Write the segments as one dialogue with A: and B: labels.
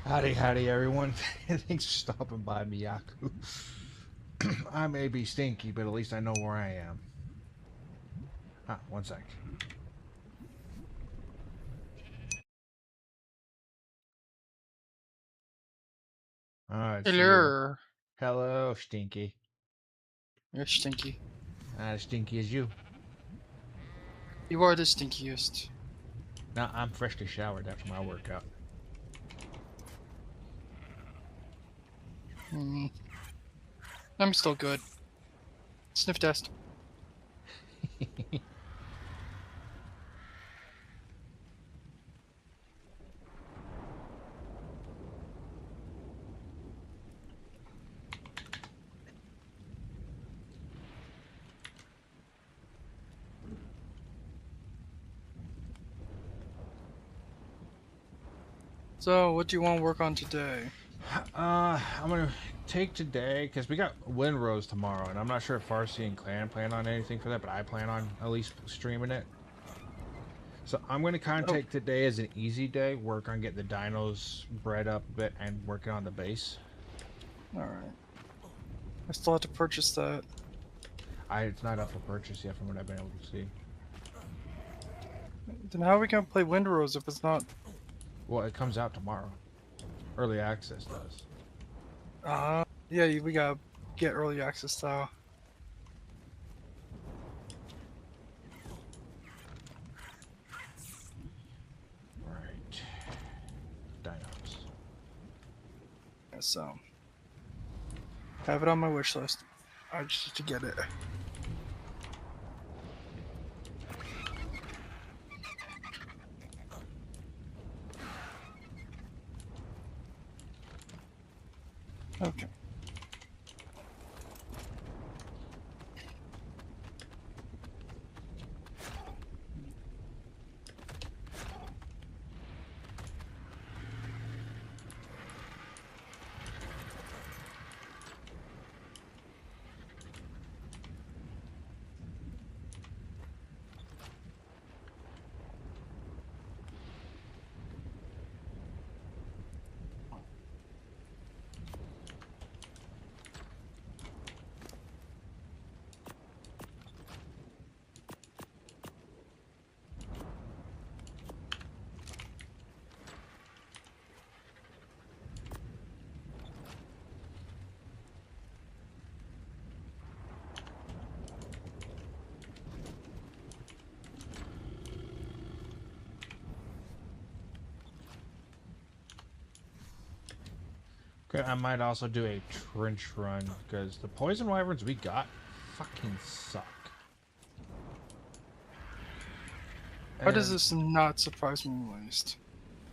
A: Howdy, howdy, everyone. Thanks for stopping by, Miyaku. I may be stinky, but at least I know where I am. Ah, one sec. Let's see here.
B: Hello.
A: Hello, Stinky.
B: You're stinky.
A: Not as stinky as you.
B: You are the stinkiest.
A: Now, I'm freshly showered after my workout.
B: Hmm. I'm still good. Sniff test. So, what do you want to work on today?
A: I'm gonna take today because we got Windrose tomorrow, and I'm not sure if Farsi and Clan plan on anything for that, but I plan on at least streaming it. So I'm gonna kind of
B: Oh,
A: take today as an easy day, work on getting the dinos bred up a bit, and working on the base.
B: alright. I still have to purchase that.
A: It's not up for purchase yet, from what I've been able to see.
B: Then how are we gonna play Windrose if it's not...
A: Well, it comes out tomorrow. Early access does.
B: Yeah, we gotta get early access though.
A: Right. Dinos.
B: Yeah, so... Have it on my wish list. I just need to get it. Okay.
A: Okay, I might also do a trench run because the poison wyverns we got fucking suck.
B: How does
A: And
B: this not surprise me in the least?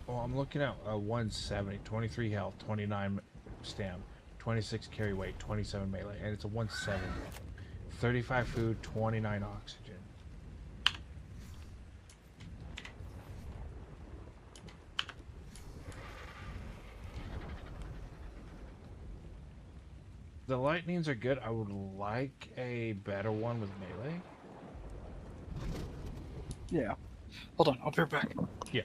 A: well, I'm looking at 170, 23 health, 29 stam, 26 carry weight, 27 melee, and it's a 170. 35 food, 29 oxygen. The lightnings are good. I would like a better one with melee.
B: Yeah. Hold on, I'll be right back.
A: Yeah.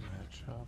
A: Match up.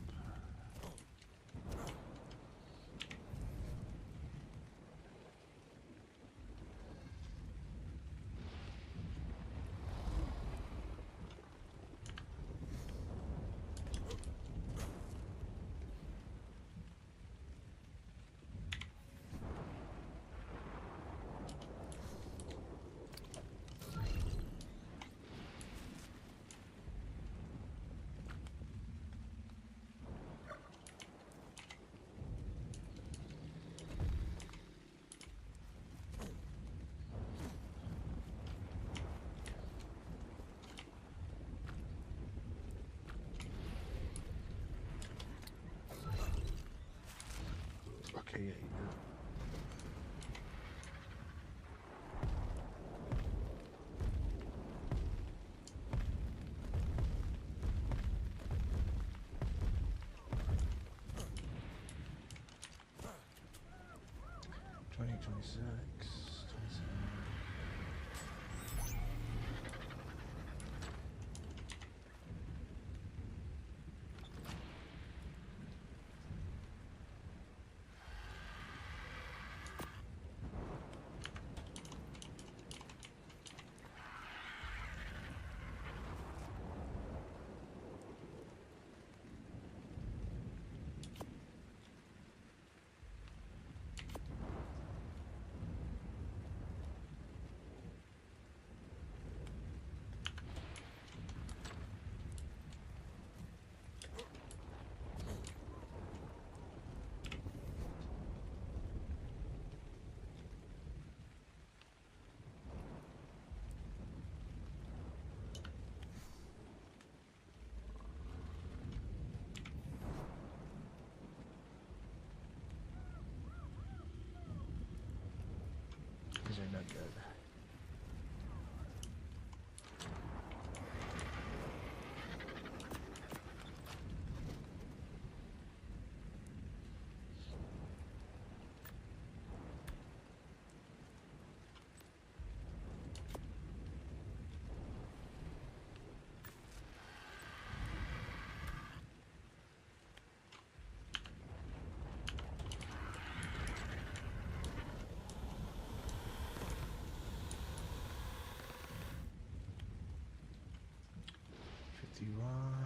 A: Okay, yeah, These are not good. One.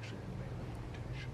A: actually a melee mutation.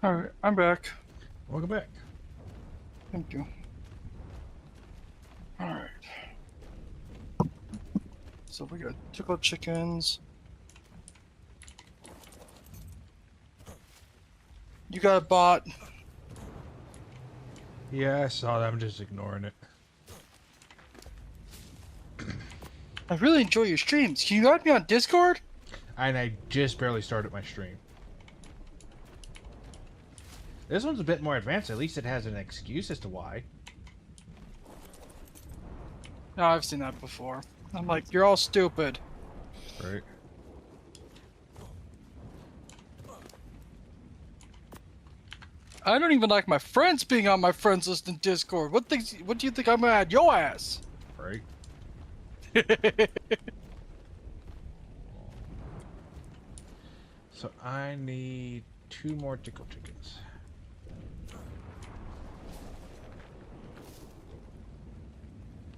B: Alright, I'm back.
A: Welcome back.
B: Thank you. Alright. So we got pickled chickens. You got a bot.
A: Yeah, I saw that. I'm just ignoring it.
B: I really enjoy your streams. Can you add me on Discord?
A: And I just barely started my stream. This one's a bit more advanced. At least it has an excuse as to why.
B: No, I've seen that before. I'm like, you're all stupid.
A: Right.
B: I don't even like my friends being on my friends list in Discord. What do you think I'm gonna add your ass?
A: Right. So I need 2 more tickle chickens.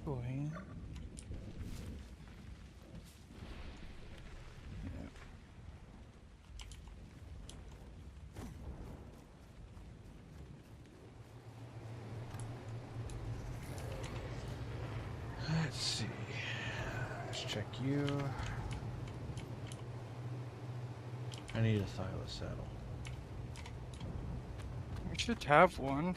B: Boy.
A: Let's see. Let's check you. I need a Thyla saddle.
B: We should have one.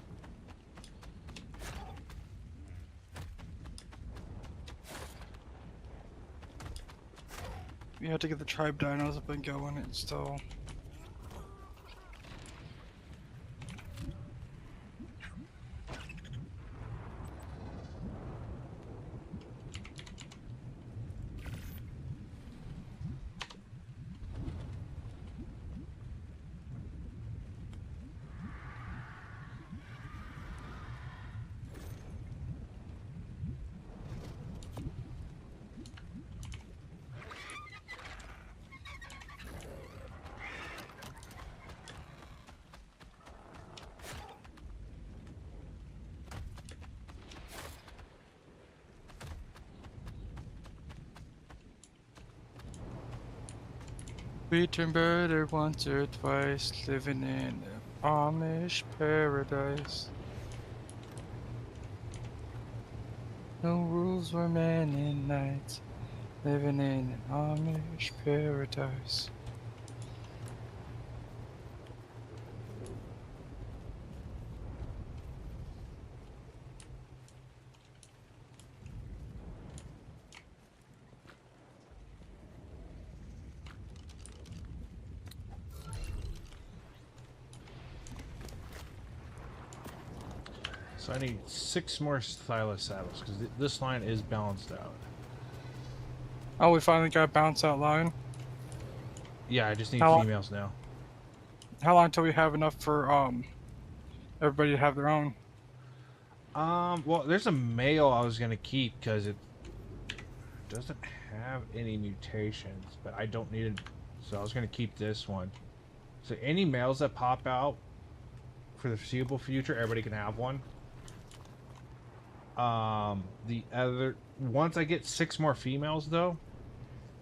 B: We had to get the tribe dinos up and going. It's still. We turned better once or twice, living in a Amish paradise. No rules were men in night, living in an Amish paradise.
A: So I need 6 more Thyla saddles because this line is balanced out.
B: Oh, we finally got bounce out line.
A: Yeah, I just need
B: How-
A: females now.
B: How long until we have enough for everybody to have their own?
A: Well, there's a male I was gonna keep because it doesn't have any mutations, but I don't need it, so I was gonna keep this one. So any males that pop out for the foreseeable future, everybody can have one. The other, once I get 6 more females though,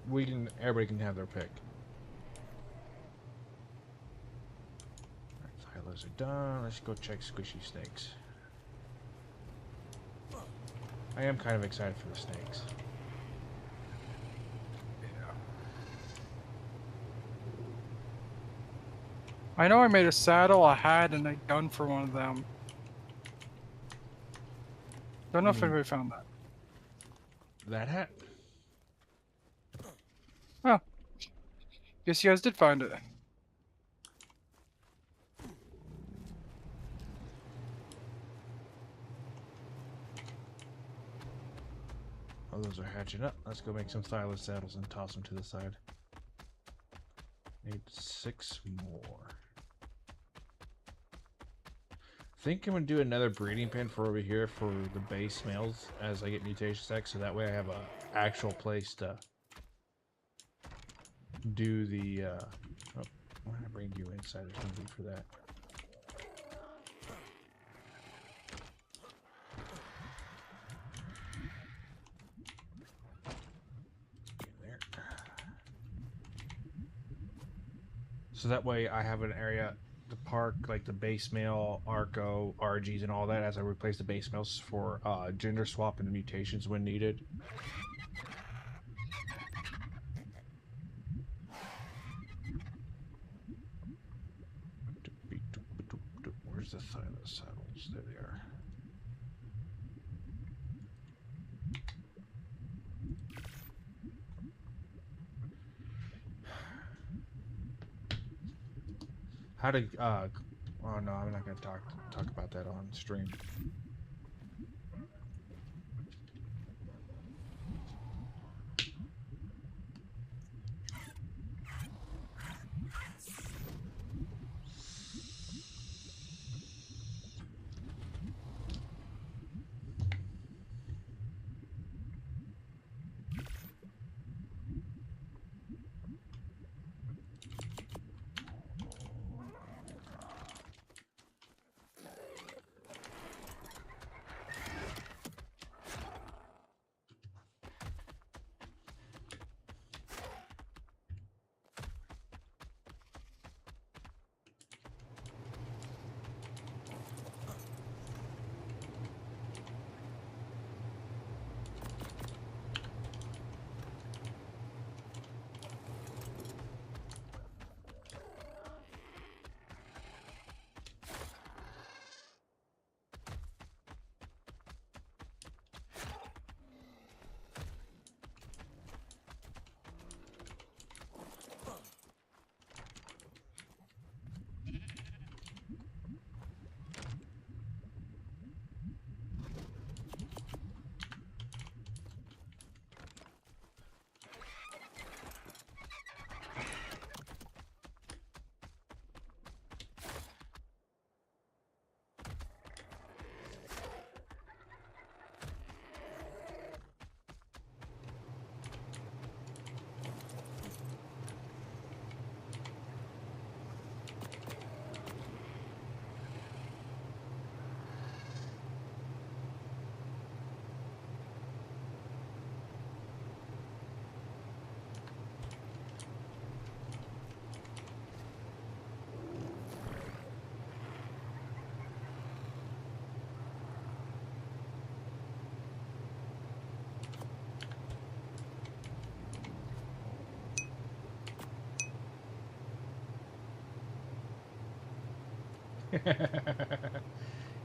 A: everybody can have their pick. Alright, Thylas are done. Let's go check squishy snakes. I am kind of excited for the snakes.
B: I know I made a saddle, a hat, and a gun for one of them. Don't know if anybody found that.
A: That hat?
B: Oh. Guess you guys did find it.
A: Oh, those are hatching up. Let's go make some Thyla saddles and toss them to the side. Need 6 more. I think I'm gonna do another breeding pen for over here for the base males as I get mutation stacks, so that way I have a actual place to do the. Oh, why did I bring you inside? There's no need for that. There. So that way I have an area to park like the base male, Arco, RGs, and all that as I replace the base males for gender swap and mutations when needed. Where's the Thyla saddles? There they are. How to oh no, I'm not gonna talk about that on stream.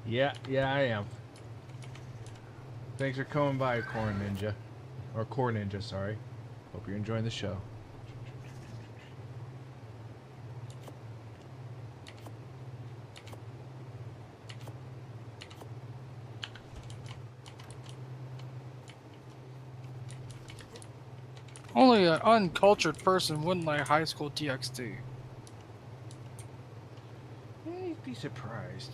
A: Yeah, yeah, I am. Thanks for coming by, Corn Ninja. Or Core Ninja, sorry. Hope you're enjoying the show.
B: Only an uncultured person wouldn't like high school DxD.
A: Yeah, you'd be surprised.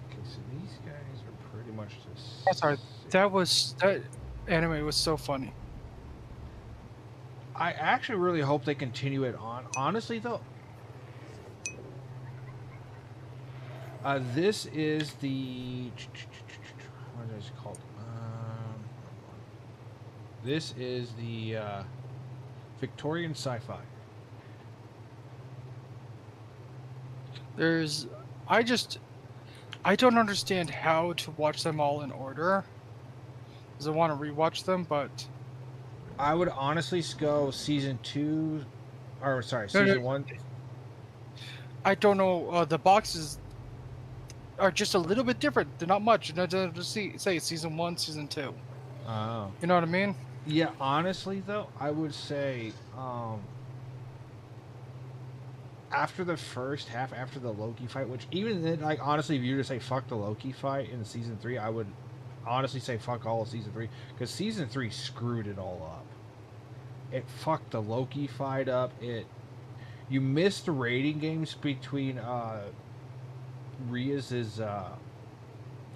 A: Okay, so these guys are pretty much
B: I'm sorry.
A: just.
B: That anime was so funny.
A: I actually really hope they continue it on. Honestly, though, this is the. What is it called? This is the Victorian sci-fi.
B: There's, I just, I don't understand how to watch them all in order. Because I want to rewatch them, but
A: I would honestly go season two, or sorry,
B: no, no,
A: season one.
B: I don't know. The boxes are just a little bit different. They're not much. Just say season 1, season 2.
A: Oh.
B: You know what I mean?
A: Yeah, honestly though, I would say after the first half, after the Loki fight, which even then, like honestly, if you were to say fuck the Loki fight in season three, I would honestly say fuck all of season three because season three screwed it all up. It fucked the Loki fight up. You missed the rating games between Ria's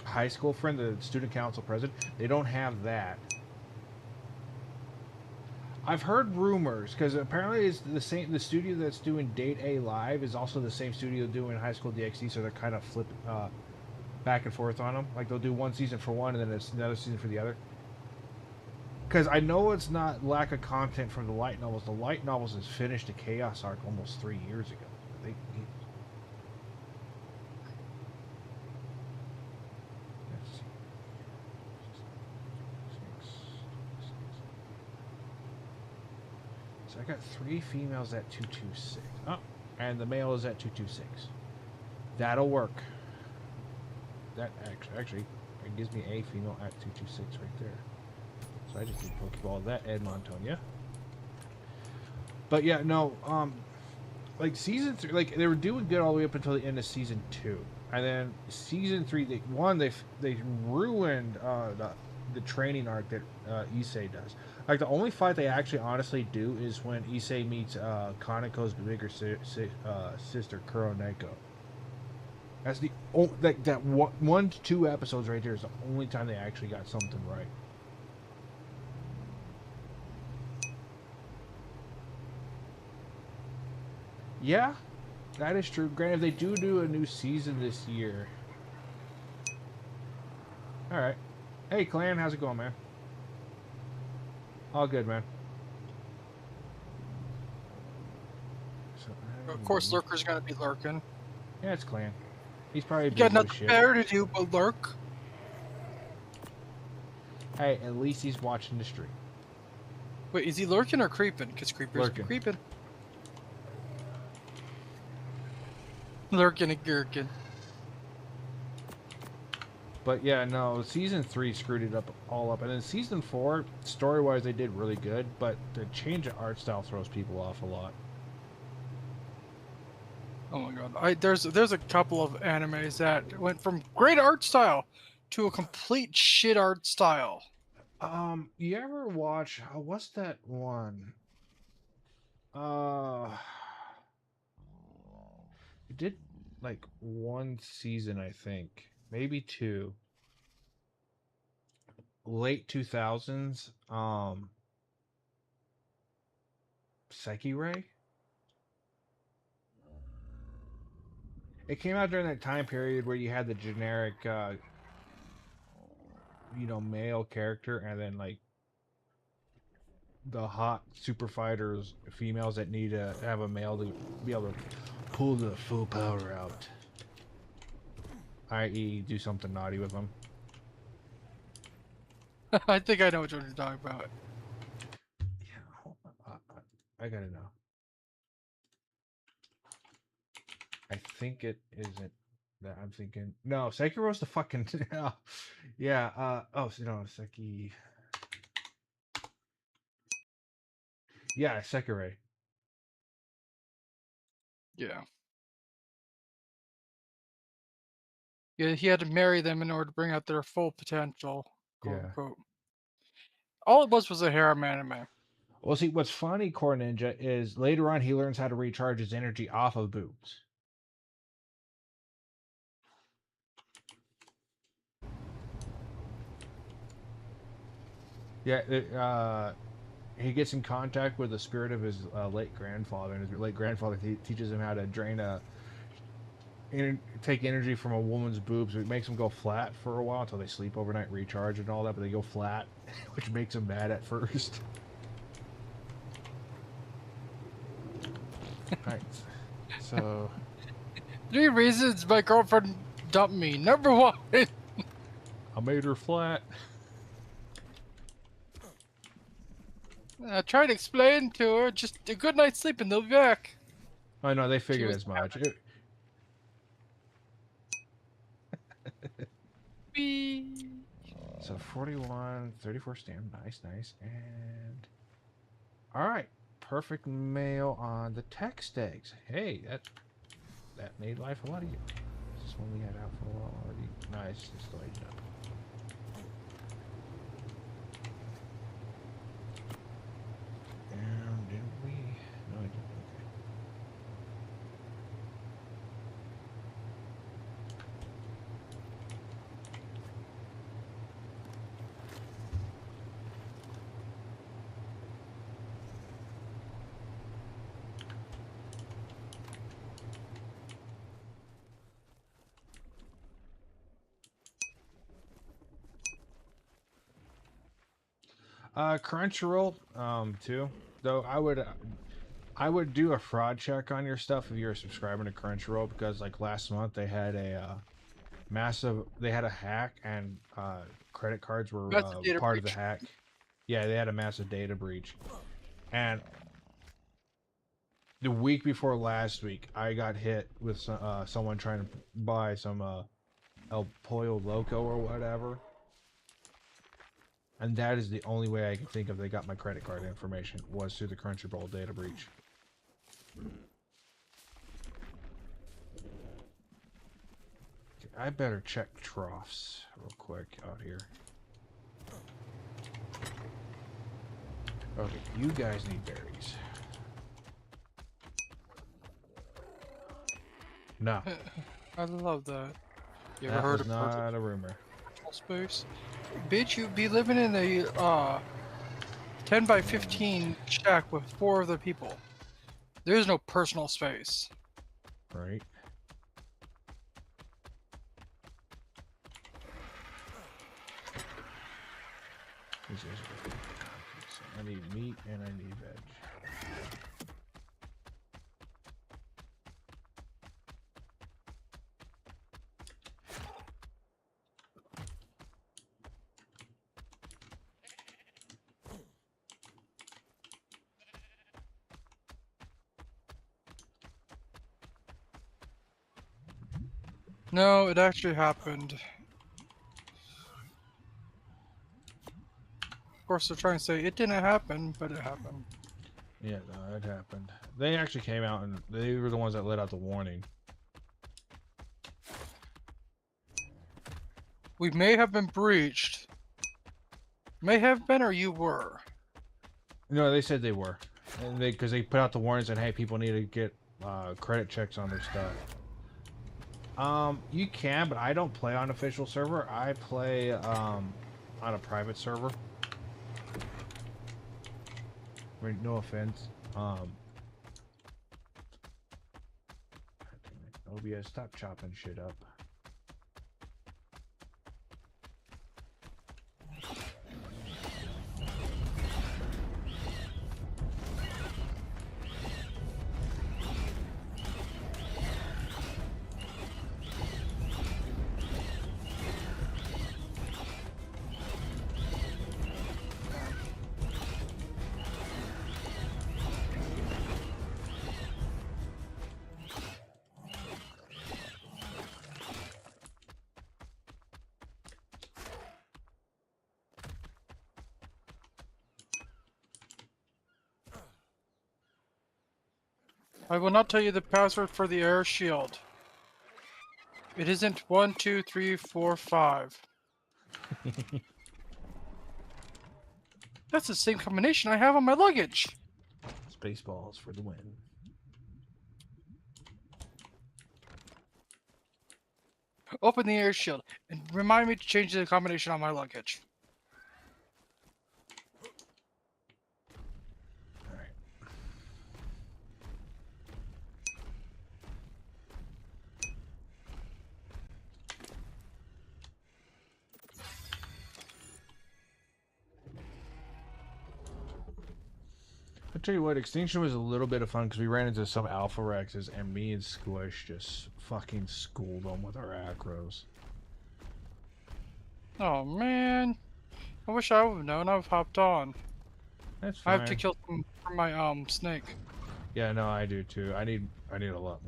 A: high school friend, the student council president. They don't have that. I've heard rumors because apparently it's the same. The studio that's doing Date A Live is also the same studio doing High School DxD, so they're kind of flipping back and forth on them. Like they'll do one season for one, and then it's another season for the other. Because I know it's not lack of content from the light novels. The light novels has finished the Chaos arc almost 3 years ago. They, let's see. So I got 3 females at 226. Oh, and the male is at 226. That'll work. That actually it gives me a female at 226 right there. So I just need Pokeball that Edmontonia. But yeah, no, like season 3, like they were doing good all the way up until the end of season 2, and then season 3, they ruined the training arc that Issei does. Like the only fight they actually honestly do is when Issei meets Kaneko's bigger sister Kuroneko. That's the that 1 to 2 episodes right there is the only time they actually got something right. Yeah, that is true. Granted, they do a new season this year. All right. Hey, Clan, how's it going, man? All good, man. So,
B: Of course, Lurker's gonna be lurking.
A: yeah, it's Clan. He's probably
B: You got
A: busy as
B: nothing
A: shit.
B: better to do but lurk.
A: Hey, at least he's watching the stream.
B: Wait, is he lurking or creeping? Because creepers be
A: Lurking.
B: creeping. Lurking and gherkin.
A: But yeah, no, season 3 screwed it up all up, and then season 4, story-wise, they did really good, but the change of art style throws people off a lot.
B: Oh my god. There's a couple of animes that went from great art style to a complete shit art style.
A: You ever watch what's that one? It did like 1 season, I think, maybe 2. Late 2000s, Psyche Ray. It came out during that time period where you had the generic, male character, and then like the hot super fighters, females that need to have a male to be able to pull the full power out, i.e., do something naughty with them.
B: I think I know what you're talking about.
A: Yeah, hold on. I gotta know. I think it isn't that I'm thinking. No, Sekiro's the fucking yeah. Oh no, Seki. Yeah, Sekiro.
B: Yeah. Yeah, he had to marry them in order to bring out their full potential, quote
A: Yeah.
B: unquote. All it was a harem anime.
A: Well, see, what's funny, Core Ninja, is later on he learns how to recharge his energy off of boobs. Yeah, he gets in contact with the spirit of his late grandfather, and his late grandfather teaches him how to take energy from a woman's boobs. It makes them go flat for a while until they sleep overnight, recharge, and all that. But they go flat, which makes him mad at first. Right. So
B: 3 reasons my girlfriend dumped me. Number 1.
A: I made her flat.
B: I tried to explain to her, just a good night's sleep and they'll be back.
A: I know they figured
B: was
A: as much. So 41, 34 stamina. Nice. And all right, perfect mail on the text eggs. Hey, that made life a lot easier. This one we had out for a while already. Nice, just lighten up. And didn't we? No, I didn't. Okay. Crunchyroll, too. Though I would do a fraud check on your stuff if you're a subscriber to Crunchyroll, because like last month they had they had a hack, and credit cards were
B: That's a data
A: part of the
B: breach.
A: hack. Yeah, they had a massive data breach, and the week before last week, I got hit with someone trying to buy some El Pollo Loco or whatever. And that is the only way I can think of they got my credit card information, was through the Crunchyroll data breach. Okay, I better check troughs real quick out here. Okay, you guys need berries. No.
B: I love that. You ever
A: That
B: heard
A: was
B: of
A: not a rumor.
B: personal space? Bitch, you'd be living in a 10 by 15 shack with 4 other people. There's no personal space.
A: Right? These guys are good. Okay, so I need meat and I need veg.
B: No, it actually happened. Of course, they're trying to say it didn't happen, but it happened.
A: Yeah, no, it happened. They actually came out and they were the ones that let out the warning.
B: We may have been breached. May have been, or you were.
A: No, they said they were, and because they put out the warnings that hey, people need to get credit checks on their stuff. You can, but I don't play on official server. I play on a private server. I mean, no offense. OBS, stop chopping shit up.
B: I will not tell you the password for the air shield. It isn't 1, 2, 3, 4, 5. That's the same combination I have on my luggage.
A: Spaceballs for the win.
B: Open the air shield and remind me to change the combination on my luggage.
A: Alright. I'll tell you what, Extinction was a little bit of fun because we ran into some Alpha Rexes and me and Squish just fucking schooled them with our acros.
B: Oh man, I wish I would have known. I've hopped on.
A: That's
B: I
A: fine.
B: have to kill some for my snake.
A: Yeah, no, I do too. I need a lot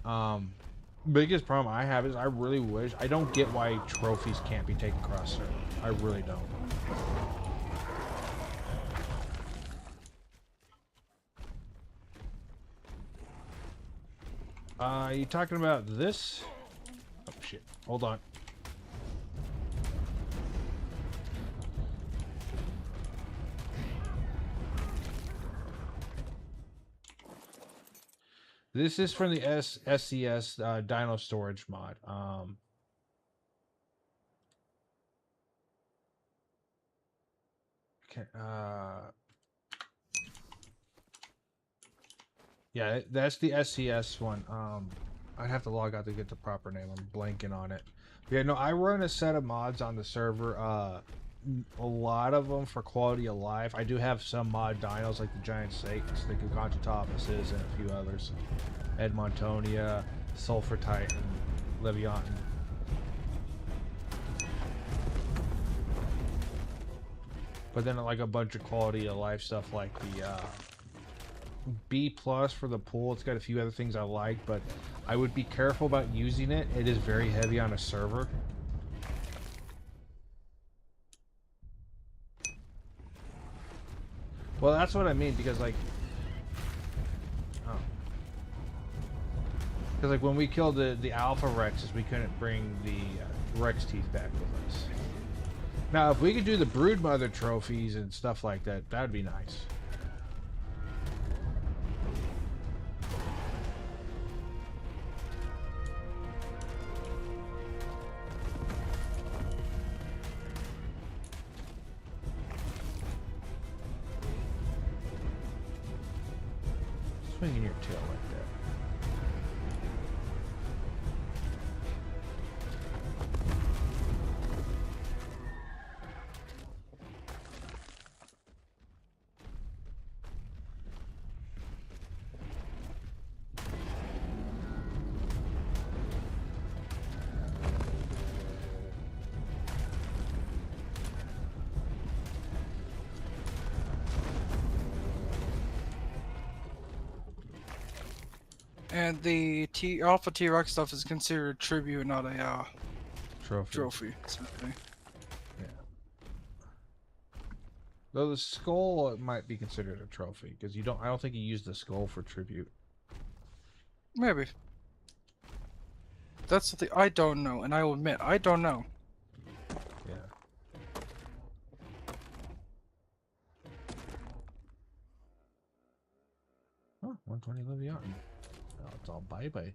A: more. Biggest problem I have is I really wish I don't get why trophies can't be taken cross server. I really don't. You talking about this? Oh shit. Hold on. This is from the SCS Dino Storage mod. Okay, yeah, that's the SCS one. I'd have to log out to get the proper name. I'm blanking on it. Yeah, no, I run a set of mods on the server. A lot of them for quality of life. I do have some mod dinos like the Giant Snakes, the Gigantotopuses, and a few others. Edmontonia, Sulfur Titan, Leviathan. But then like a bunch of quality of life stuff like the B plus for the pool. It's got a few other things I like, but I would be careful about using it. It is very heavy on a server. Well, that's what I mean, because like, because like when we killed the Alpha Rexes, we couldn't bring the Rex teeth back with us. Now, if we could do the Broodmother trophies and stuff like that, that'd be nice. Swinging your tail like that.
B: And the Alpha T-Rex stuff is considered tribute, not a trophy.
A: Yeah. Though the skull might be considered a trophy because you don't. I don't think you use the skull for tribute.
B: Maybe. That's the thing. I don't know, and I will admit I don't know.
A: Yeah. Oh, 120 Leviathan. Oh, it's all bye-bye.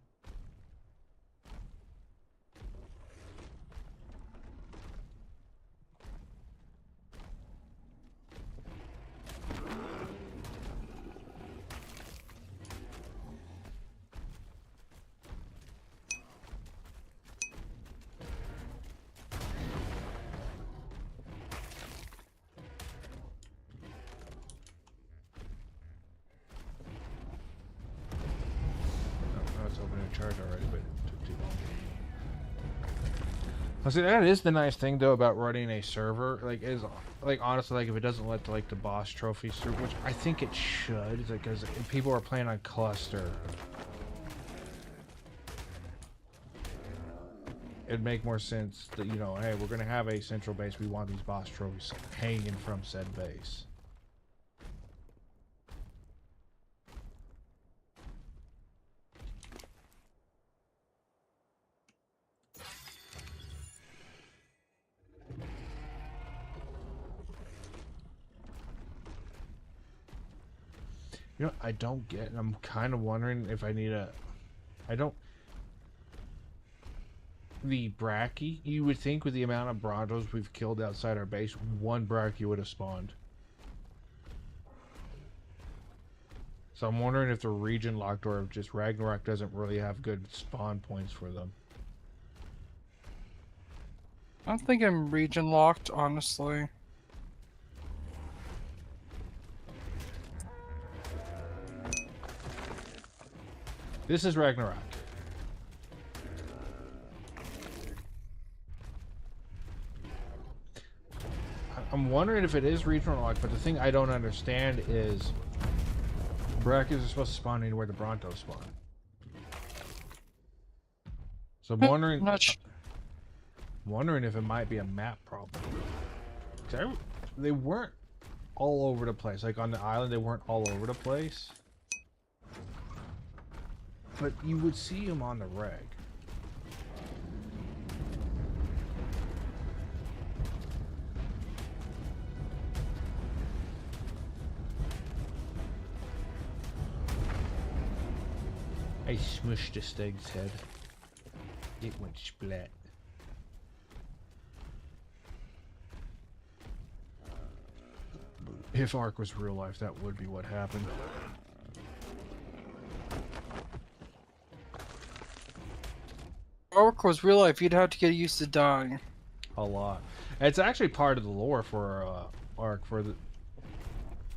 A: Charge already, but it took too long. I see, that is the nice thing though about running a server. Like, is like honestly, like if it doesn't let the boss trophies through, which I think it should, because people are playing on cluster, it'd make more sense that, you know, hey, we're gonna have a central base. We want these boss trophies hanging from said base. You know, I don't get. I'm kind of wondering if I need a. I don't. The Bracky. You would think with the amount of Brontos we've killed outside our base, one Bracky would have spawned. So I'm wondering if they're region locked or if just Ragnarok doesn't really have good spawn points for them.
B: I'm thinking region locked, honestly.
A: This is Ragnarok. I'm wondering if it is regional locked, but the thing I don't understand is Brackies are supposed to spawn anywhere the Brontos spawn. So I'm wondering, wondering if it might be a map problem. They weren't all over the place. Like on the island, they weren't all over the place. But you would see them on the reg. I smushed a Steg's head. It went splat. If Ark was real life, that would be what happened.
B: Ark was real life, you'd have to get used to dying.
A: A lot. It's actually part of the lore for Ark, for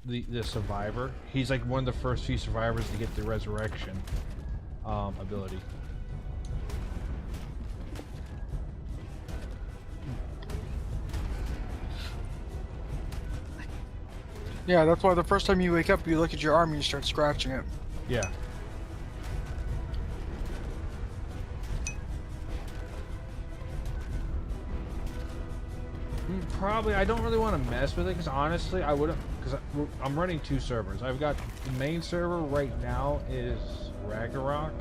A: the survivor. He's like one of the first few survivors to get the resurrection ability.
B: Yeah, that's why the first time you wake up, you look at your arm and you start scratching it.
A: Yeah. Probably, I don't really want to mess with it because honestly, I wouldn't. Because I'm running 2 servers. I've got the main server right now is Ragnarok.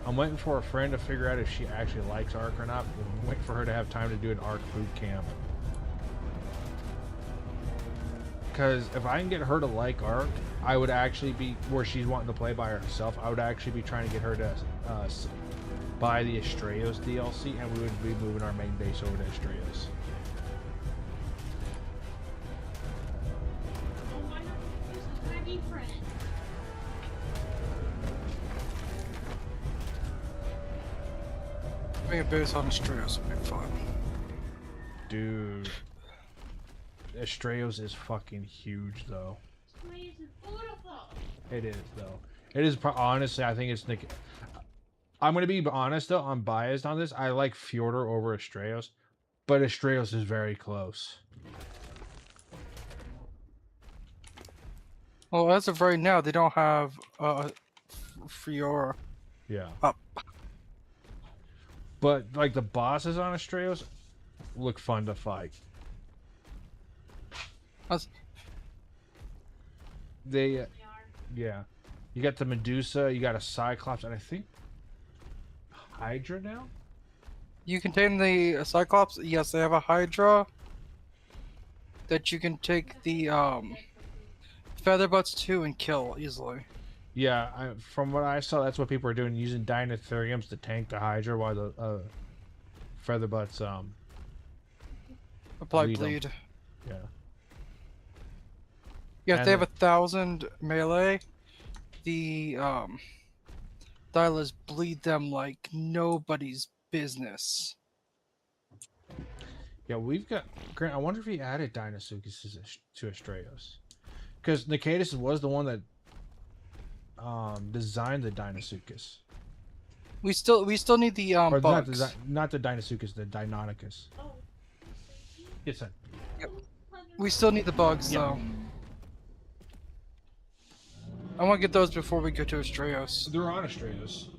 A: I'm waiting for a friend to figure out if she actually likes Ark or not. I'm waiting for her to have time to do an Ark boot camp. Because if I can get her to like Ark, I would actually be where she's wanting to play by herself. I would actually be trying to get her to buy the Astraeos DLC, and we would be moving our main base over to Astraeos.
B: Having a base on Astraeos would be fun.
A: Dude. Astraeos is fucking huge, though. It is, though. It is, honestly, I think it's... I'm going to be honest, though. I'm biased on this. I like Fjordur over Astraeos, but Astraeos is very close.
B: Well, as of right now, they don't have Fiora.
A: Yeah.
B: Up.
A: But, like, the bosses on Astraeos look fun to fight. They, yeah. You got the Medusa, you got a Cyclops, and I think Hydra now?
B: You can tame the Cyclops. Yes, they have a Hydra that you can take the Featherbutts to and kill easily.
A: Yeah, from what I saw, that's what people are doing, using Dinotheriums to tank the Hydra while the Featherbutts
B: Apply bleed.
A: Yeah.
B: Yeah, if they have 1,000 melee, the Thylas bleed them like nobody's business.
A: Yeah, we've got... Grant, I wonder if he added Deinosuchus to Astraeos. Because Nicatus was the one that designed the Deinosuchus.
B: We still need the
A: or
B: bugs.
A: not the Deinosuchus, the Deinonychus.
C: Oh.
A: Yes, sir.
B: Yep. We still need the bugs, though. I want to get those before we go to Astraeos.
A: They're on Astraeos.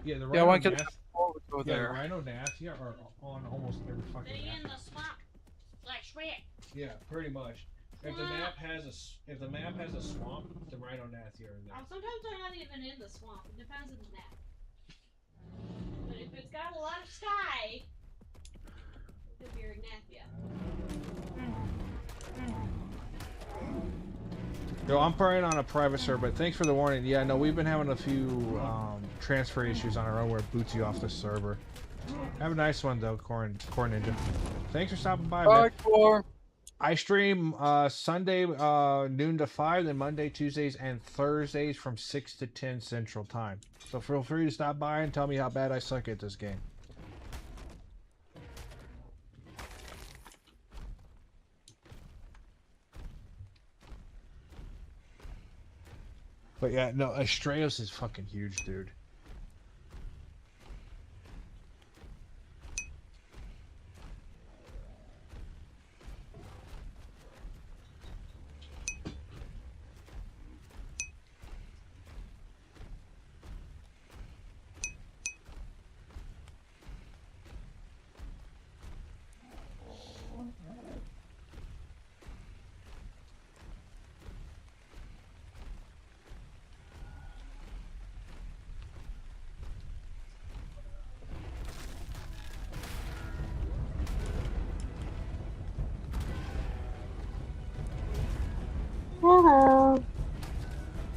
A: Yeah, the Rhino
B: I want to get
A: Nath-
B: them before we go
A: the
B: there.
A: Rhino Nathia are on almost every fucking
C: They in
A: map.
C: the swamp, like Shrek.
A: Yeah, pretty much. If the map has a swamp, the Rhino Nathia are there.
C: Sometimes they're not even in the swamp. It depends on the map. But if it's got a lot of sky, it could be Ignatia.
A: Yo, I'm playing on a private server, but thanks for the warning. Yeah, no, we've been having a few transfer issues on our own where it boots you off the server. Have a nice one though, Corn Ninja. Thanks for stopping by, man.
B: Bye, Core.
A: I stream Sunday noon to 5, then Monday, Tuesdays, and Thursdays from 6 to 10 Central Time. So feel free to stop by and tell me how bad I suck at this game. But yeah, no, Astraeus is fucking huge, dude.
D: Hello.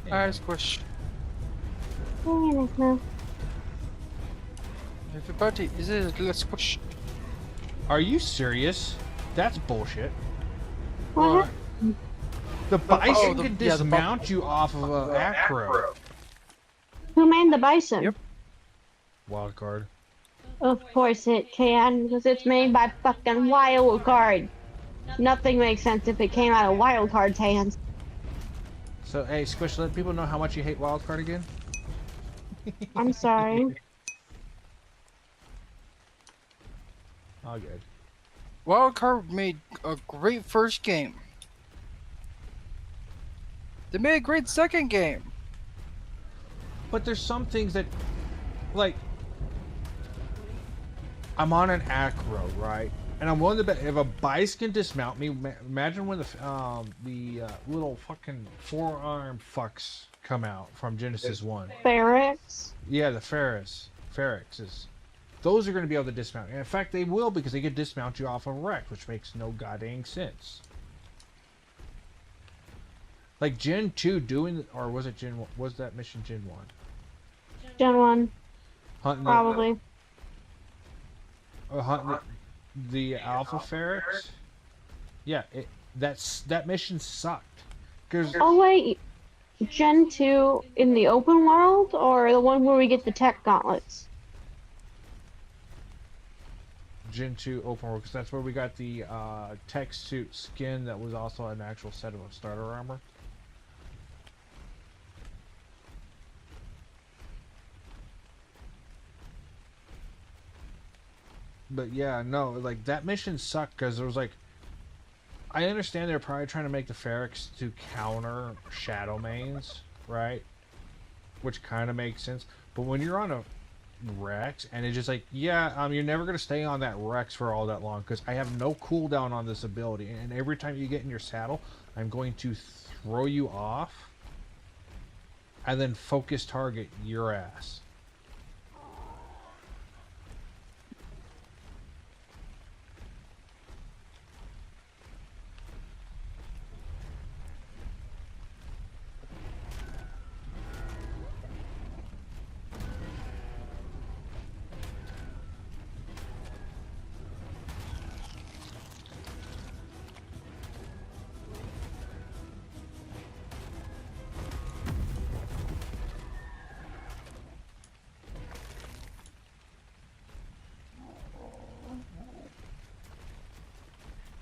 B: Hi, Squish.
D: Hey, Nickmo.
B: Everybody, is it Let's Squish?
A: Are you serious? That's bullshit.
D: What?
A: The bison
B: the-
A: can
B: yeah, the bu-
A: dismount you off of an acro.
D: Who made the bison?
B: Yep.
A: Wild card.
D: Of course it can, because it's made by fucking Wildcard. Nothing makes sense if it came out of Wildcard's hands.
A: So, hey, Squish, let people know how much you hate wild card again.
D: I'm sorry.
A: All good.
B: Wildcard made a great first game. They made a great second game.
A: But there's some things that, like, I'm on an acro, right? And I'm willing to bet if a bison can dismount me, imagine when the little fucking four-arm fucks come out from Genesis 1.
D: Ferrex?
A: Yeah, the Ferrexes. Those are going to be able to dismount. And in fact, they will because they can dismount you off a wreck, which makes no goddamn sense. Like Gen 2 doing, or was it Gen 1? Was that mission Gen 1?
D: Gen 1,
A: Hunting
D: probably.
A: hunting the Alpha Ferrex? Yeah, that mission sucked. Cause
D: Oh wait, Gen 2 in the open world, or the one where we get the tech gauntlets?
A: Gen 2 open world, because that's where we got the tech suit skin that was also an actual set of starter armor. But yeah, no, like that mission sucked because there was like, I understand they're probably trying to make the Ferrex to counter Shadow Mains, right? Which kind of makes sense. But when you're on a Rex and it's just like, yeah, you're never gonna stay on that Rex for all that long because I have no cooldown on this ability, and every time you get in your saddle, I'm going to throw you off and then focus target your ass.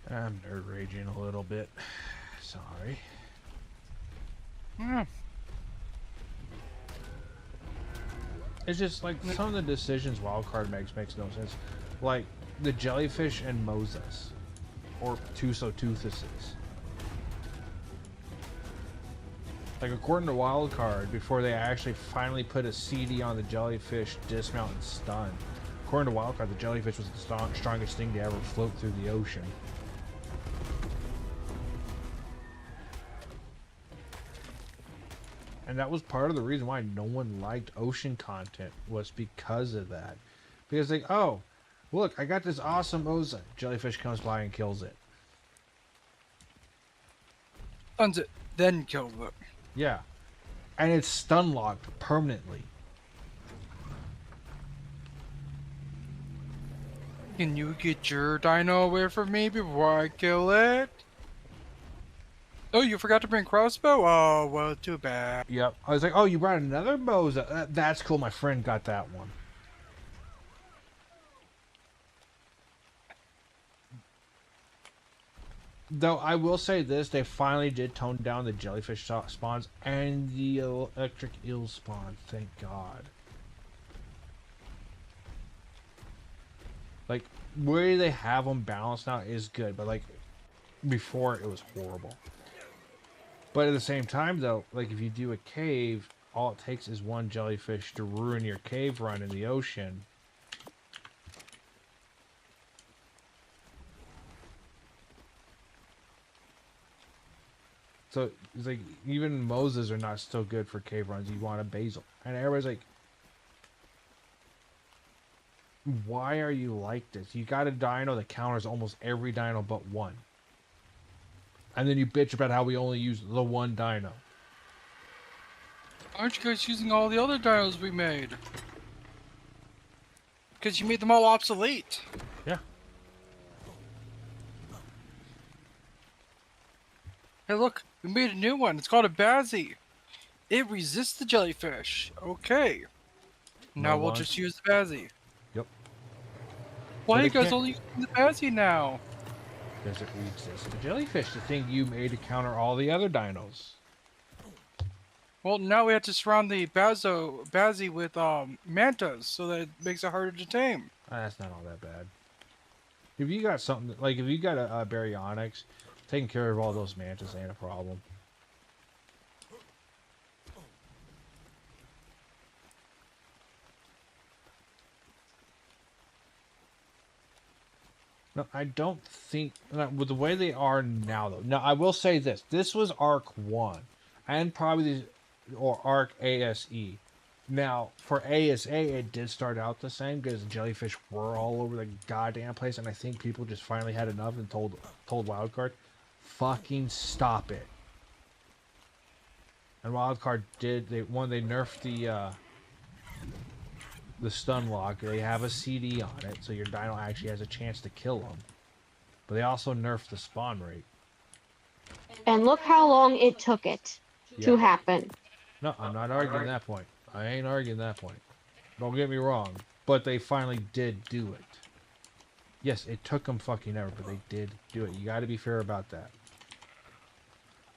A: I'm nerd raging a little bit. Sorry.
B: Yeah.
A: It's just like some of the decisions Wildcard makes no sense. Like the jellyfish and Moses, or Tusoteuthus. Like according to Wildcard, before they actually finally put a CD on the jellyfish, dismount and stun. According to Wildcard, the jellyfish was the strongest thing to ever float through the ocean. And that was part of the reason why no one liked ocean content, was because of that. Because like, oh, look, I got this awesome Oza. Jellyfish comes by and kills it.
B: Stuns it, then kills it.
A: Yeah. And it's stun locked permanently.
B: Can you get your dino away from me before I kill it? Oh, you forgot to bring crossbow? Oh, well, too bad.
A: Yep. I was like, oh, you brought another Moza. That's cool. My friend got that one. Though I will say this, they finally did tone down the jellyfish spawns and the electric eel spawn. Thank God. Like, where they have them balanced now is good, but like, before it was horrible. But at the same time, though, like if you do a cave, all it takes is one jellyfish to ruin your cave run in the ocean. So it's like even Moses are not still good for cave runs. You want a basil, and everybody's like, "Why are you like this? You got a dino that counters almost every dino but one." And then you bitch about how we only use the one dino.
B: Aren't you guys using all the other dinos we made? Because you made them all obsolete.
A: Yeah.
B: Hey, look, we made a new one. It's called a Bazzy. It resists the jellyfish. Okay. Now we'll just use the Bazzy.
A: Yep.
B: Why
A: But
B: are you
A: it
B: guys
A: can't-
B: only using the Bazzy now?
A: Because it resists the jellyfish, the thing you made to counter all the other dinos.
B: Well, now we have to surround the Bazzy with mantas, so that it makes it harder to tame.
A: That's not all that bad. If you got something like if you got a baryonyx, taking care of all those mantis ain't a problem. No, I don't think with the way they are now though. Now I will say this: this was Arc 1, and probably or Arc ASE. Now for ASA, it did start out the same because the jellyfish were all over the goddamn place, and I think people just finally had enough and told Wildcard, fucking stop it. And Wildcard did. They nerfed the stun lock. They have a CD on it, so your dino actually has a chance to kill them. But they also nerfed the spawn rate.
D: And look how long it took it to happen.
A: No, I'm not arguing that point. I ain't arguing that point. Don't get me wrong. But they finally did do it. Yes, it took them fucking ever, but they did do it. You got to be fair about that.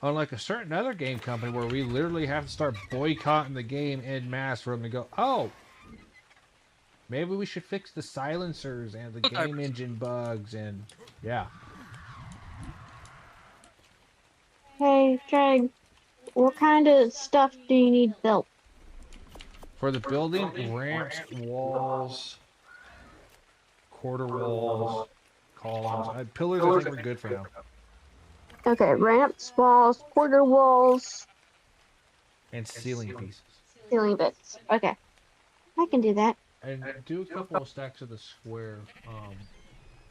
A: Unlike a certain other game company where we literally have to start boycotting the game en masse for them to go, oh, maybe we should fix the silencers and the game engine bugs and yeah.
D: Hey, Drag, what kind of stuff do you need built?
A: For the building, ramps, walls, quarter walls, columns, pillars. I think we're good for now.
D: Okay, ramps, walls, quarter walls,
A: And ceiling pieces.
D: ceiling bits. Okay, I can do that.
A: And do a couple of stacks of the square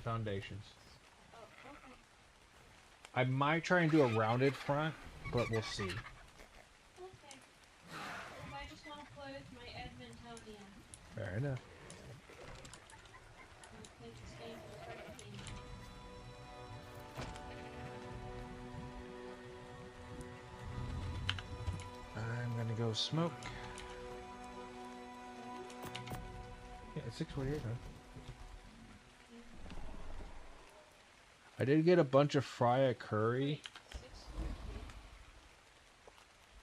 A: foundations. I might try and do a rounded front, but we'll see.
C: Okay. I just want to play with my Edmontonian.
A: Fair enough.
C: I play this game for freaking.
A: I'm gonna go smoke. Yeah, it's 6:48, huh? I did get a bunch of fry curry.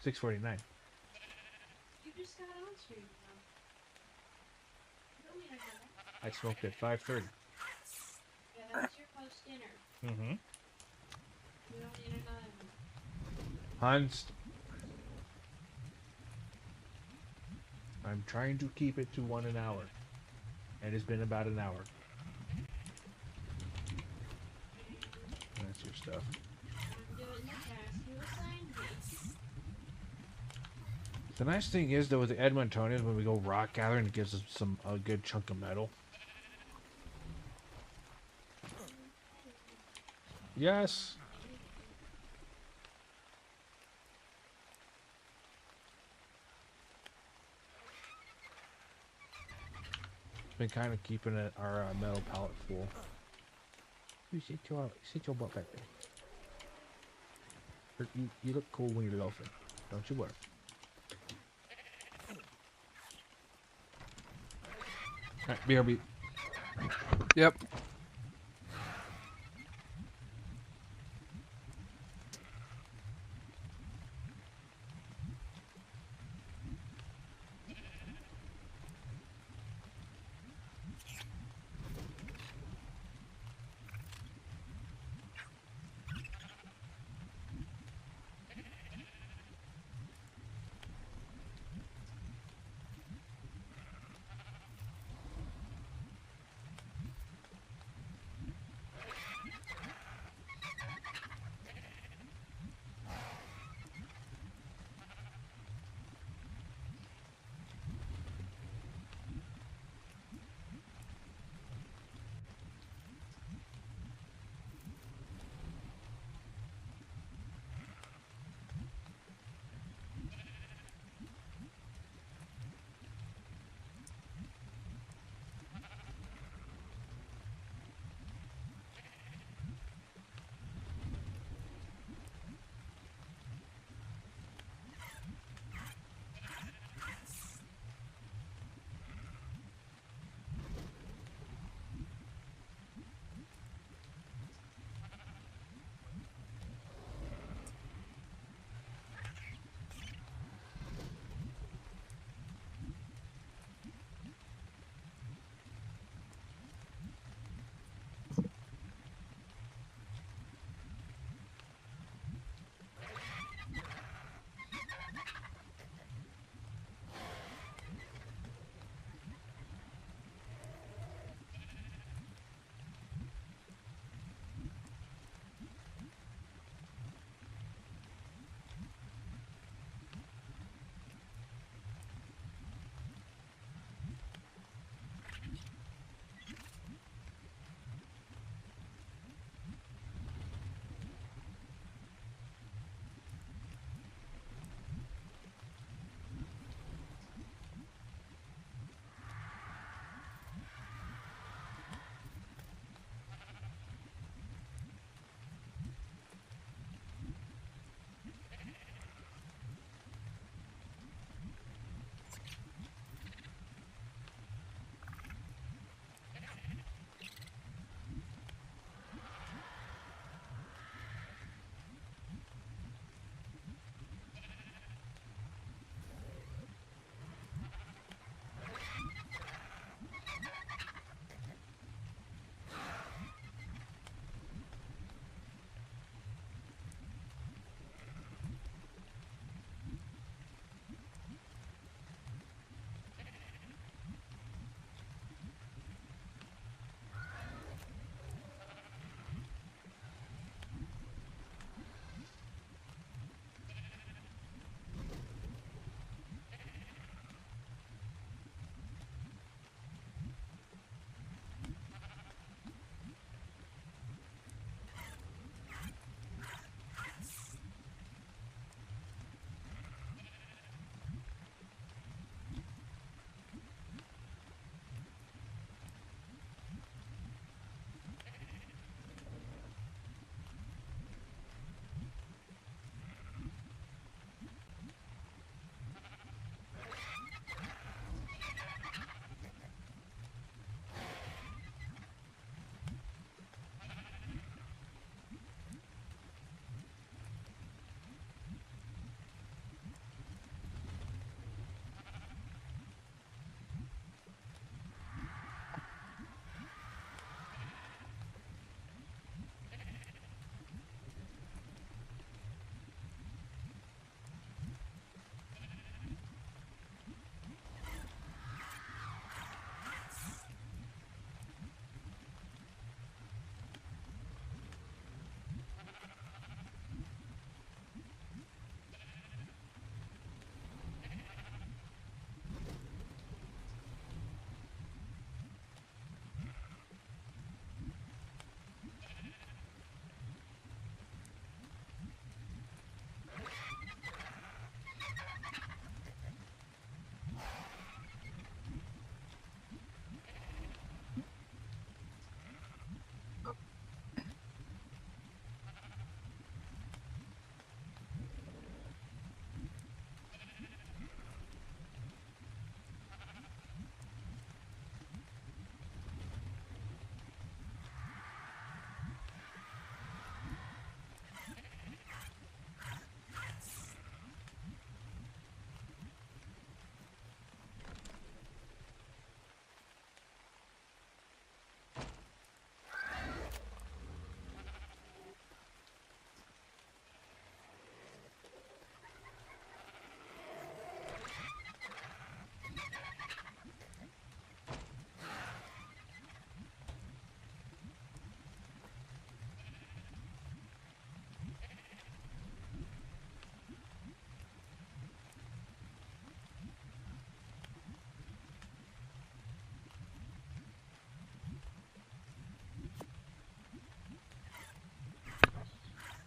A: 6:49.
C: You just got on stream now. You don't need to have that.
A: I smoked at 5:30.
C: Yeah, that's your post dinner.
A: Mm-hmm.
C: You don't need to know.
A: Hans. I'm trying to keep it to 1 an hour. And it's been about an hour. That's your stuff.
C: I'm doing the task you assigned me.
A: The nice thing is though with the Edmontonians, when we go rock gathering, it gives us a good chunk of metal. Yes. Been kind of keeping our metal pallet full. You sit your butt back there. You look cool when you're loafing. Don't you worry. Alright, BRB.
B: Yep.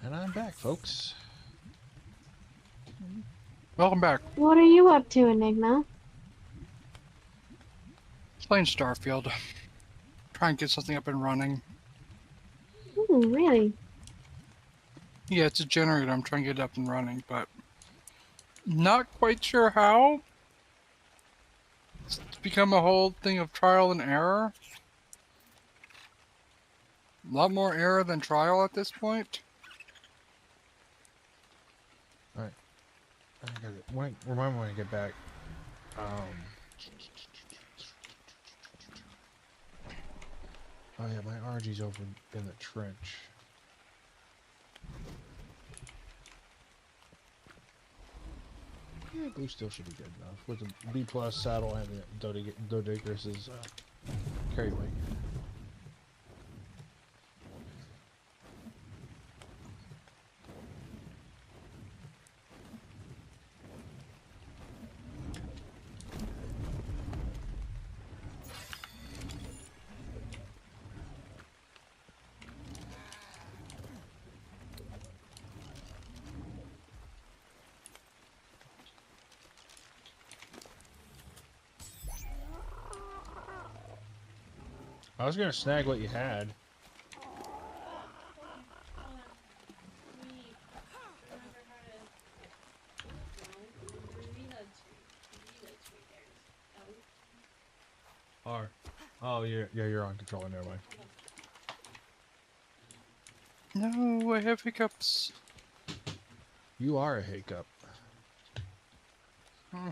A: And I'm back, folks.
B: Welcome back.
D: What are you up to, Enigma?
B: Playing Starfield. Try and get something up and running.
D: Ooh, really?
B: Yeah, it's a generator. I'm trying to get it up and running, but not quite sure how. It's become a whole thing of trial and error. A lot more error than trial at this point.
A: Alright. Remind me when I get back. Oh yeah, my RG's over in the trench. Yeah, blue still should be good enough with the B plus saddle and the Doedicurus's carry weight. I was gonna snag what you had. Oh, you're on controller. Never mind.
B: No, I have hiccups.
A: You are a hiccup.
B: Hmm.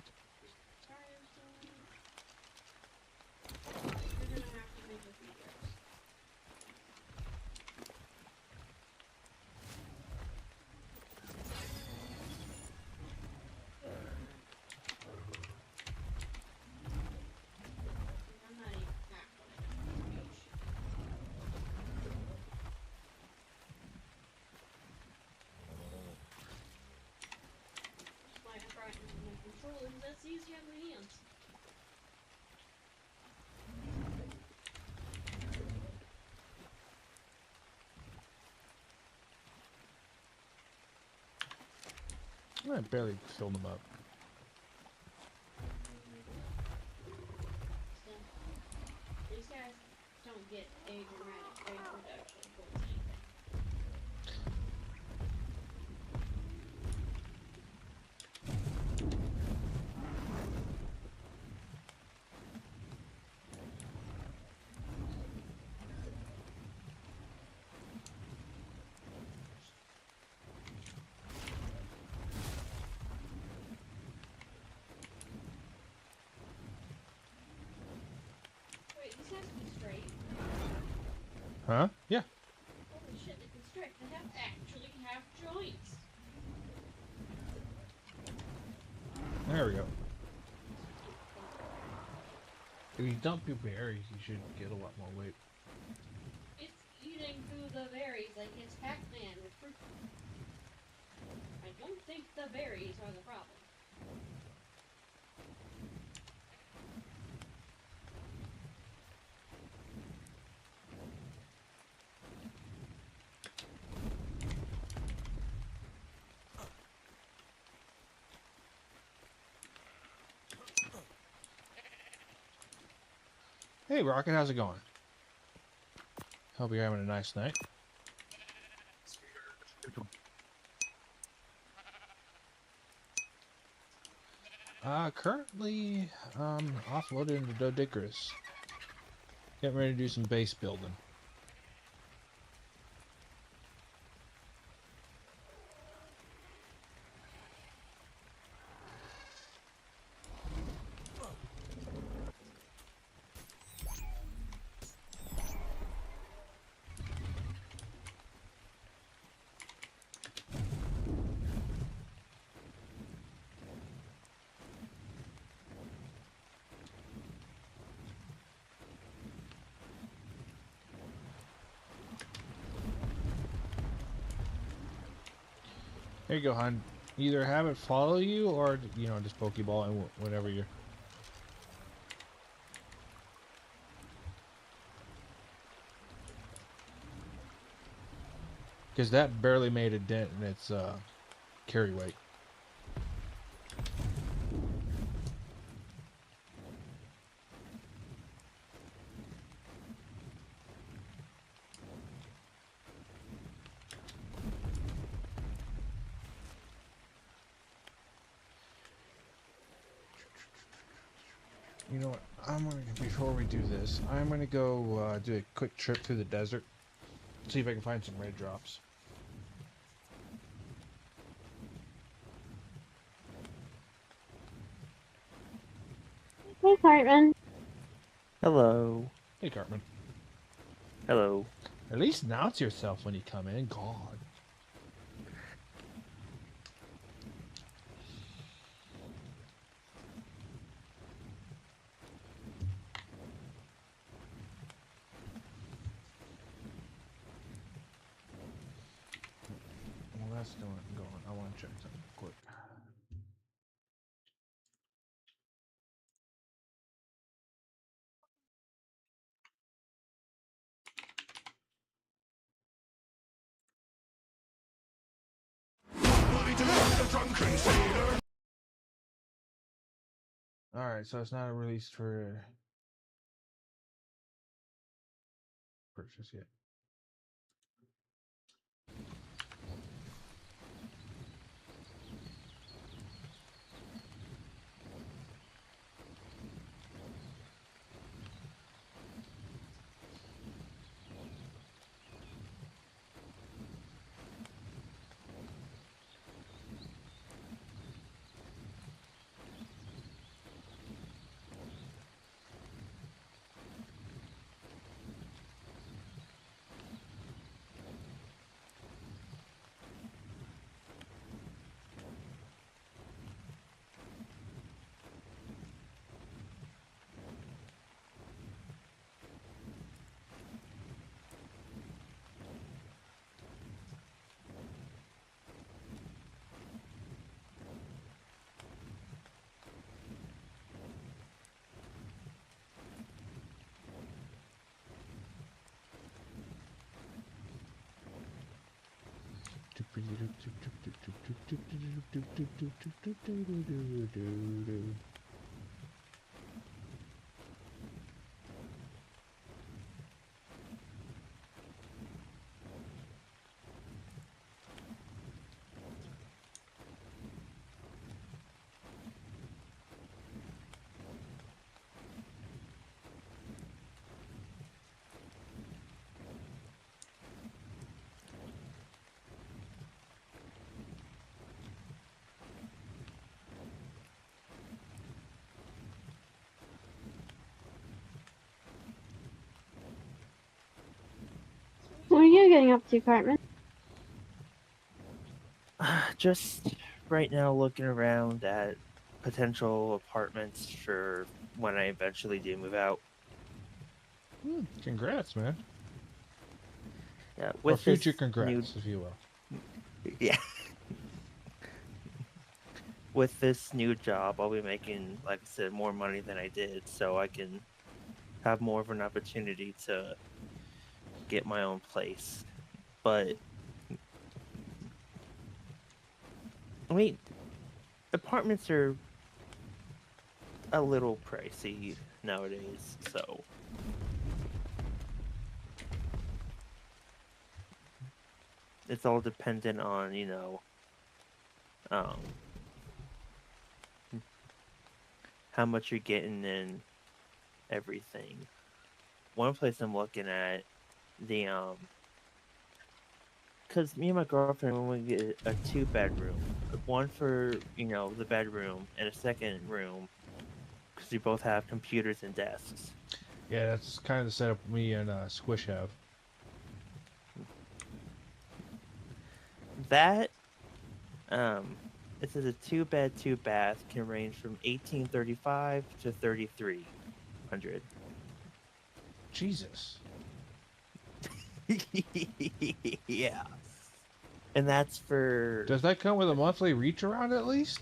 C: That's easier on my hands.
A: I barely filled them up.
C: These guys don't get a dramatic rate reduction towards anything. Wait, these guys can straight.
A: Huh? Yeah.
C: Holy shit, they can straight. They actually have joints.
A: There we go. If you dump your berries, you should get a lot more weight.
C: It's eating through the berries like it's Pac-Man with fruit. I don't think the berries are the problem.
A: Hey, Rocket, how's it going? Hope you're having a nice night. Currently, offloading the Doedicurus. Getting ready to do some base building. Here you go, hon. Either have it follow you or, you know, just Pokeball and whatever you're... Because that barely made a dent in its carry weight. You know what? Before we do this, I'm gonna go do a quick trip through the desert. See if I can find some red drops.
D: Hey, Cartman.
E: Hello.
A: Hey, Cartman.
E: Hello.
A: At least announce yourself when you come in. God. Well, that's still not going. I want to check something quick. Alright, so it's not released for purchase yet.
D: What are you getting up to, Cartman?
E: Just right now looking around at potential apartments for when I eventually do move out.
A: Congrats, man.
E: Yeah,
A: Or
E: with
A: future
E: this
A: congrats, if you will.
E: yeah. With this new job, I'll be making, like I said, more money than I did, so I can have more of an opportunity to get my own place. But I mean, apartments are a little pricey nowadays, so it's all dependent on, um, how much you're getting and everything. One place I'm looking at, because me and my girlfriend, when we get a 2-bedroom, one for, the bedroom, and a second room, because we both have computers and desks.
A: Yeah, that's kind of the setup me and Squish have.
E: That, it says a 2-bed, 2-bath can range from $1,835 to $3,300.
A: Jesus.
E: Yeah. And that's for...
A: Does that come with a monthly reach around at least?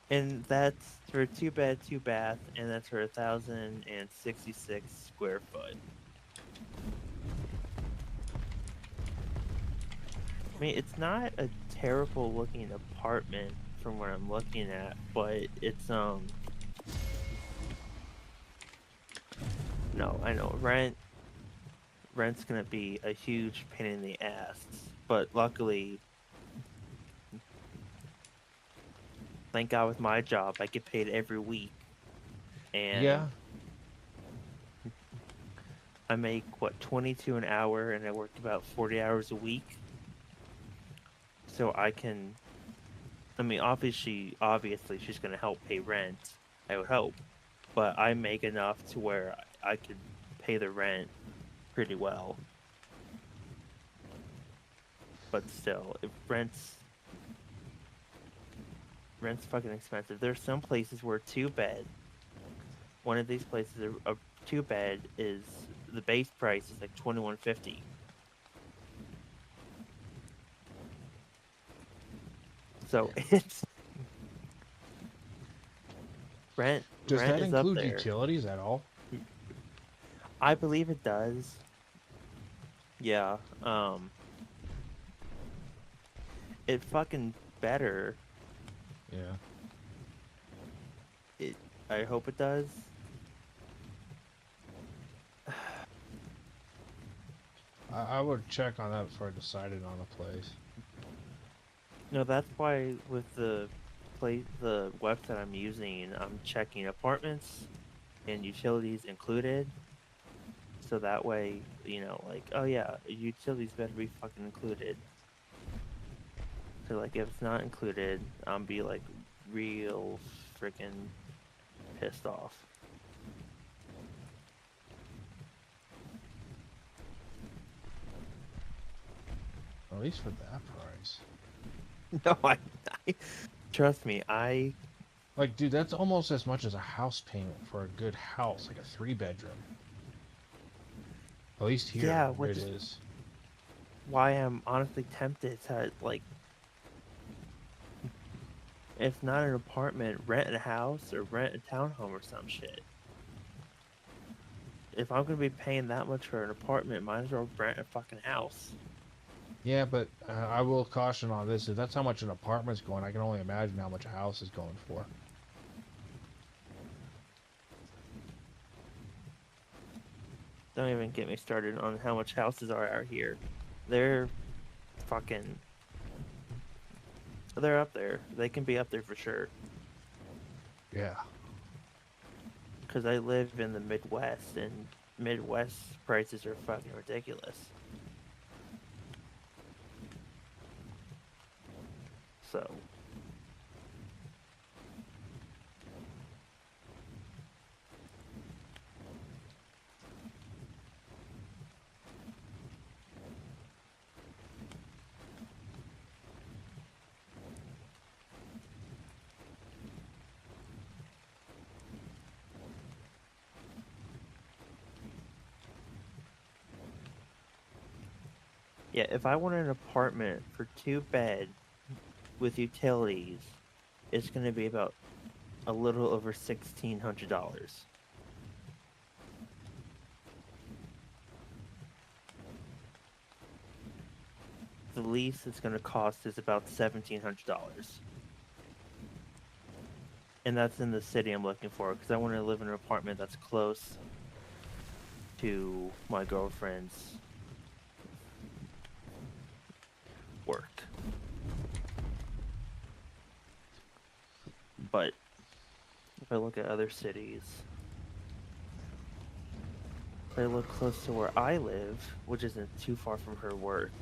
E: And that's for 2-bed, 2-bath, and that's for 1,066 square foot. I mean, it's not a terrible looking apartment from what I'm looking at, but it's no, I know rent's gonna be a huge pain in the ass, but luckily, thank God with my job, I get paid every week, and
A: Yeah.
E: I make what 22 an hour, and I work about 40 hours a week, so I can. I mean, obviously, she's gonna help pay rent. I would hope, but I make enough to where I could pay the rent pretty well. But still, if rent's fucking expensive. There's some places where two bed. One of these places, a two bed is the base price is like $21.50. So it's rent.
A: Does
E: Rent
A: that
E: is up
A: include
E: there.
A: utilities at all?
E: I believe it does. Yeah. It fucking better.
A: Yeah.
E: I hope it does.
A: I would check on that before I decided on a place.
E: No, that's why with the website I'm using, I'm checking apartments and utilities included. So that way, like, oh yeah, utilities better be fucking included. So like, if it's not included, I'm be like real freaking pissed off.
A: At least for that price.
E: No, I trust me,
A: Like, dude, that's almost as much as a house payment for a good house, like a 3-bedroom. At least here,
E: Yeah,
A: where it
E: which-
A: is.
E: why I'm honestly tempted to like, if not an apartment, rent a house or rent a townhome or some shit. If I'm gonna be paying that much for an apartment, might as well rent a fucking house.
A: Yeah, but I will caution on this. If that's how much an apartment's going, I can only imagine how much a house is going for.
E: Don't even get me started on how much houses are out here. They're fucking. They're up there. They can be up there for sure.
A: Yeah.
E: Because I live in the Midwest, and Midwest prices are fucking ridiculous. So. Yeah, if I want an apartment for 2 bed with utilities, it's going to be about a little over $1,600. The lease it's going to cost is about $1,700. And that's in the city I'm looking for, because I want to live in an apartment that's close to my girlfriend's work. But if I look at other cities, if I look close to where I live, which isn't too far from her work,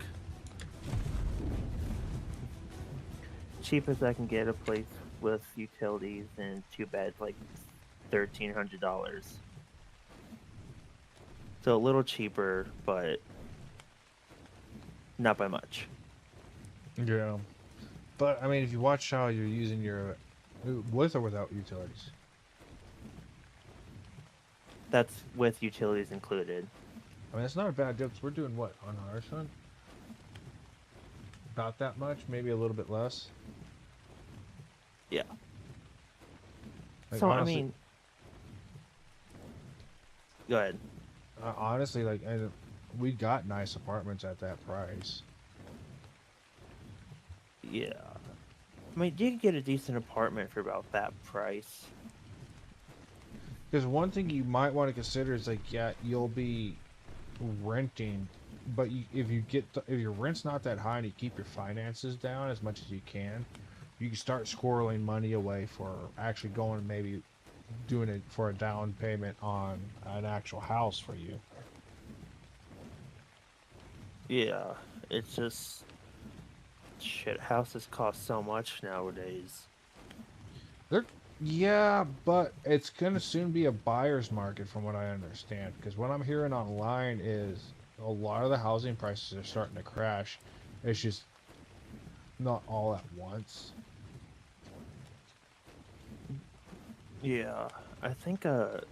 E: cheapest I can get a place with utilities and 2 beds, like $1,300. So a little cheaper, but not by much.
A: Yeah. But, I mean, if you watch how you're using your... with or without utilities?
E: That's with utilities included.
A: I mean, it's not a bad deal, 'cause we're doing what on our son? About that much? Maybe a little bit less?
E: Yeah.
A: Like,
E: So
A: honestly,
E: I mean, go ahead.
A: Honestly, like we got nice apartments at that price.
E: Yeah. I mean, you can get a decent apartment for about that price.
A: Because one thing you might want to consider is like, yeah, you'll be renting, but if you get if your rent's not that high and you keep your finances down as much as you can start squirreling money away for actually going and maybe doing it for a down payment on an actual house for you.
E: Yeah, it's just shit. Houses cost so much nowadays.
A: They're Yeah, but it's gonna soon be a buyer's market from what I understand. Because what I'm hearing online is a lot of the housing prices are starting to crash. It's just not all at once.
E: Yeah, I think if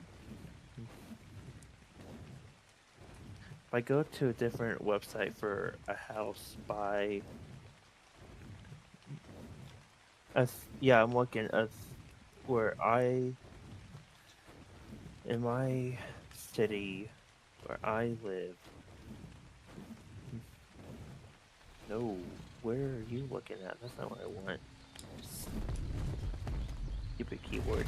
E: I go to a different website for a house by yeah, I'm looking at where in my city where I live. No, where are you looking at? That's not what I want. Stupid keyboard.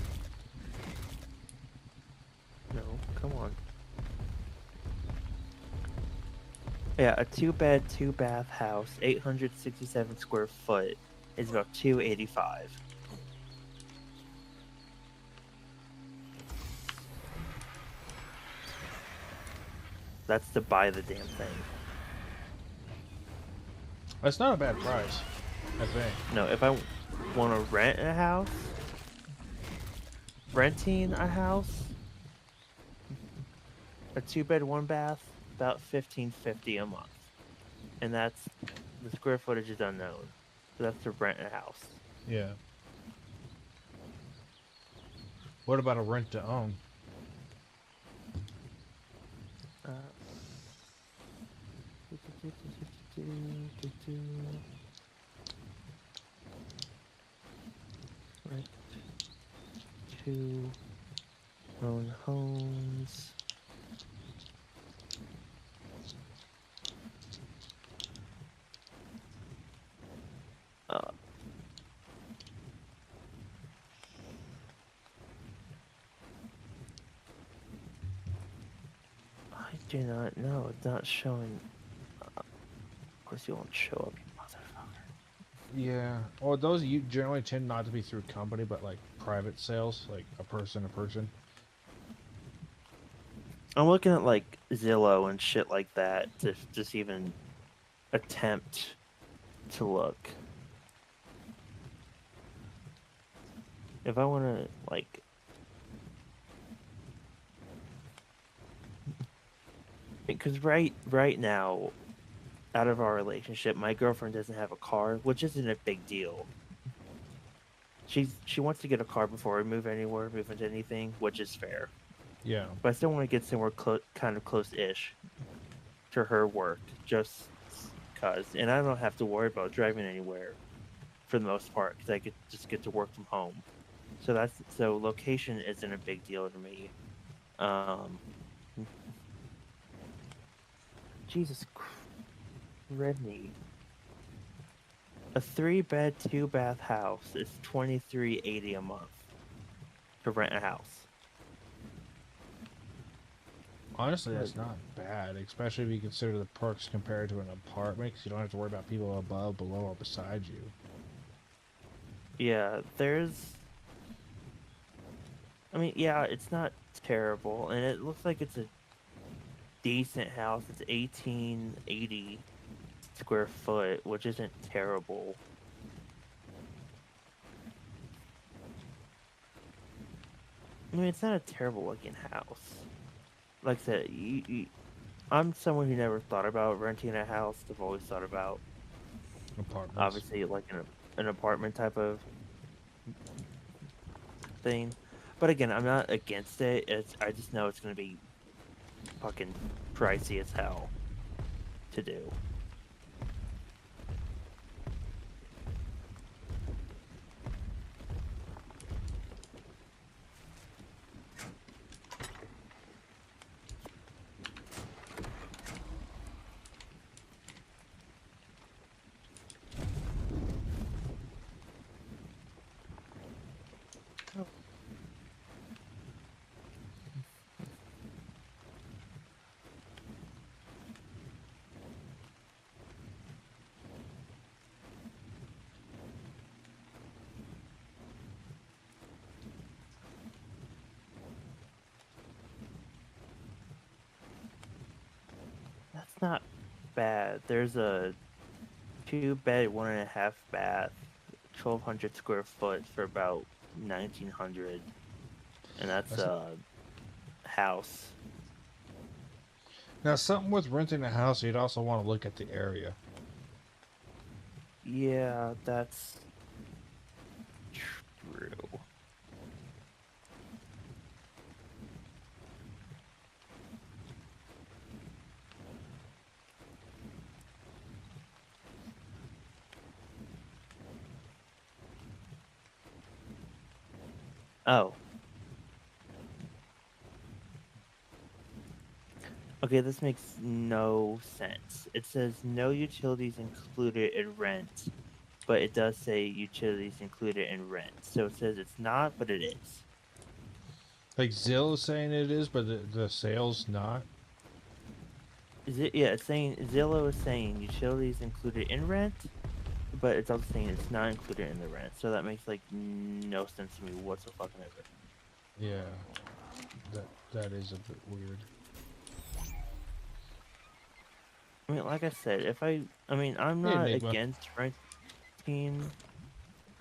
E: No, come on. Yeah, a 2-bed, 2-bath house, 867 square foot, is about $285. That's to buy the damn thing.
A: That's not a bad price, I think.
E: No, if I want to rent a house, renting a house, a 2-bed, 1-bath, about $1,550 a month, and that's the square footage is unknown. So that's to rent a house.
A: Yeah. What about a rent to own?
E: Rent to own homes. I do not know. It's not showing. Of course, you won't show up, you motherfucker.
A: Yeah. Well, those you generally tend not to be through company, but like private sales, like a person to person.
E: I'm looking at like Zillow and shit like that to just even attempt to look. If I want to like because right now out of our relationship my girlfriend doesn't have a car, which isn't a big deal. She wants to get a car before we move anywhere, move into anything, which is fair.
A: Yeah.
E: But I still want to get somewhere kind of close-ish to her work, just cause. And I don't have to worry about driving anywhere for the most part, because I just get to work from home. So location isn't a big deal to me. Jesus Christ, a 3-bed, 2-bath house is $23.80 a month to rent a house.
A: Honestly, that's not bad, especially if you consider the perks compared to an apartment, because you don't have to worry about people above, below, or beside you.
E: Yeah, yeah, it's not terrible, and it looks like it's a decent house. It's 1880 square foot, which isn't terrible. I mean, it's not a terrible looking house. Like I said, I'm someone who never thought about renting a house. I've always thought about
A: Apartments.
E: obviously like an apartment type of thing. But again, I'm not against it. I just know it's going to be fucking pricey as hell to do. it's not bad. There's a 2-bed, 1.5 bath, 1,200 square foot for about 1,900, and that's
A: That's
E: a house.
A: Now, something with renting a house, you'd also want to look at the area.
E: Yeah, that's true. Oh. Okay, this makes no sense. It says no utilities included in rent, but it does say utilities included in rent. So it says it's not, but it is.
A: Like Zillow's saying it is, but the sale's not.
E: Is it? Yeah, it's saying Zillow is saying utilities included in rent, but it's also saying it's not included in the rent. So that makes like no sense to me whatsoever.
A: Yeah, that is a bit weird.
E: I mean, like I said, I'm
A: Hey,
E: not
A: Enigma.
E: against renting.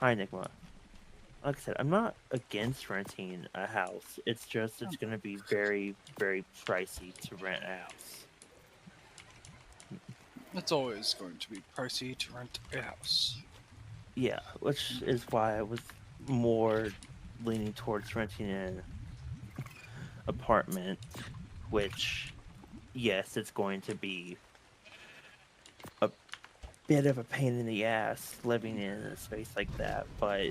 E: Hi, Enigma. Like I said, I'm not against renting a house. It's just it's gonna be very, very pricey to rent a house.
B: It's always going to be pricey to rent a house.
E: Yeah, which is why I was more leaning towards renting an apartment, which, yes, it's going to be a bit of a pain in the ass living in a space like that, but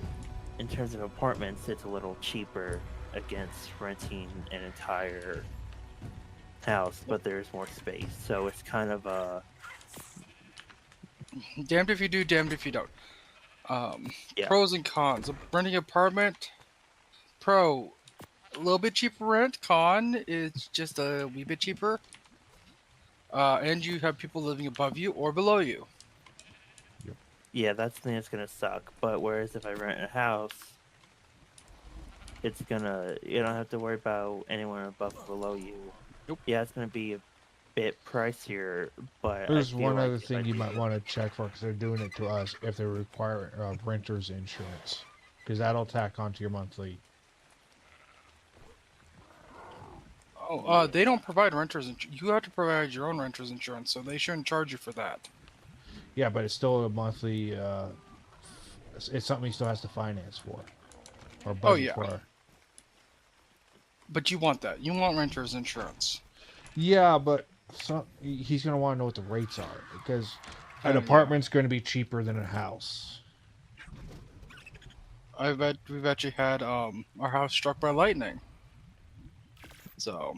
E: in terms of apartments, it's a little cheaper against renting an entire house, but there's more space, so it's kind of a
B: Damned if you do, damned if you don't.
E: Yeah.
B: Pros and cons. Renting an apartment. Pro, a little bit cheaper rent. Con, it's just a wee bit cheaper. And you have people living above you or below you.
E: Yeah, that's the thing that's gonna suck. But whereas if I rent a house, it's gonna you don't have to worry about anyone above or below you.
B: Nope.
E: Yeah, it's gonna be a bit pricier, but
A: There's
E: I feel
A: one
E: like
A: other
E: if I
A: thing you
E: do
A: might want to check for because they're doing it to us if they require renter's insurance, because that'll tack onto your monthly.
B: Oh, they don't provide renters. You have to provide your own renters insurance, so they shouldn't charge you for that.
A: Yeah, but it's still a monthly. It's something he still has to finance for, or budget
B: yeah.
A: for.
B: But you want that. You want renters insurance.
A: Yeah, but he's gonna want to know what the rates are because an
B: Yeah.
A: apartment's going to be cheaper than a house.
B: I bet we've actually had our house struck by lightning. So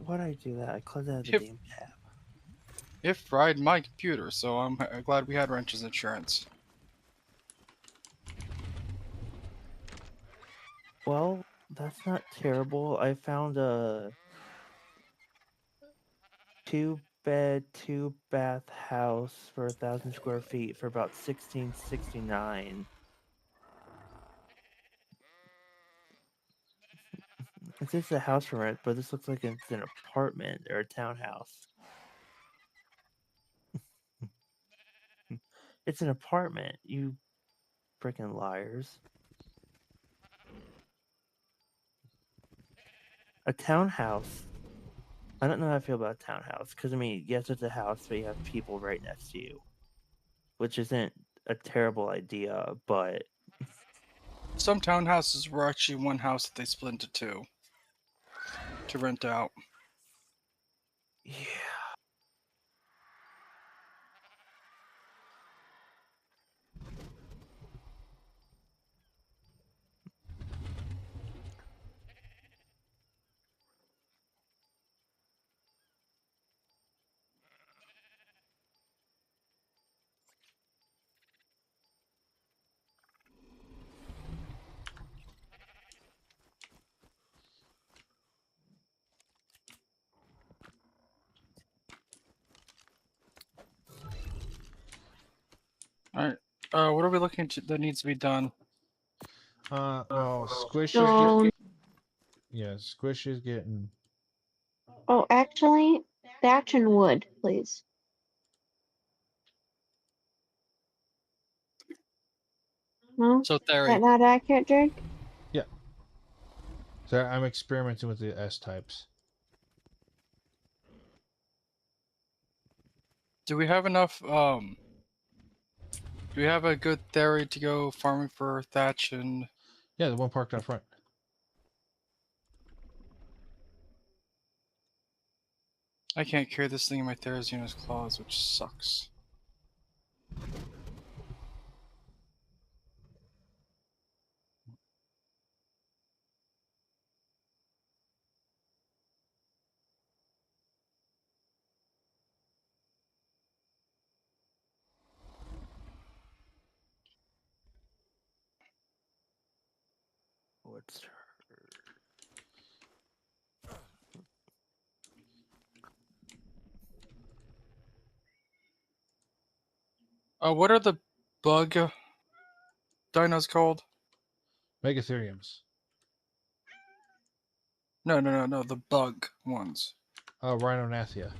E: why'd I do that? I closed out the
B: If-
E: damn tab.
B: it fried my computer, so I'm glad we had renters insurance.
E: Well, that's not terrible. I found a 2-bed, 2-bath house for 1,000 square feet for about $1,669. It says a house for rent, but this looks like it's an apartment or a townhouse. It's an apartment, you freaking liars. A townhouse. I don't know how I feel about a townhouse, because, I mean, yes, it's a house, but you have people right next to you. Which isn't a terrible idea, but
B: Some townhouses were actually one house that they split into two to rent out.
E: yeah.
B: All right. What are we looking to that needs to be done?
A: Well, Squish is
D: So,
A: Squish is getting.
D: oh, actually, thatch and wood, please. No?
B: So
D: Is
B: Theory,
D: that not accurate, Jake?
A: So I'm experimenting with the S types.
B: do we have enough? Do we have a good theory to go farming for thatch and?
A: Yeah, the one parked out front.
B: I can't carry this thing in my Therizina's claws, which sucks.
E: What's her?
B: What are the bug dinos called?
A: Megatheriums.
B: No, the bug ones.
A: Oh, Rhinognathia.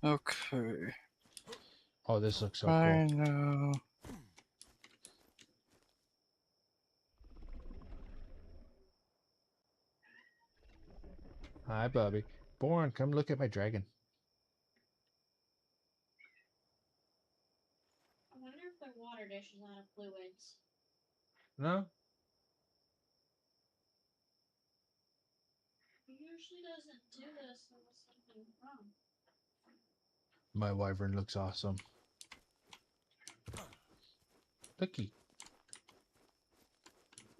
B: Okay,
A: Oh, this looks so
B: I
A: cool.
B: know.
A: Hi, Bubby. Born, come look at my dragon.
C: I wonder if their water dish is out of fluids.
A: No?
C: It usually doesn't do this unless something's wrong.
A: My wyvern looks awesome. Looky.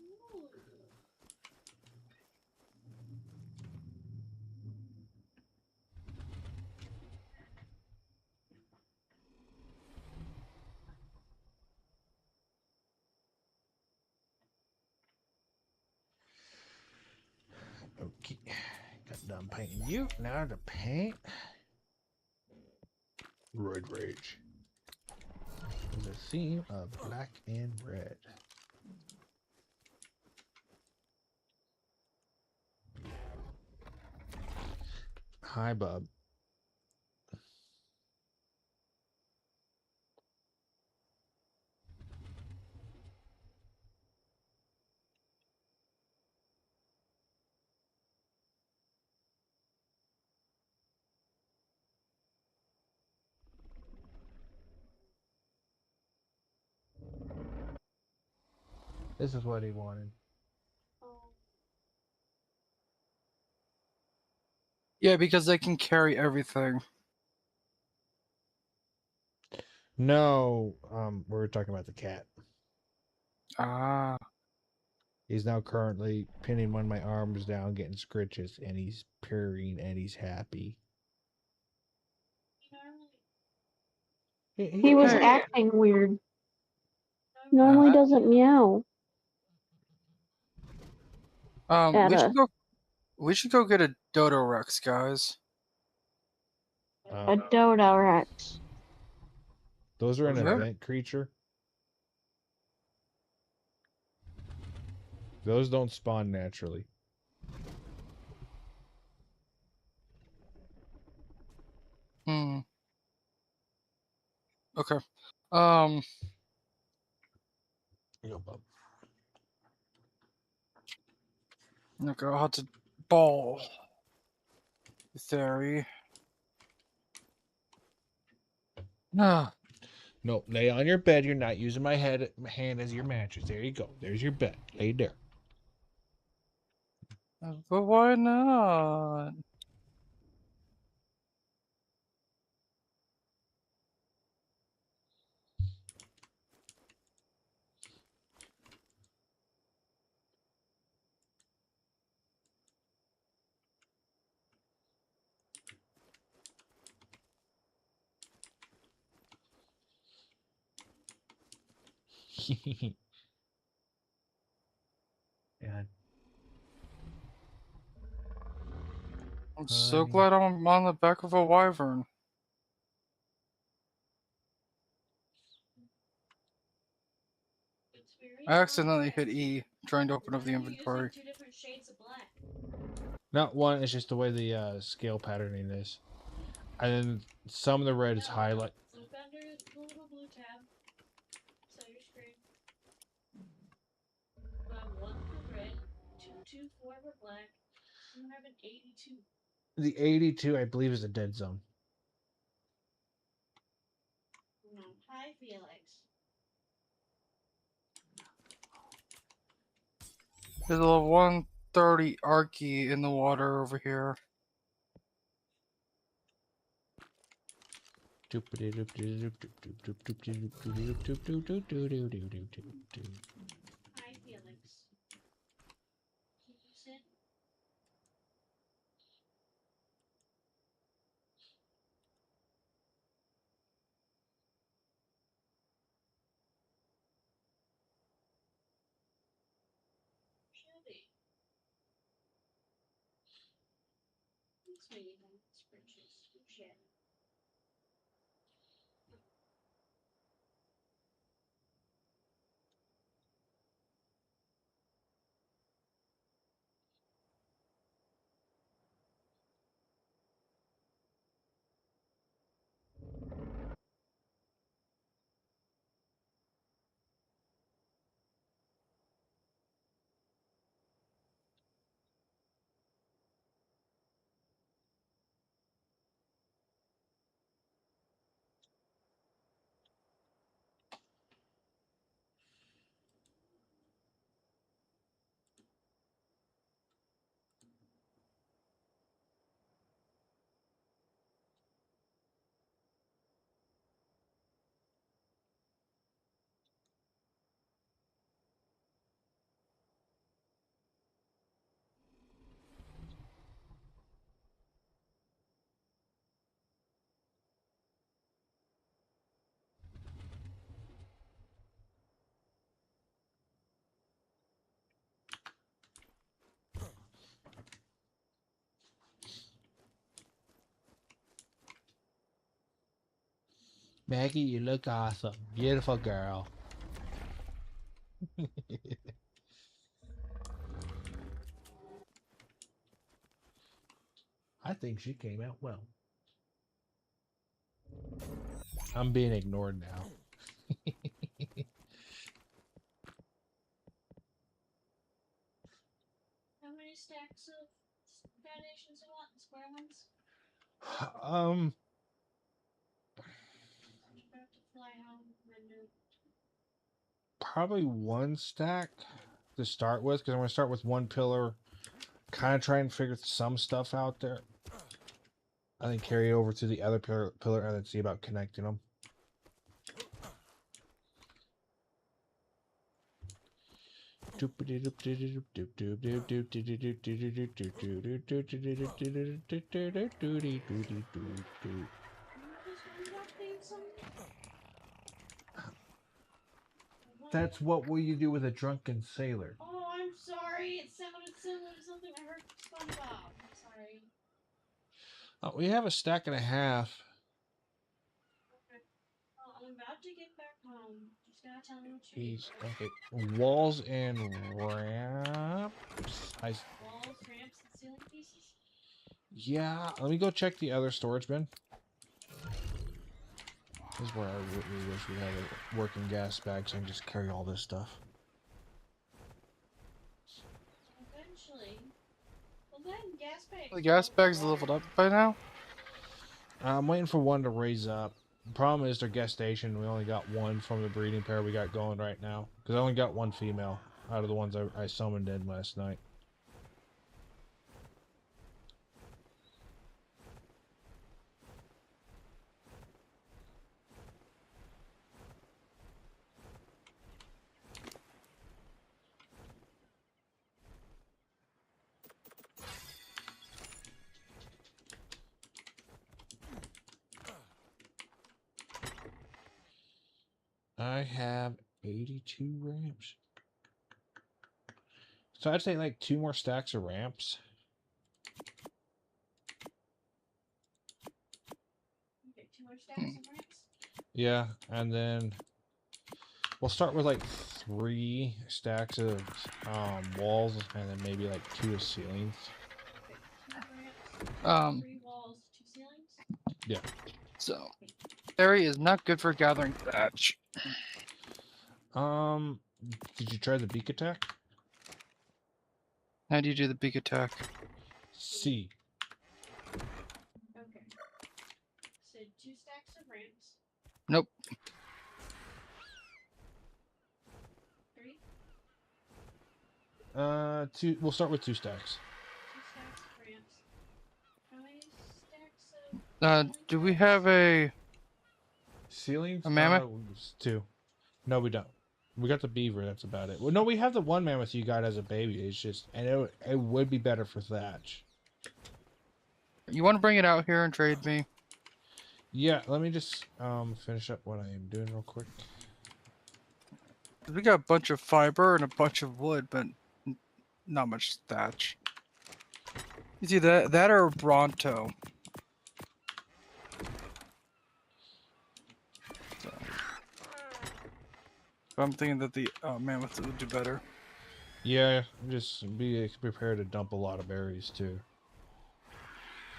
C: Ooh.
A: Okay. Got done painting you. Now to paint Red Rage. The theme of black and red. Hi, Bub. This is what he wanted.
C: Oh.
B: Yeah, because they can carry everything.
A: No, we were talking about the cat.
B: Ah,
A: He's now currently pinning one of my arms down, getting scritches, and he's purring and he's happy.
C: Normally,
D: He was
B: Hey.
D: acting weird. Normally doesn't meow at
B: we
D: us.
B: should go. We should go get a Dodo Rex, guys.
D: A Dodo Rex.
A: Those are an
B: Yeah.
A: event creature. Those don't spawn naturally.
B: Hmm. Okay.
A: Yo, Bub.
B: Okay, I'll have to ball the theory. Ah,
A: No, lay on your bed. You're not using my hand as your mattress. There you go. There's your bed. Lay there.
B: but why not?
A: Yeah.
B: I'm so
A: Honey.
B: glad I'm on the back of a wyvern.
C: it's very
B: I accidentally hit
C: complex.
B: E trying to open up the
C: Why are you
B: inventory.
C: using 2 different shades of black?
A: Not one. It's just the way the scale patterning is, and then some of the red is highlight.
C: Look under the little blue tab. So your screen. You have 1 for red, 2 4 for black. You have an 82.
A: The 82, I believe, is a dead zone.
C: No. Hi, Felix.
B: There's a 130 Arky in the water over here.
C: Hi, Felix. Can you sit? Shelby. This way you have scratches. Shed.
A: Maggie, you look awesome. Beautiful girl. I think she came out well. I'm being ignored now.
C: How many stacks of foundations you want? Square ones? I'm about to fly home and do.
A: Probably one stack to start with, because I'm going to start with one pillar, kind of try and figure some stuff out there. I think carry over to the other pillar and then see about connecting them. That's what will you do with a drunken sailor?
C: Oh, I'm sorry. It sounded similar to something I heard from SpongeBob. I'm sorry.
A: We have a stack and a half.
C: Okay. Well, I'm about to get back home. Just gotta tell me what you need.
A: East, okay. Walls and ramps.
C: Walls, ramps, and ceiling pieces?
A: Yeah, let me go check the other storage bin. This is where I really wish we had a working gas bag so I can just carry all this stuff.
C: Eventually. Well, then gas bags.
B: The gas bag's leveled up by now.
A: I'm waiting for one to raise up. The problem is their gestation. We only got one from the breeding pair we got going right now. Because I only got one female out of the ones I summoned in last night. I have 82 ramps. So I'd say like 2 more stacks of ramps.
C: Okay, 2 more stacks of ramps?
A: Yeah, and then we'll start with like 3 stacks of walls and then maybe like 2 of ceilings.
B: Um,
C: 3 walls, 2 ceilings.
B: so area is not good for gathering thatch.
A: Did you try the beak attack?
B: How do you do the beak attack?
A: C.
C: Okay. So 2 stacks of ramps.
B: Nope.
C: 3.
A: 2. We'll start with 2 stacks.
C: 2 stacks of ramps. How many stacks of
B: Do we have a
A: Ceilings?
B: A mammoth?
A: 2. No, we don't. We got the beaver. That's about it. Well, no, we have the one mammoth you got as a baby. It's just, and it would be better for thatch.
B: You want to bring it out here and trade me?
A: Yeah, let me just finish up what I am doing real quick.
B: 'Cause we got a bunch of fiber and a bunch of wood, but not much thatch. You see that or Bronto. So, I'm thinking that the mammoth would do better.
A: Yeah, just be prepared to dump a lot of berries too.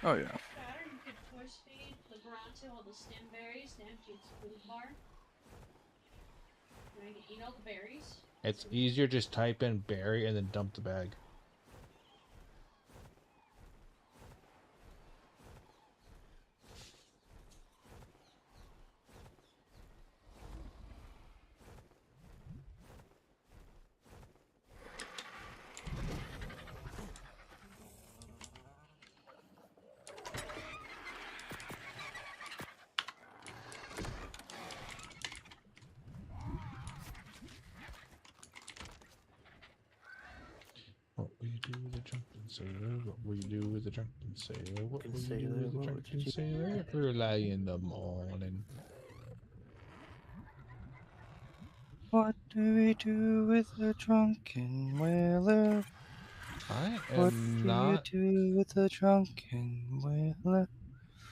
B: Oh yeah.
C: Shatter, you could force feed the Bronto all the stem berries down to its food bar. And I can eat all the berries.
A: It's easier just type in berry and then dump the bag. What will you do with the drunken sailor? What will you do with the drunken sailor? What will you do with the
E: What would
A: drunken
E: you-
A: sailor? Early in the morning.
B: What do we do with the drunken whaler?
A: I
B: What
A: am
B: do
A: not.
B: you do with the drunken whaler?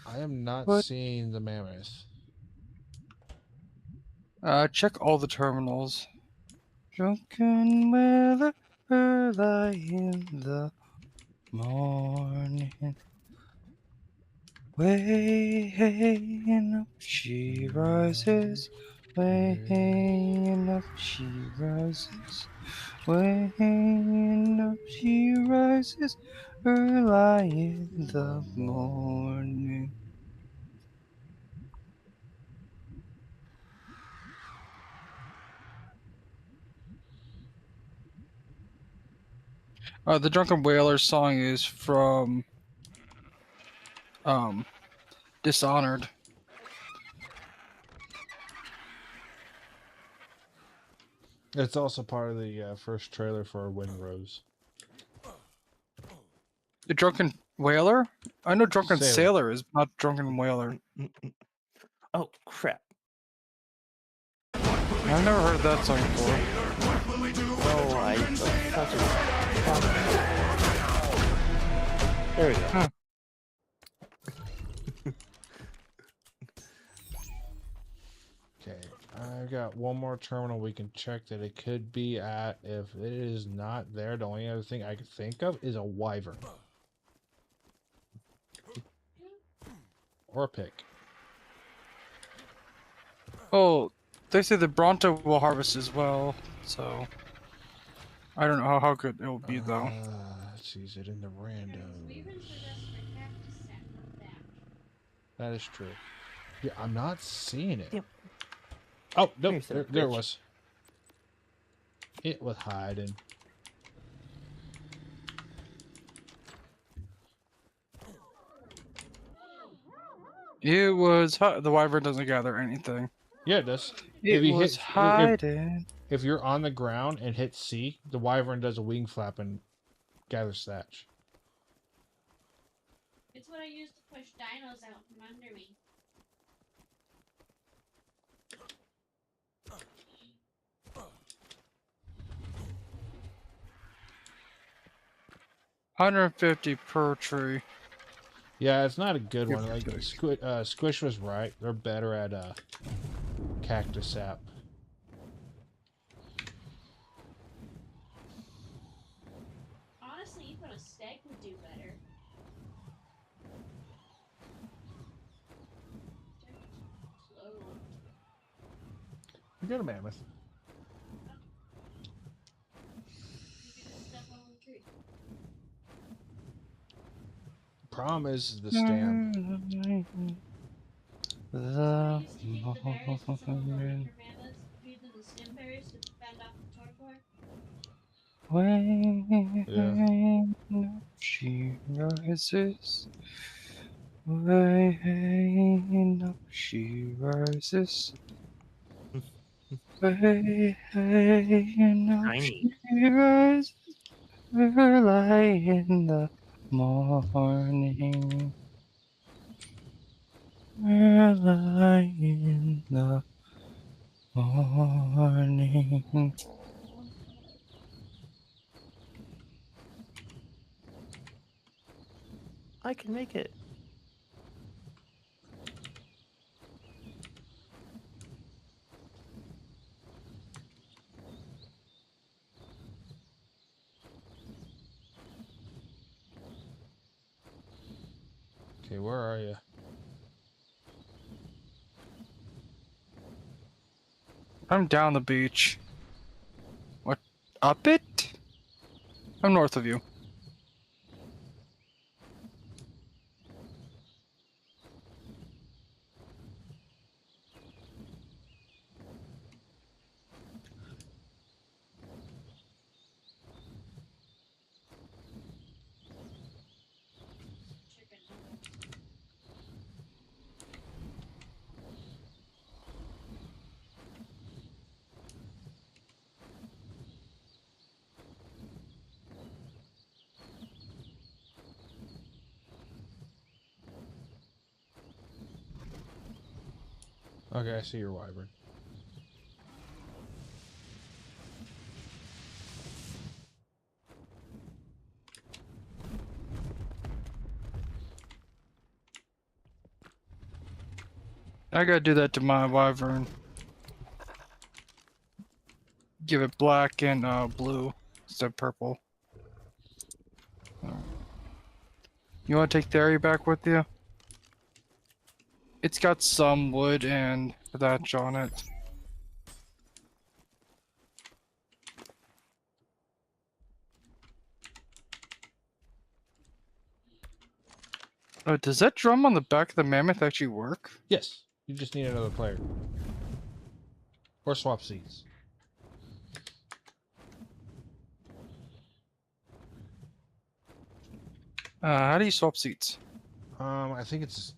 A: I am not
B: What?
A: seeing the mammoth.
B: Check all the terminals. Drunken whaler, early in the morning. Way up she rises, way up she rises, way up she rises, early in the morning. The Drunken Whaler song is from Dishonored.
A: It's also part of the first trailer for Windrose.
B: The Drunken Whaler? I know Drunken
A: Sailor.
B: Sailor is not Drunken Whaler.
E: Oh crap!
B: I've never heard that song before.
E: No, I such a. There we go.
B: Huh.
A: Okay, I've got one more terminal we can check that it could be at. If it is not there, the only other thing I could think of is a wyvern. Or a pig.
B: Oh, they say the Bronto will harvest as well, so I don't know how good it will be though.
A: Let's see, is it in the randos?
C: Weavers are just for cactus sap, not thatch.
A: That is true. Yeah, I'm not seeing it.
E: Yep.
A: Oh, nope,
E: Here's the
A: there it
E: bitch.
A: was. It was hiding.
B: It was the wyvern doesn't gather anything.
A: Yeah, it does.
B: It
A: If you
B: was
A: hit-
B: hiding.
A: If you're on the ground and hit C, the wyvern does a wing flap and gathers thatch.
C: It's what I use to push dinos out from under me.
B: $150 per tree.
A: Yeah, it's not a good
B: Give
A: one.
B: or
A: Like
B: take.
A: Squish was right. They're better at cactus sap.
C: Honestly, even a stag would do better.
A: We got a mammoth.
C: You can just step on the tree.
A: Problem is the stand.
C: So I used to keep the berries for some of the winter mammoths, feed them the stem berries to fend off the torpor.
A: Yeah.
B: She rises. Way up she rises. Way up
E: Tiny.
B: she rises. Early in the morning. Early in the morning.
E: I can make it.
A: Okay, where are you?
B: I'm down the beach. What? Up it? I'm north of you.
C: Chicken nuggets.
A: Okay, I see your wyvern.
B: I gotta do that to my wyvern. Give it black and blue instead of purple. You want to take Theory back with you? It's got some wood and thatch on it. Oh, does that drum on the back of the mammoth actually work?
A: Yes, you just need another player. Or swap seats.
B: How do you swap seats?
A: I think it's...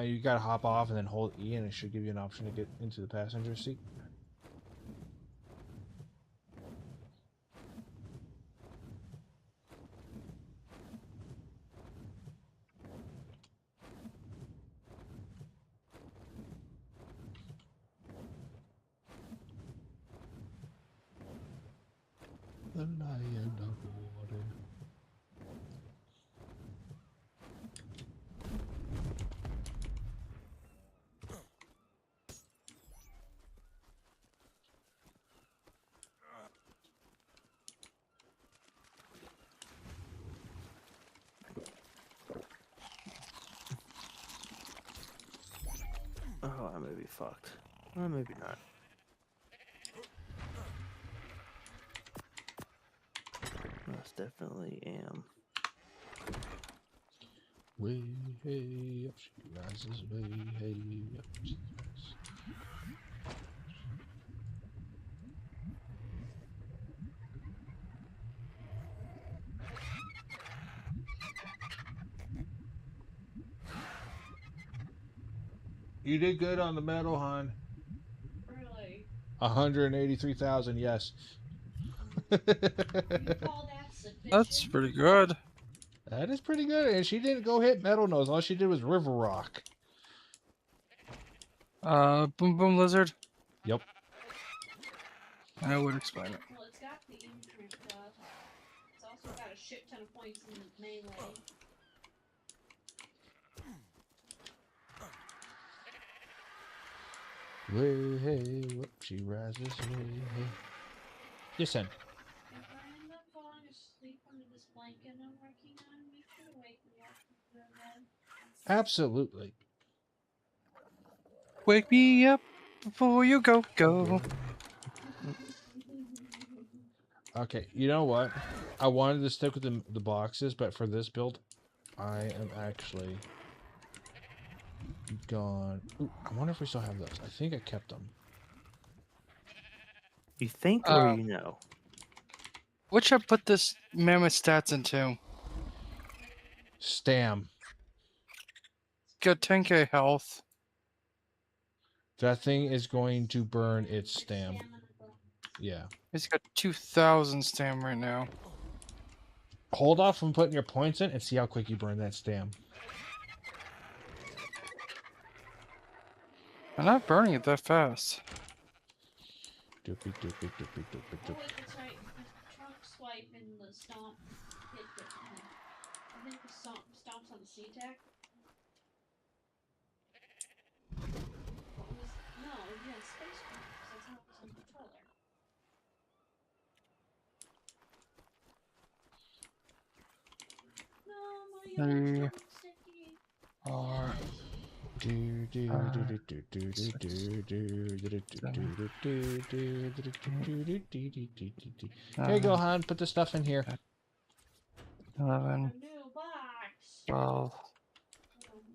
A: you gotta hop off and then hold E and it should give you an option to get into the passenger seat. The lion of water.
E: Oh, I may be fucked. Or maybe not. Most definitely am.
A: Way hey up she rises, way hey up she rises. You did good on the medal, hon.
C: Really?
A: 183,000, yes.
C: You call that sufficient?
B: That's pretty good.
A: That is pretty good, and she didn't go hit Metal Nose. All she did was River Rock.
B: Boom Boom Lizard.
A: Yep.
B: I would explain it.
C: Well, it's got the imprint stuff. It's also got a shit ton of points in the melee.
A: Way hey, whoop, she rises, way hey. Yes, son.
C: If I end up falling asleep under this blanket I'm working on, make sure to wake me up before bed.
A: Absolutely.
B: Wake me up Before you go.
A: Okay, you know what? I wanted to stick with the boxes, but for this build, I am actually gone. Ooh, I wonder if we still have those. I think I kept them.
E: You think or you know?
B: What should I put this mammoth stats into?
A: Stam.
B: Got 10k health.
A: That thing is going to burn its stam. Yeah.
B: He's got 2,000 stam right now.
A: Hold off from putting your points in and see how quick you burn that stam.
B: I'm not burning it that fast.
A: Doopy, doopy, doopy, doopy,
C: Oh,
A: doopy.
C: wait, that's right. The trunk swipe and the stomp hit the. I think the stomps on the C-Tech. No, yeah, space craft. That's how it was on the controller. No, my
B: Three,
C: own sticky.
B: 4,
A: Do do do do do do do do do do do do do do do do. Here you go, Han. Put the stuff in here.
B: 11,
C: A new box.
B: 12,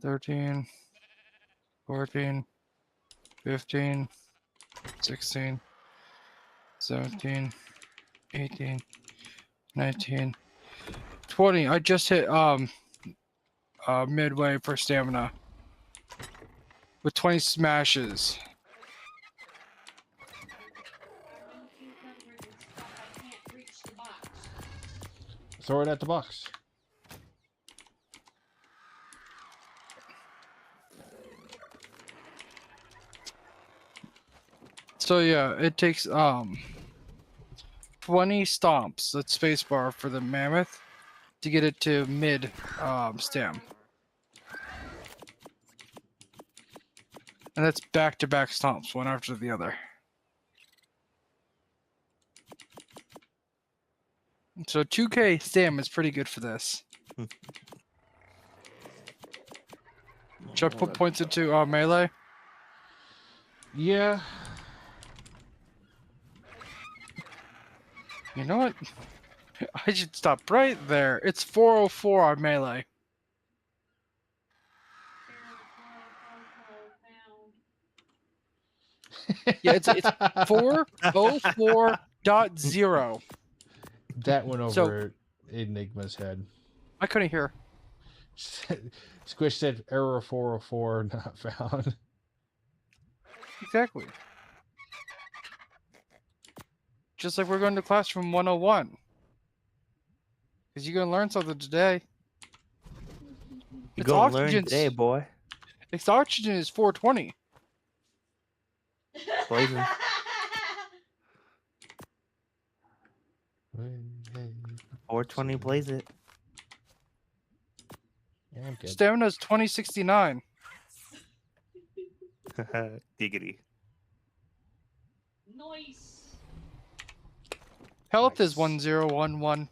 B: 13, 14, 15, 16, 17, 18, 19, 20. I just hit midway for stamina with 20 smashes.
C: I'm in cucumber and stuff. I can't reach the box.
A: Throw it at the box.
B: So yeah, it takes 20 stomps, that's spacebar for the mammoth, to get it to mid stam. And that's back-to-back stomps, one after the other. So 2k stam is pretty good for this. Should I put points into melee?
A: Yeah.
B: You know what? I should stop right there. It's 404 on melee. Yeah, it's 404.0.
A: That went
B: So-
A: over Enigma's head.
B: I couldn't hear.
A: Squish said error 404 not found.
B: Exactly. Just like we're going to classroom 101. Because you're going to learn something today.
E: You
B: It's
E: gonna learn
B: oxygen's-
E: today, boy.
B: Its oxygen is 420.
E: Poison. 420 plays it.
A: Yeah, I'm good.
B: Stamina is 2069.
E: Giggity.
C: Nice.
B: Health is
A: Nice.
B: 1011.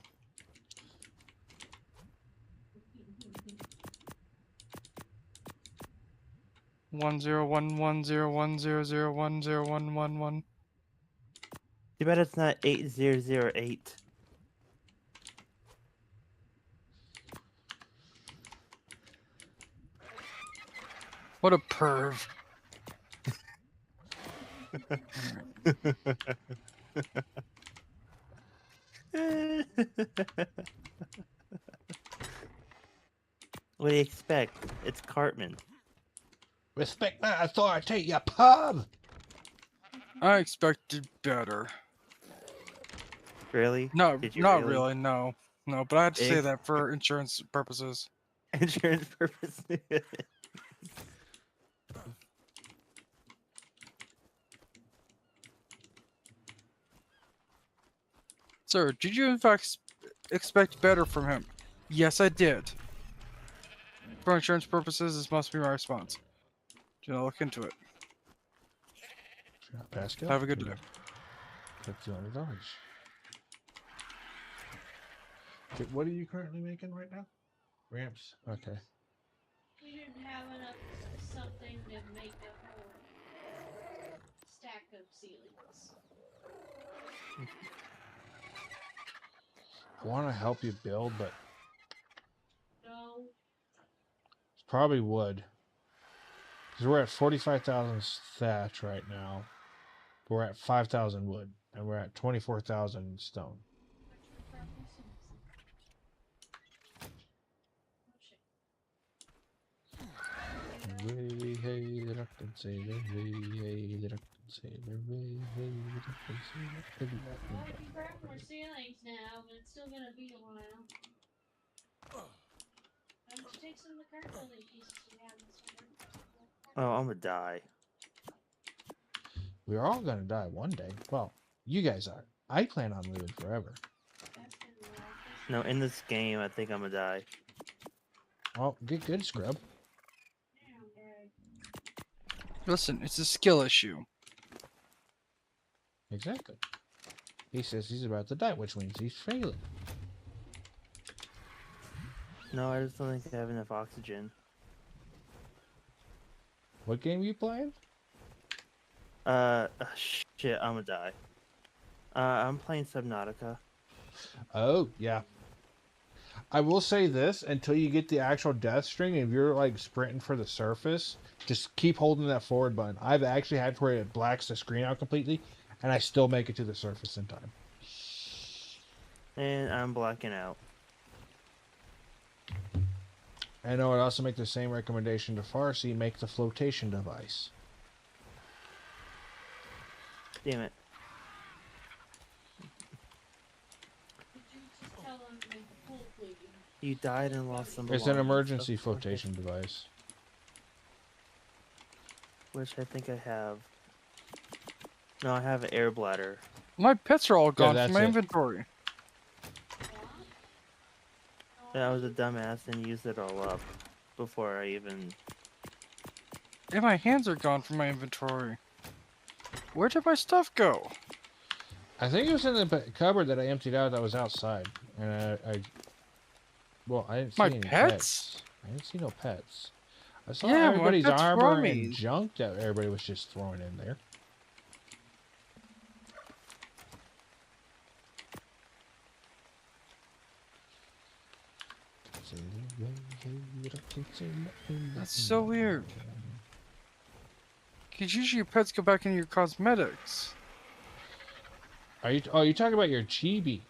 B: One zero one one zero one zero zero one zero one one one.
E: Too bad it's not 8008.
B: What a perv.
E: What do you expect? It's Cartman.
A: Respect my authority, you pub!
B: I expected better.
E: Really?
B: No,
E: Did you
B: not
E: really?
B: really, no. No, but I had to say
E: Ex-
B: that for insurance purposes.
E: Insurance purposes.
B: Sir, did you in fact expect better from him? Yes, I did. For insurance purposes, this must be my response. Do not look into it.
A: Pascal.
B: Have a good day.
A: That's $200. Okay, what are you currently making right now? Ramps. Okay.
C: We didn't have enough something to make a stack of ceilings.
A: I want to help you build, but
C: No.
A: it's probably wood. Because we're at 45,000 thatch right now. We're at 5,000 wood. And we're at 24,000 stone.
C: Well, I can grab more ceilings now, but it's still gonna be a while. Why don't you take some of the cart building pieces you have in the
E: Oh, I'm gonna die.
A: We're all gonna die one day. Well, you guys are. I plan on living forever.
C: That's been a while.
E: No, in this game, I think I'm gonna die.
A: Oh, get good, scrub.
C: Damn, Greg.
B: Listen, it's a skill issue.
A: Exactly. He says he's about to die, which means he's failing.
E: No, I just don't think I have enough oxygen.
A: What game are you playing?
E: Shit, I'm gonna die. I'm playing Subnautica.
A: Oh, yeah. I will say this, until you get the actual death string, if you're like sprinting for the surface, just keep holding that forward button. I've actually had where it blacks the screen out completely, and I still make it to the surface in time.
E: And I'm blacking out.
A: I know I'd also make the same recommendation to Farsi, make the flotation device.
E: Damn it.
C: Did you just tell them to make the pool clean?
E: You died and lost some
A: It's an
E: belongings,
A: emergency
E: stuff like that,
A: flotation device.
E: which I think I have. No, I have an air bladder.
B: My pets are all gone
A: that's
B: from my
A: it.
B: inventory.
E: Yeah, I was a dumbass and used it all up before I even.
B: And my hands are gone from my inventory. Where did my stuff go?
A: I think it was in the cupboard that I emptied out that was outside. And well, I didn't see
B: My
A: any
B: pets?
A: I didn't see no pets. I saw
B: Yeah, my
A: everybody's
B: pets
A: armor
B: from
A: and
B: me.
A: junk that everybody was just throwing in there.
B: That's so weird. Because usually your pets go back into your cosmetics.
A: Are you? Oh, you talking about your chibi?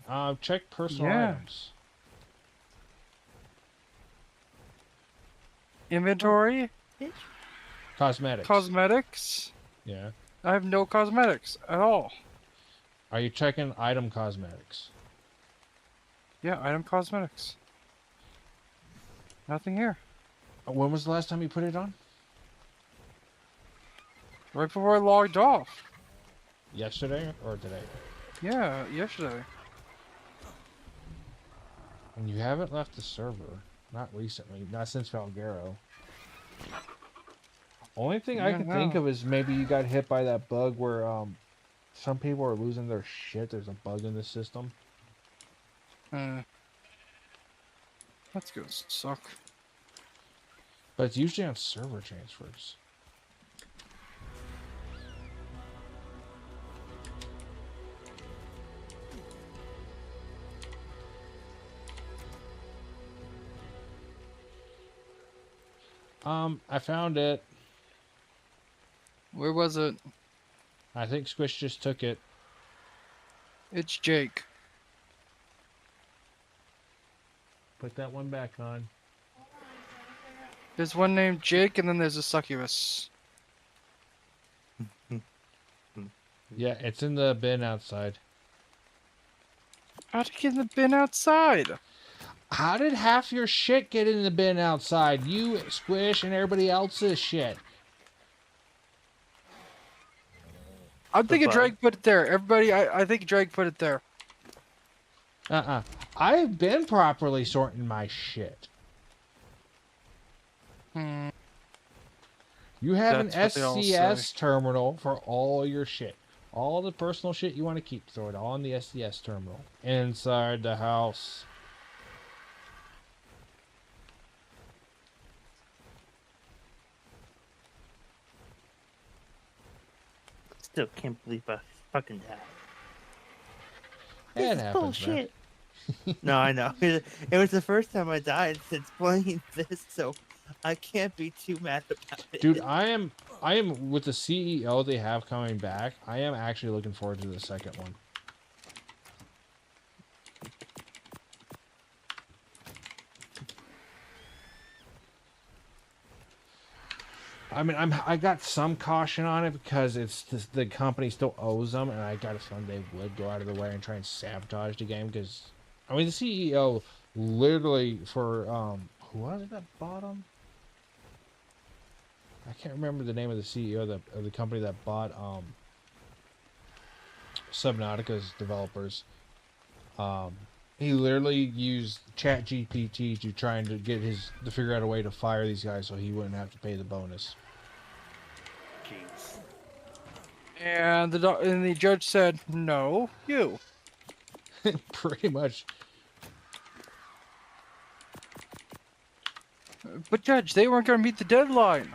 A: Check personal
B: Yeah.
A: items.
B: Inventory?
A: Cosmetics.
B: Cosmetics?
A: Yeah.
B: I have no cosmetics at all.
A: Are you checking item cosmetics?
B: Yeah, item cosmetics. Nothing here.
A: When was the last time you put it on?
B: Right before I logged off.
A: Yesterday or today?
B: Yeah, yesterday.
A: And you haven't left the server. Not recently. Not since Valgaro. Only thing I
B: Yeah,
A: can think
B: no.
A: of is maybe you got hit by that bug where some people are losing their shit. There's a bug in the system.
B: That's gonna suck.
A: But it's usually on server transfers. I found it.
B: Where was it?
A: I think Squish just took it.
B: It's Jake.
A: Put that one back on.
B: There's one named Jake, and then there's a succubus.
A: Yeah, it's in the bin outside.
B: How'd it get in the bin outside?
A: How did half your shit get in the bin outside? You, Squish, and everybody else's shit.
B: I'm thinking
E: bug.
B: Drake put it there. Everybody, I think Drake put it there.
A: I've been properly sorting my shit.
B: Hmm.
A: You have
B: That's
A: an
B: what they all
A: SCS terminal for all your shit. All the personal shit you want to keep, throw it all in the SCS terminal. Inside the house.
E: still can't believe I fucking died.
A: It
E: This is
A: happens, man.
E: bullshit. No, I know. It was the first time I died since playing this, so I can't be too mad about it.
A: Dude, I am with the CEO they have coming back. I am actually looking forward to the second one. I mean, I got some caution on it because the company still owes them, and I got a feeling they would go out of their way and try and sabotage the game. Because I mean, the CEO literally for who was it that bought them? I can't remember the name of the CEO of the company that bought Subnautica's developers. He literally used ChatGPT to try and to figure out a way to fire these guys so he wouldn't have to pay the bonus.
E: Jeez.
B: And the judge said, "No, you."
A: Pretty much.
B: But judge, they weren't going to meet the deadline.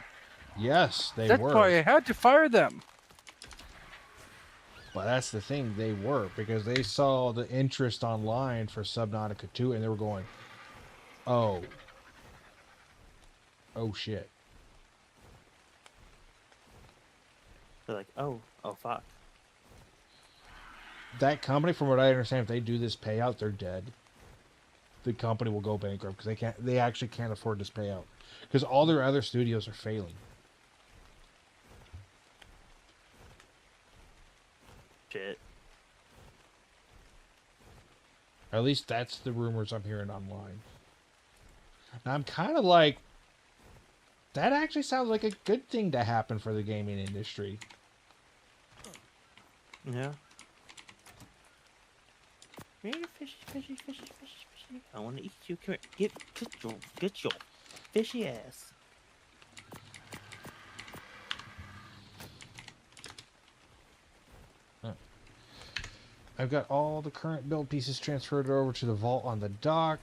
A: Yes, they
B: That's
A: were.
B: why I had to fire them.
A: But that's the thing, they were, because they saw the interest online for Subnautica 2 and they were going, oh shit.
E: They're like, oh fuck.
A: That company, from what I understand, if they do this payout, they're dead. The company will go bankrupt because they actually can't afford this payout because all their other studios are failing.
E: Shit.
A: At least that's the rumors I'm hearing online. Now I'm kind of like, that actually sounds like a good thing to happen for the gaming industry.
E: Yeah. Come here, fishy. I want to eat you. Come here. Get your fishy ass.
A: I've got all the current build pieces transferred over to the vault on the dock.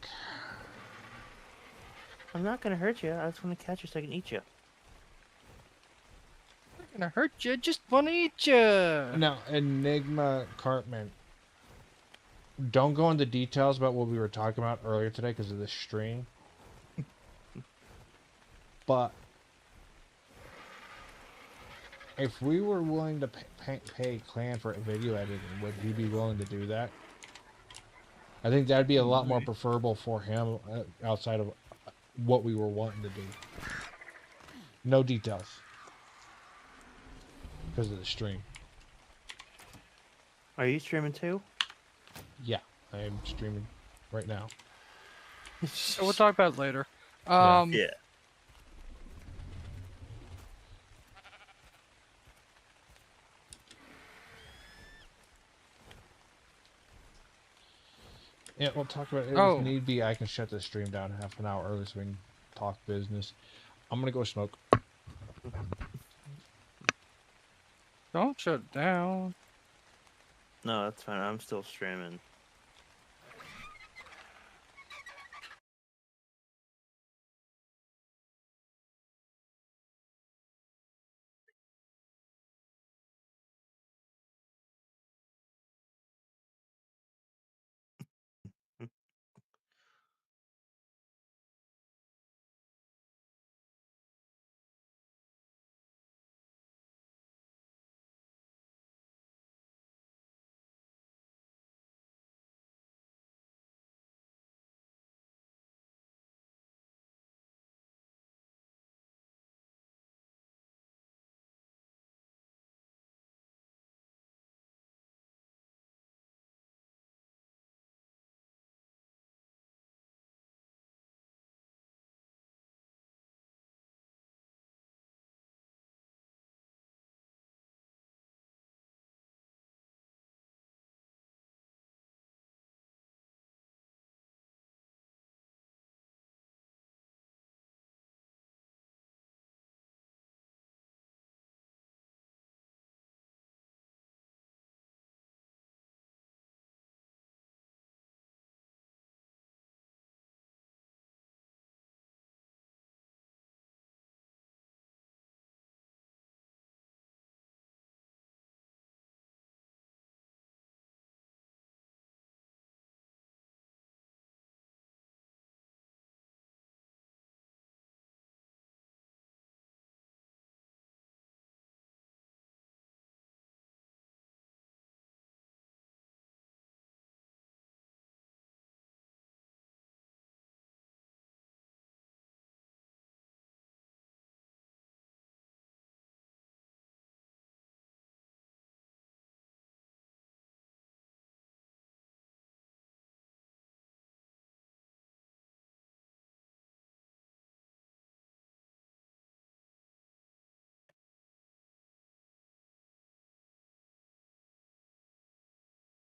E: I'm not gonna hurt you. I just want to catch you so I can eat you.
B: I'm not going to hurt you. Just want to eat you.
A: Now, Enigma Cartman, don't go into details about what we were talking about earlier today because of this stream. But if we were willing to pay Clan for video editing, would he be willing to do that? I think that'd be a lot more preferable for him outside of what we were wanting to do. No details. Because of the stream.
E: Are you streaming too?
A: Yeah, I am streaming right now.
B: So we'll talk about it later.
A: Yeah.
E: Yeah.
A: Yeah, we'll talk about it.
B: Oh.
A: If need be, I can shut the stream down half an hour early so we can talk business. I'm gonna go smoke.
B: Don't shut it down.
E: No, that's fine. I'm still streaming.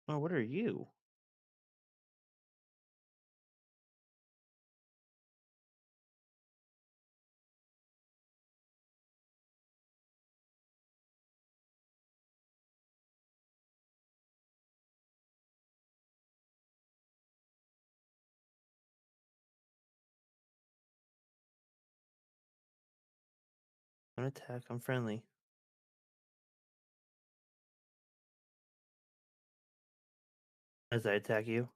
E: Oh, what are you? Don't attack. I'm friendly. As I attack you.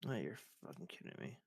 E: Oh, you're fucking kidding me.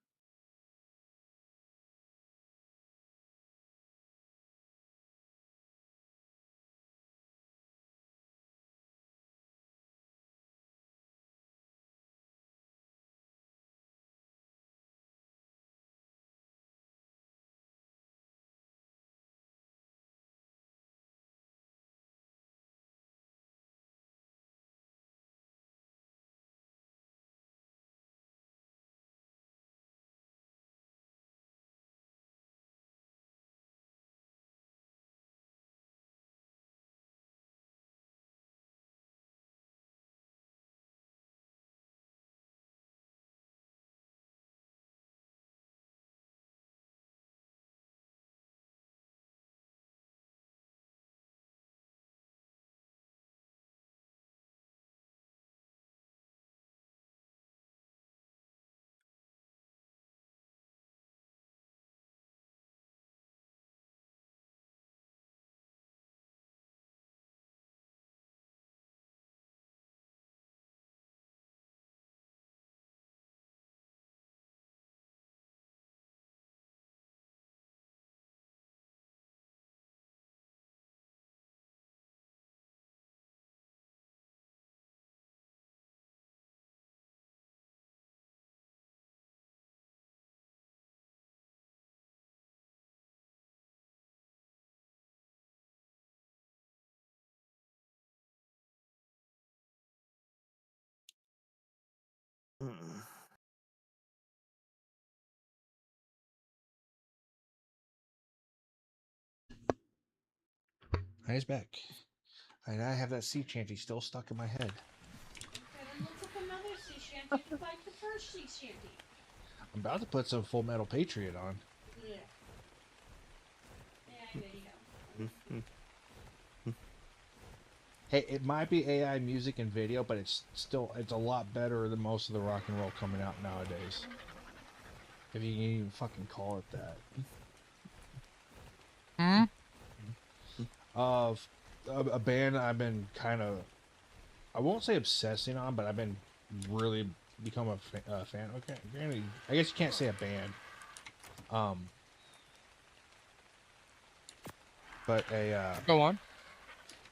E: Mm.
A: He's back. And I have that sea chanty still stuck in my head.
C: Better look up another sea shanty to fight the first sea shanty.
A: I'm about to put some Full Metal Patriot on.
C: Yeah. Yeah, video.
E: Mhm.
A: Hey, it might be AI music and video, but it's a lot better than most of the rock and roll coming out nowadays. If you can even fucking call it that.
B: Hmm?
A: Of a band I've been kind of, I won't say obsessing on, but I've been really become a fan. Okay, granted, I guess you can't say a band. But
B: Go on.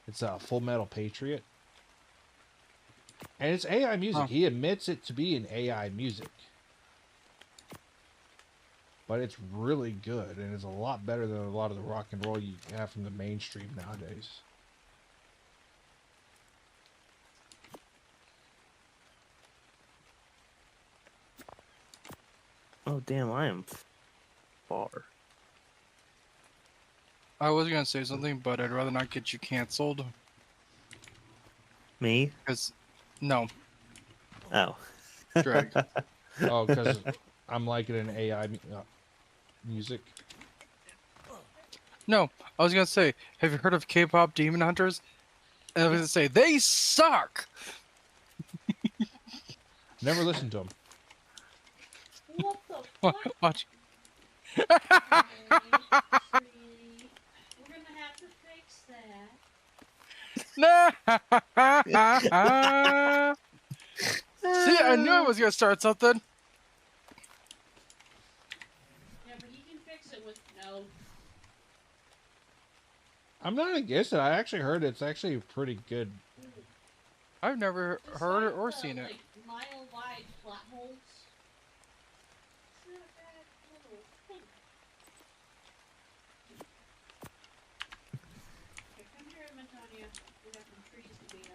A: it's a Full Metal Patriot, and it's AI music.
B: Huh.
A: He admits it to be an AI music, but it's really good, and it's a lot better than a lot of the rock and roll you have from the mainstream nowadays.
E: Oh, damn, I am far.
B: I was gonna say something, but I'd rather not get you canceled.
E: Me?
B: Cause, no,
E: Oh.
B: Drag.
A: Oh, because I'm liking an AI music.
B: No, I was gonna say, have you heard of K-pop Demon Hunters? And I was gonna say they suck.
A: Never listened to them.
C: What the
B: Wa-
C: fuck?
B: Watch.
C: Tree. We're gonna have to fix that.
B: See, I knew I was gonna start something.
C: Yeah, but he can fix it with no.
A: I'm not against it. I actually heard it's actually pretty good.
B: I've never heard it or
C: Despite
B: seen
C: the,
B: it.
C: like, mile-wide plot holes. It's not a bad little thing. Okay, come here, Antonia. We got some trees to beat up.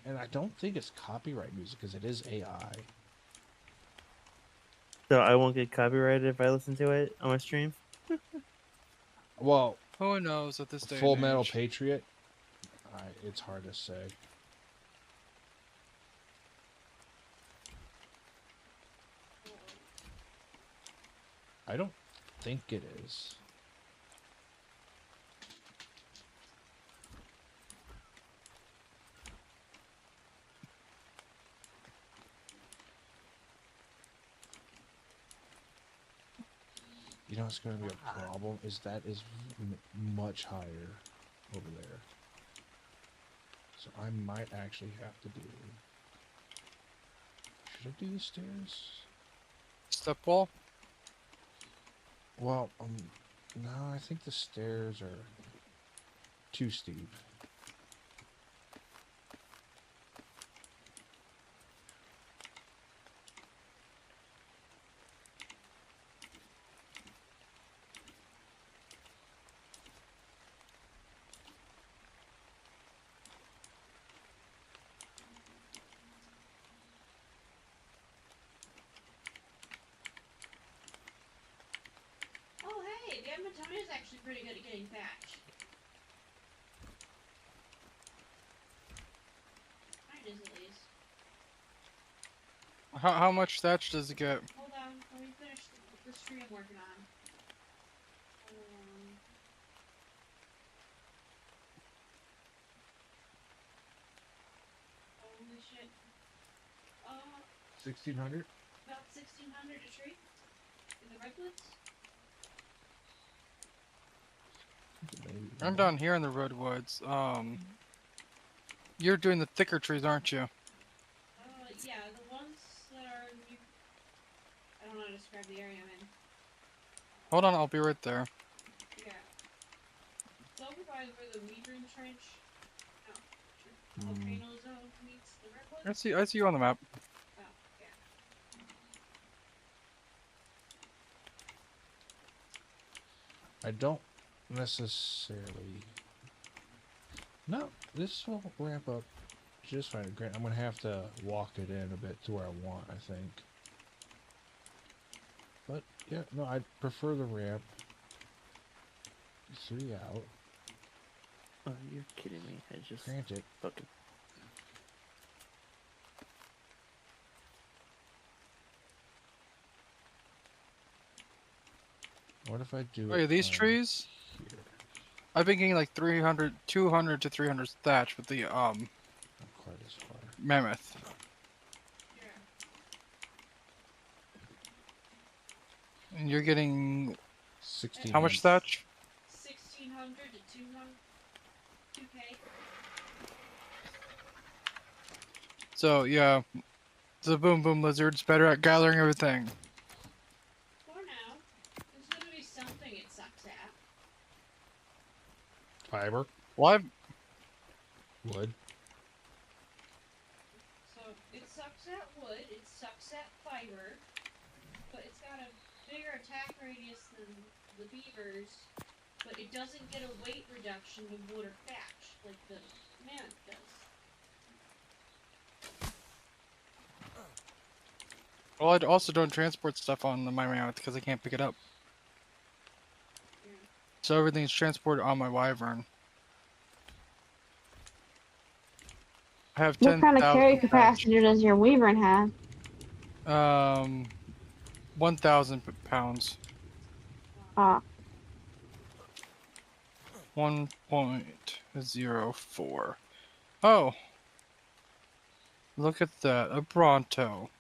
A: And I don't think it's copyright music because it is AI.
E: So I won't get copyrighted if I listen to it on my stream.
A: Well,
B: Who knows at this day?
A: Full
B: and
A: Metal
B: age.
A: Patriot. It's hard to say. I don't think it is. You know what's going to be a problem is that is much higher over there. So I might actually have to do. Should I do the stairs?
B: Step wall.
A: Well, no, I think the stairs are too steep.
C: Oh, hey, the Antonia's actually pretty good at getting thatch. Mine is at least.
B: How much thatch does it get?
C: Hold on, let me finish this tree I'm working on. Holy shit.
A: 1600?
C: About 1600 a tree? In the redwoods?
B: I'm down here in the redwoods. You're doing the thicker trees, aren't you?
C: Yeah, the ones that are near... I don't know how to describe the area I'm in.
B: Hold on, I'll be right there.
C: Yeah. It's over by where the Weedroom Trench... No. Volcano Zone meets the redwoods?
B: I see you on the map.
C: Oh, yeah.
A: I don't necessarily. No, this will ramp up just fine. Grant, I'm gonna have to walk it in a bit to where I want, I think. But yeah, no, I prefer the ramp. 3 out.
E: Oh, you're kidding me. I just
A: Granted.
E: fucking.
A: What if I do?
B: Oh yeah,
A: it
B: these
A: from
B: trees.
A: here?
B: I've been getting like 200 to 300 thatch with the
A: Not quite as far.
B: mammoth.
C: Yeah.
B: And you're getting
A: 16.
B: how much thatch?
C: 1600 to 200... 2K.
B: So yeah, the boom boom lizard's better at gathering everything.
C: For now, there's gonna be something it sucks at.
A: Fiber,
B: Well,
A: wood.
C: So, it sucks at wood, it sucks at fiber, but it's got a bigger attack radius than the beavers, but it doesn't get a weight reduction to wood or thatch, like the mammoth does.
B: well, I also don't transport stuff on my mammoth because I can't pick it up.
C: Yeah.
B: So everything's transported on my wyvern. I have
D: What kind of carry
B: 10,000
D: capacity does your Weaver have?
B: 1,000 pounds.
D: Ah,
B: 1.04. Oh, look at that. A Bronto.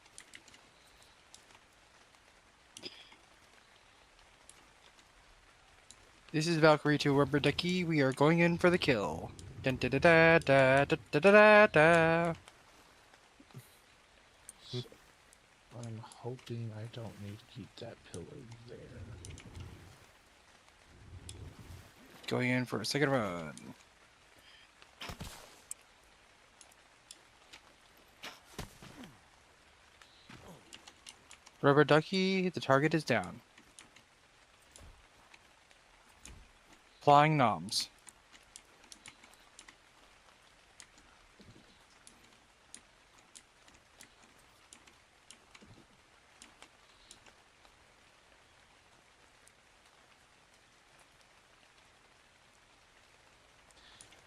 B: This is Valkyrie to Rubber Ducky. We are going in for the kill. Dun, da, da, da, da, da, da, da, da.
A: I'm hoping I don't need to keep that pillar there.
B: Going in for a second run. Rubber Ducky, the target is down. Flying noms.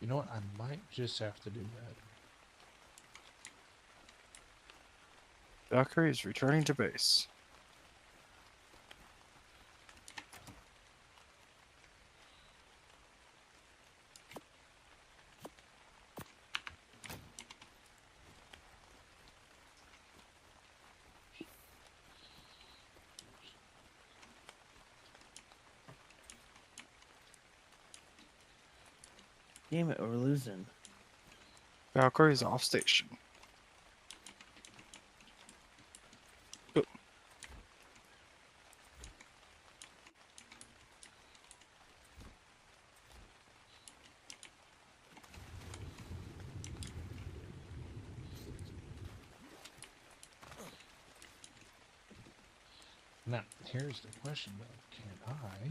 A: You know what? I might just have to do that.
B: Valkyrie is returning to base.
E: Damn it, we're losing.
B: Valkyrie is off station. Oh,
A: Now, here's the question though. Can I?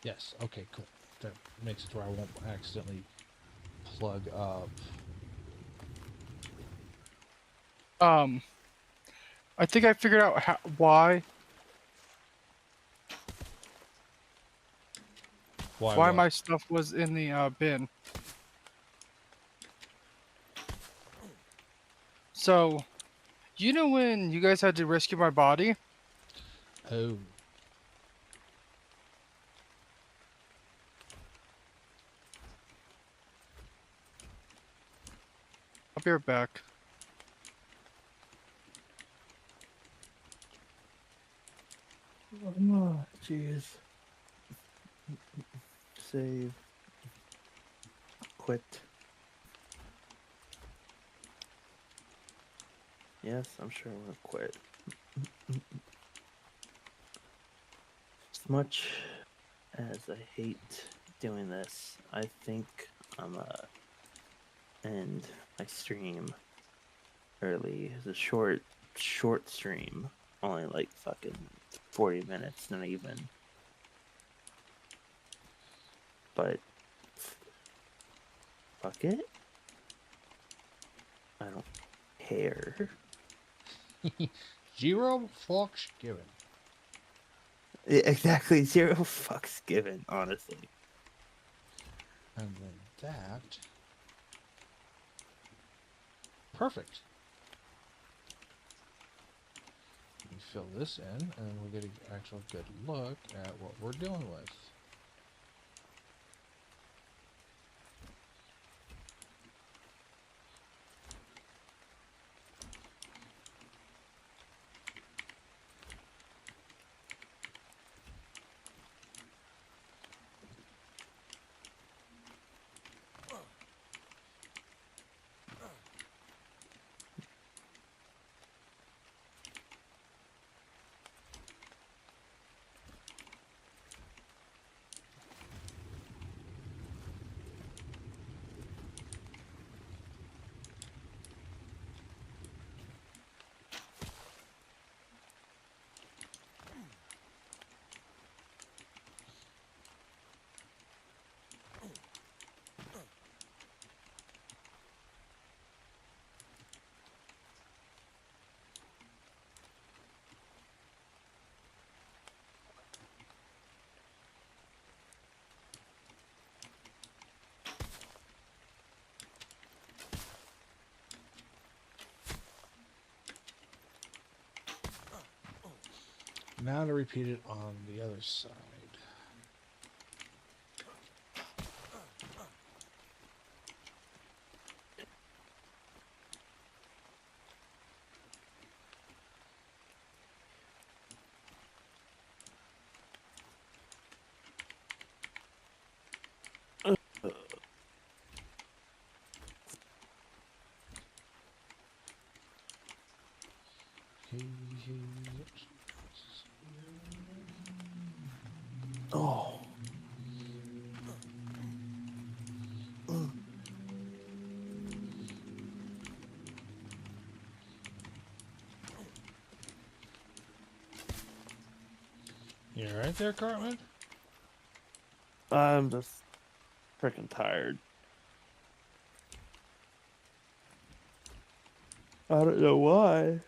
A: Yes, okay, cool. That makes it to where I won't accidentally plug up.
B: I think I figured out why
A: Why
B: why
A: what?
B: my stuff was in the bin. So, you know when you guys had to rescue my body?
A: Oh.
B: I'll be right back.
E: Oh, jeez. Save. Quit. Yes, I'm sure I'm gonna quit. As much as I hate doing this, I think I'm gonna end my stream early. It's a short stream. Only like fucking 40 minutes, not even. But fuck it. I don't care.
A: Zero fucks given.
E: Exactly, zero fucks given, honestly.
A: And then that. Perfect. Let me fill this in, and we'll get an actual good look at what we're dealing with. now to repeat it on the other side.
E: Oh.
A: You right there, Cartman?
E: I'm just freaking tired. I don't know why.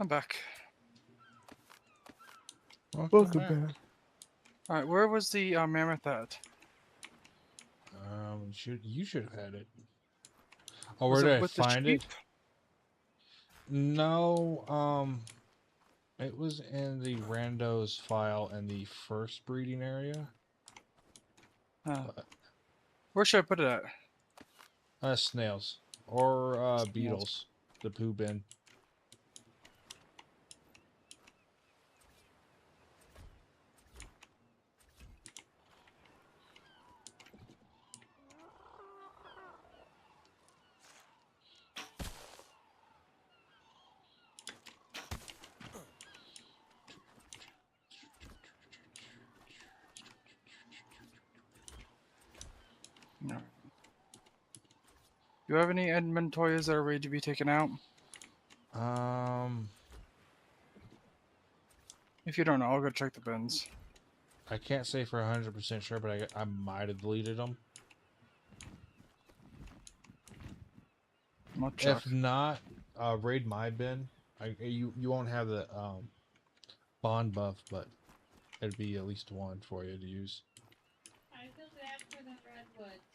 B: I'm back.
E: Welcome back.
B: All right, where was the mammoth at?
A: You should have had it. Oh,
B: Was
A: where
B: it
A: did I
B: with the
A: find
B: sheep?
A: it? No, it was in the randos file in the first breeding area. But,
B: Where should I put it at?
A: snails or
B: Snails.
A: beetles. The poo bin.
B: No. Do you have any inventories that are ready to be taken out?
A: Um,
B: If you don't know, I'll go check the bins.
A: I can't say for 100% sure, but I might have deleted them.
B: I'll check.
A: If not, raid my bin. You won't have the bond buff, but it'd be at least one for you to use.
C: I feel bad for the redwoods.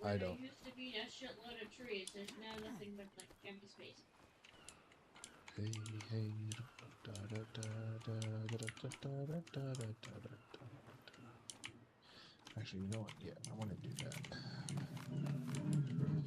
A: I
C: Where
A: don't.
C: there used to be a shitload of trees, there's now nothing but like empty space.
A: Hey, hey, da, da, da, da, da, da, da, da, da, da, da, da. Actually, you know what? Yeah, I want to do that. And then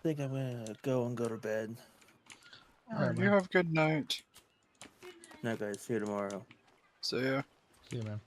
E: I think I'm gonna go to bed.
A: Alright,
B: You
A: man.
B: have a good night.
E: Now, guys, see you tomorrow.
B: See ya.
A: See you, man.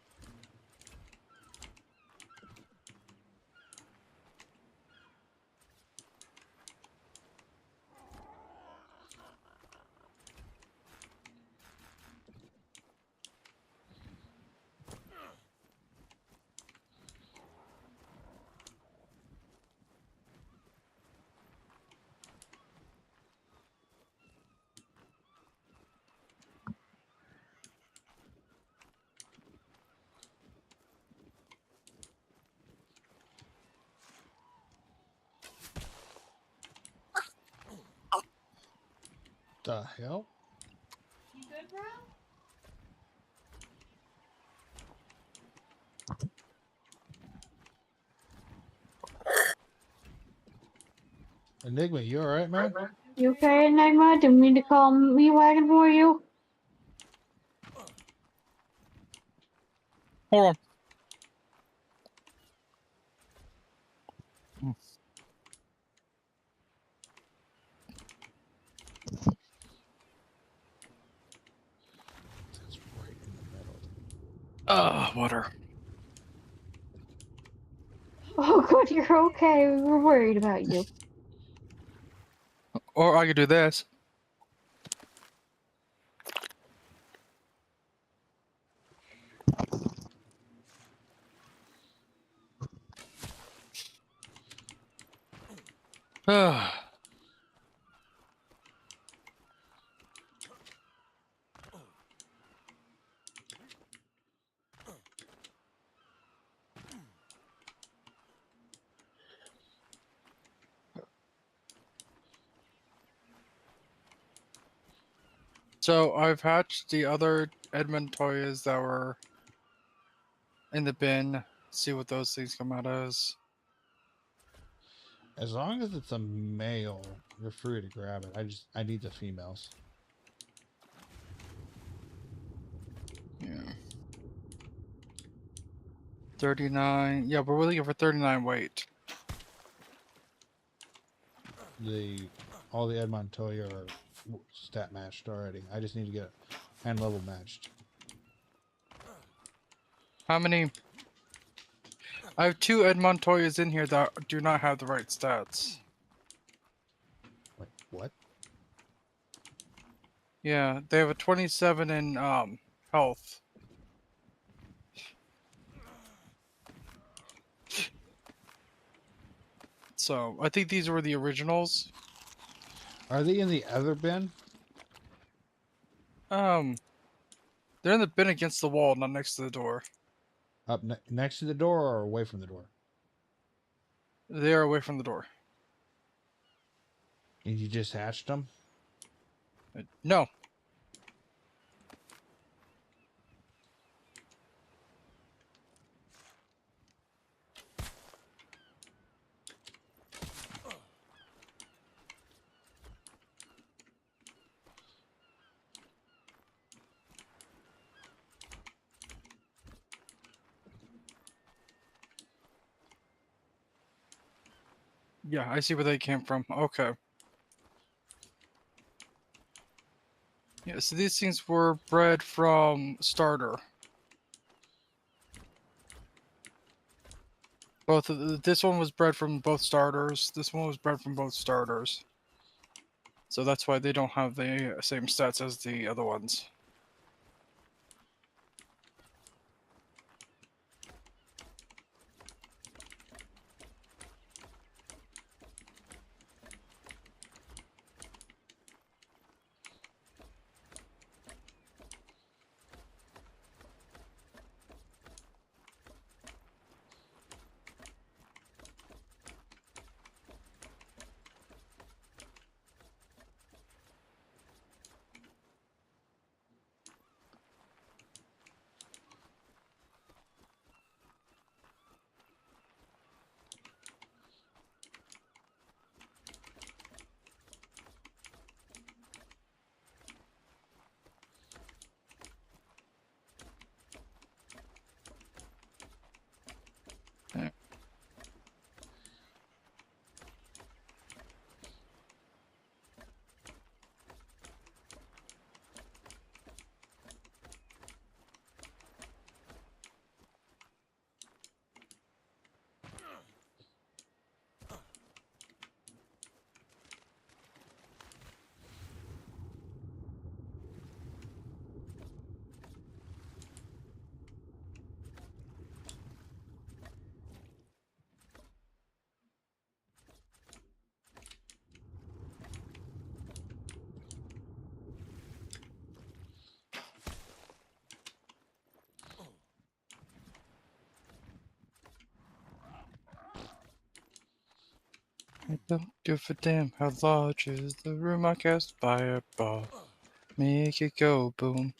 A: The hell?
C: You good, bro?
A: Enigma, you alright, man?
D: You okay, Enigma? Didn't mean to call me wagon for you.
B: Hold on.
A: That's right in the middle.
B: Water.
D: Oh, good, you're okay. We were worried about you.
B: Or I could do this. So I've hatched the other Edmund toys that were in the bin. See what those things come out as.
A: As long as it's a male, you're free to grab it. I need the females.
B: Yeah. 39. Yeah, but we're looking for 39 weight.
A: All the Edmontoya are stat matched already. I just need to get hand level matched.
B: How many? I have 2 Edmontoyas in here that do not have the right stats.
F: What?
B: Yeah, they have a 27 in health. So I think these were the originals.
F: Are they in the other bin?
B: They're in the bin against the wall, not next to the door.
F: Up next to the door or away from the door?
B: They are away from the door.
F: And you just hatched them?
B: No. Yeah, I see where they came from. Okay. Yeah, so these things were bred from starter. Both of this one was bred from both starters. This one was bred from both starters. So that's why they don't have the same stats as the other ones. I don't give a damn how large is the room. I cast fireball. Make it go boom.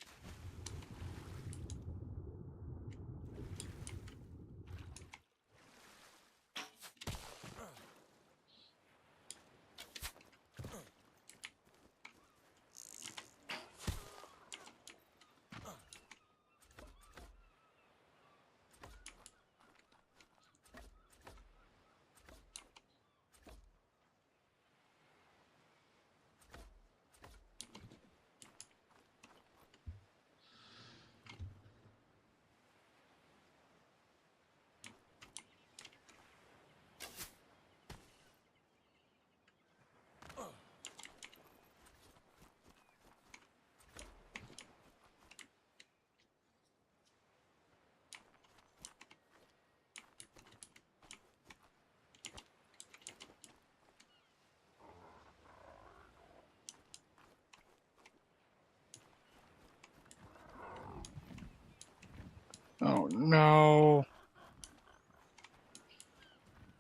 B: Oh no.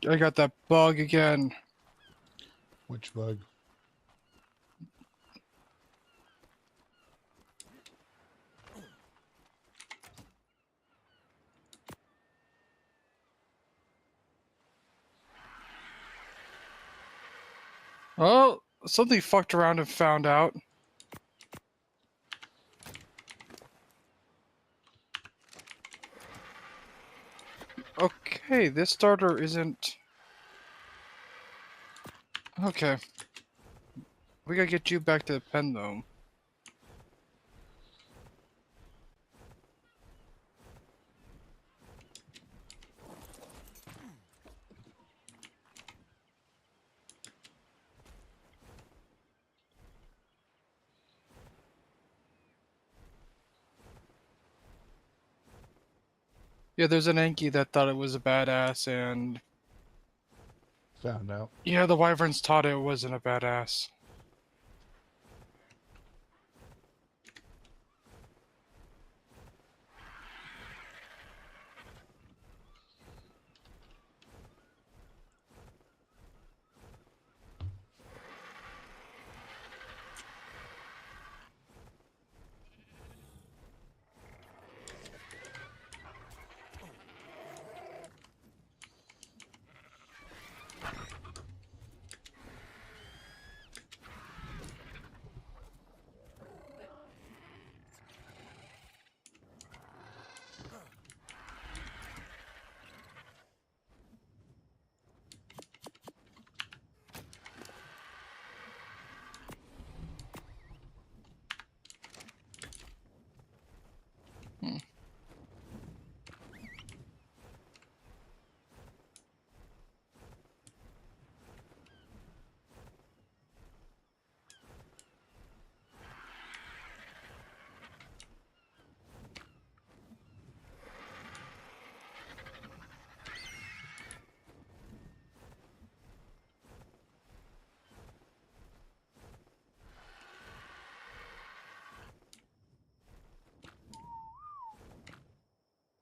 B: I got that bug again.
F: Which bug?
B: Oh, something fucked around and found out. Okay, this starter isn't... Okay. We gotta get you back to the pen, though. Yeah, there's an Anki that thought it was a badass, and
F: Found out.
B: yeah, the Wyverns taught it wasn't a badass. Hmm.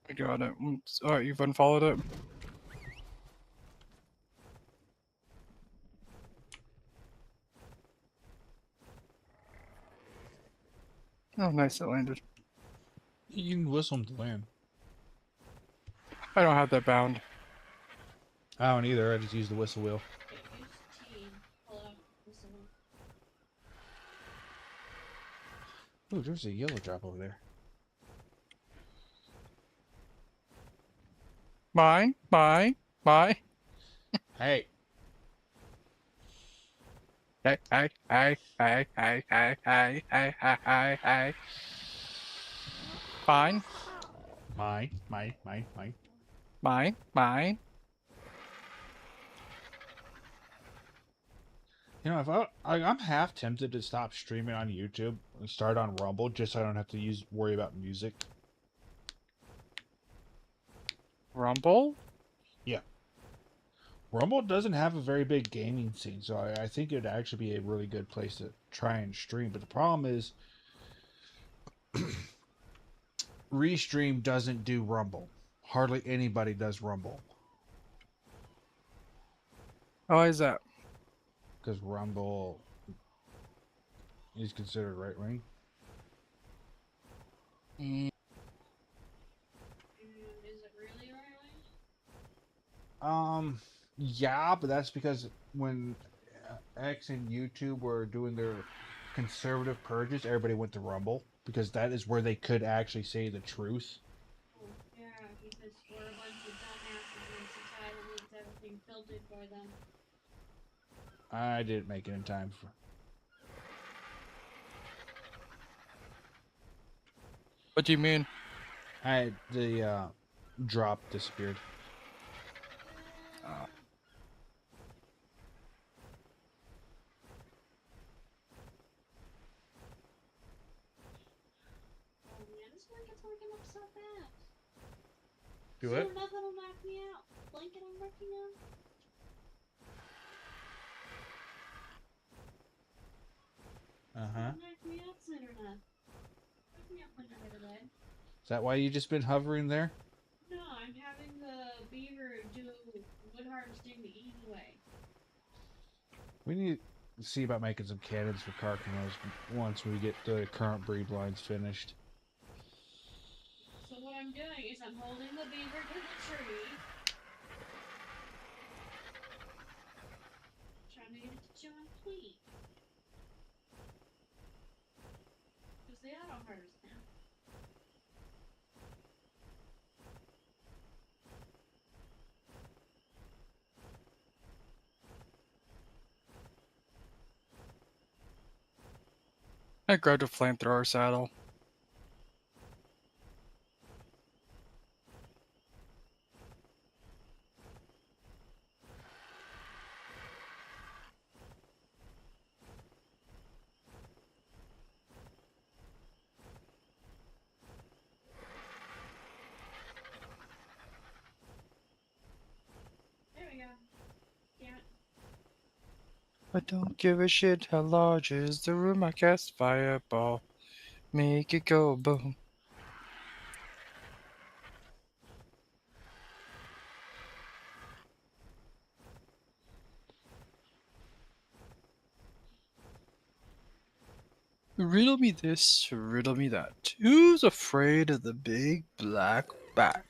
B: I got it. Alright, you've unfollowed it? Oh, nice, it landed.
F: You can whistle them to land.
B: I don't have that bound.
F: I don't either. I just use the whistle wheel.
C: Okay, use T. Pull out this one.
F: Ooh, there's a yellow drop over there.
B: Mine? Mine? Mine?
F: Hey,
B: Hey, hey, hey, hey, hey, hey, hey, hey, hey, hey, hey. Fine.
F: mine.
B: Mine. Mine.
F: You know, if I'm half tempted to stop streaming on YouTube and start on Rumble just so I don't have to worry about music.
B: Rumble?
F: Rumble doesn't have a very big gaming scene, so I think it'd actually be a really good place to try and stream. But the problem is, Restream doesn't do Rumble. Hardly anybody does Rumble
B: Why is that?
F: because Rumble is considered right wing.
B: Mm,
C: Is it really right wing?
F: Yeah, but that's because when X and YouTube were doing their conservative purges, everybody went to Rumble because that is where they could actually say the truth.
C: Oh, yeah, because we're a bunch of dumbasses in society that needs everything filtered for them.
F: I didn't make it in time for.
B: what do you mean?
F: The drop disappeared.
B: Oh.
C: Oh man, this blanket's working up so fast.
F: Do
C: so
F: it?
C: nothing will knock me out. Blanket I'm working on.
F: Uh-huh.
C: Knock me out soon enough. Wake me up when I go to bed.
F: Is that why you just been hovering there?
C: No, I'm having the beaver do wood harvesting the easy way.
F: We need to see about making some cannons for Carcanos once we get the current breed lines finished.
C: So what I'm doing is I'm holding the beaver to the tree. Trying to get it to chew on clean. Because they auto harvest now.
B: I grabbed a flamethrower saddle.
C: Can't.
B: I don't give a shit how large is the room. I cast fireball, make it go boom. Riddle me this, riddle me that. Who's afraid of the big black bat?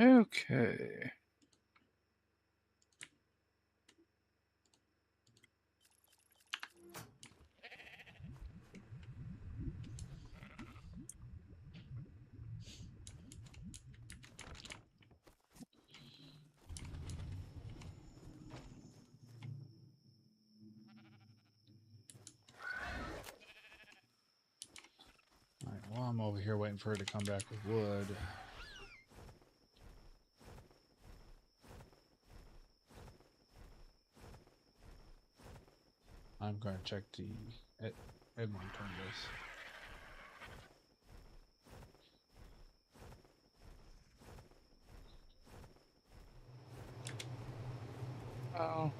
B: Okay.
F: Alright, well, I'm over here waiting for her to come back with wood. I'm going to check the Edmonton list.
B: Oh.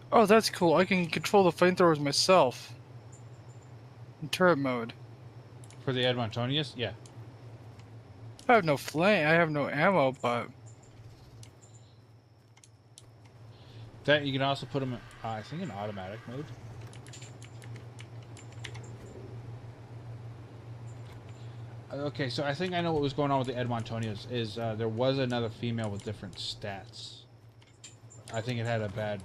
B: Oh, that's cool. I can control the flamethrowers myself. In turret mode.
F: For the Edmontonius? Yeah.
B: I have no flame. I have no ammo, but
F: That you can also put them, I think, in automatic mode. Okay, so I think I know what was going on with the Edmontonians. Is there was another female with different stats. I think it had a bad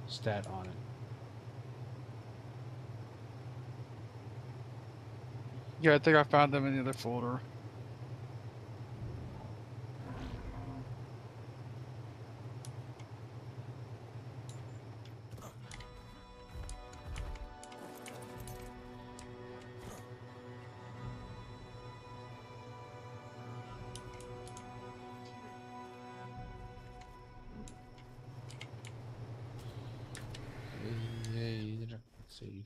F: stat on it.
B: yeah, I think I found them in the other folder.
F: Let's see.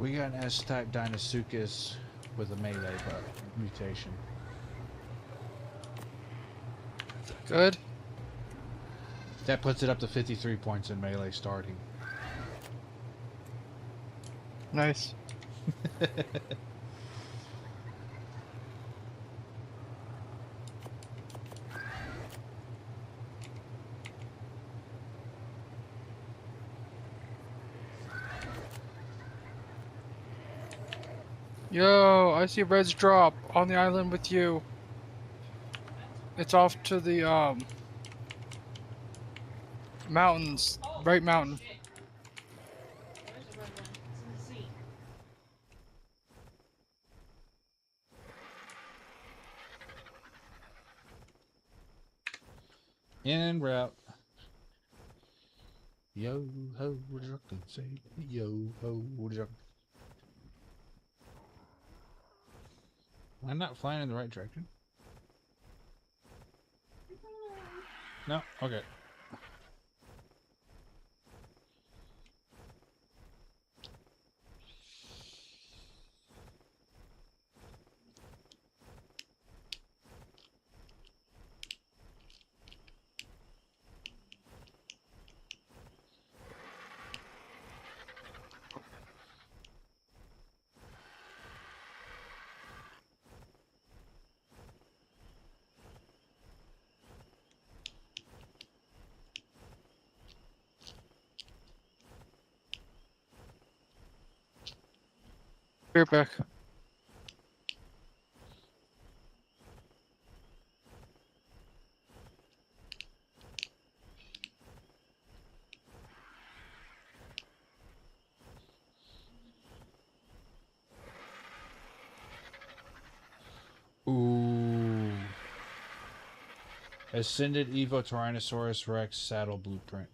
F: We got an S-type Dinosuchus with a melee mutation.
B: Good.
F: That puts it up to 53 points in melee starting.
B: Nice. Yo, I see Red's drop on the island with you. It's off to the mountains,
C: Oh,
B: right mountain.
C: shit. There's a red one. It's in the sea.
F: En route. Yo ho, drunken say. Yo ho, drunk. I'm not flying in the right direction. No, okay.
B: Be right back.
F: Ooh. Ascended Evo Tyrannosaurus Rex saddle blueprint.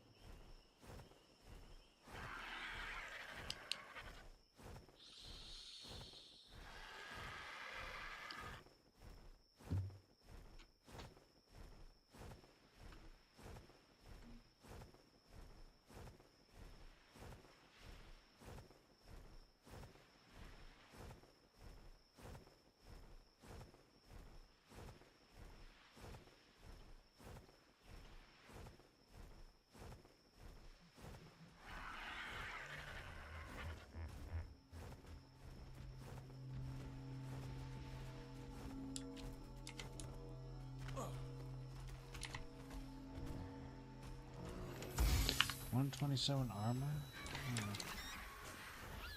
F: $127 armor?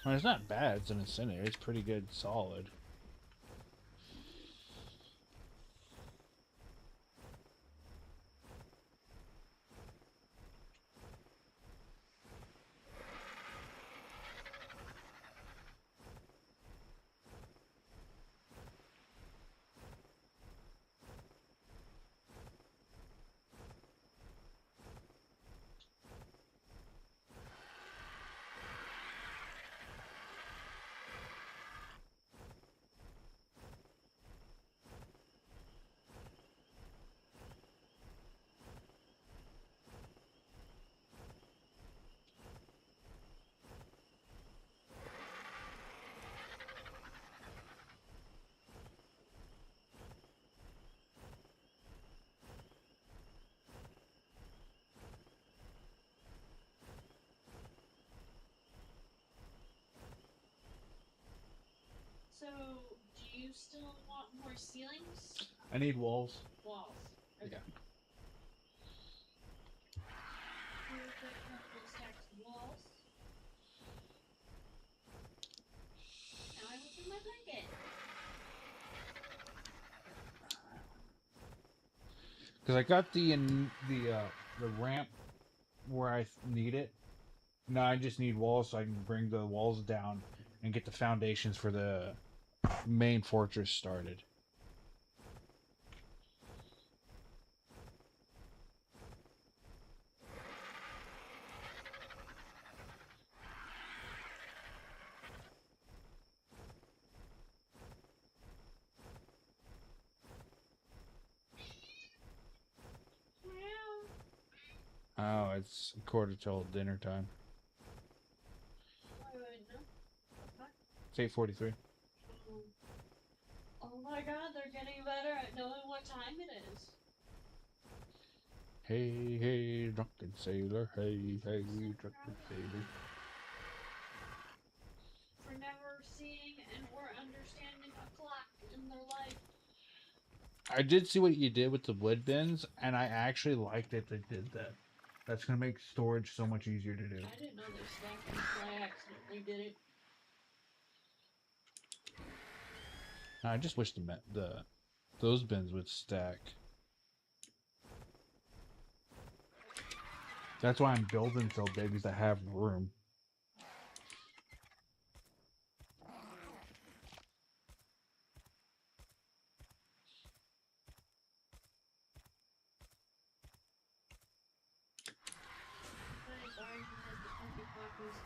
F: Well, it's not bad. It's an incendiary. It's pretty good, solid.
C: So, do you still want more ceilings?
F: I need walls.
C: Walls. Okay.
F: Yeah.
C: Here's a couple of stacks of walls. Now I what's in my blanket.
F: Because I got the ramp where I need it. Now I just need walls so I can bring the walls down and get the foundations for the main fortress started. Oh, it's a quarter till dinner time.
C: I would know. What time
F: It's 8:43.
C: Oh my god, they're getting better at knowing what time it is.
F: Hey, hey, drunken sailor. Hey, hey, drunken sailor.
C: For never seeing and or understanding a clock in their life.
F: I did see what you did with the wood bins, and I actually liked it. They did that. That's gonna make storage so much easier to do.
C: I didn't know they stacked them until I accidentally did it.
F: I just wish those bins would stack. That's why I'm building so big, is to have room.
C: Nice, orange has the funky copies.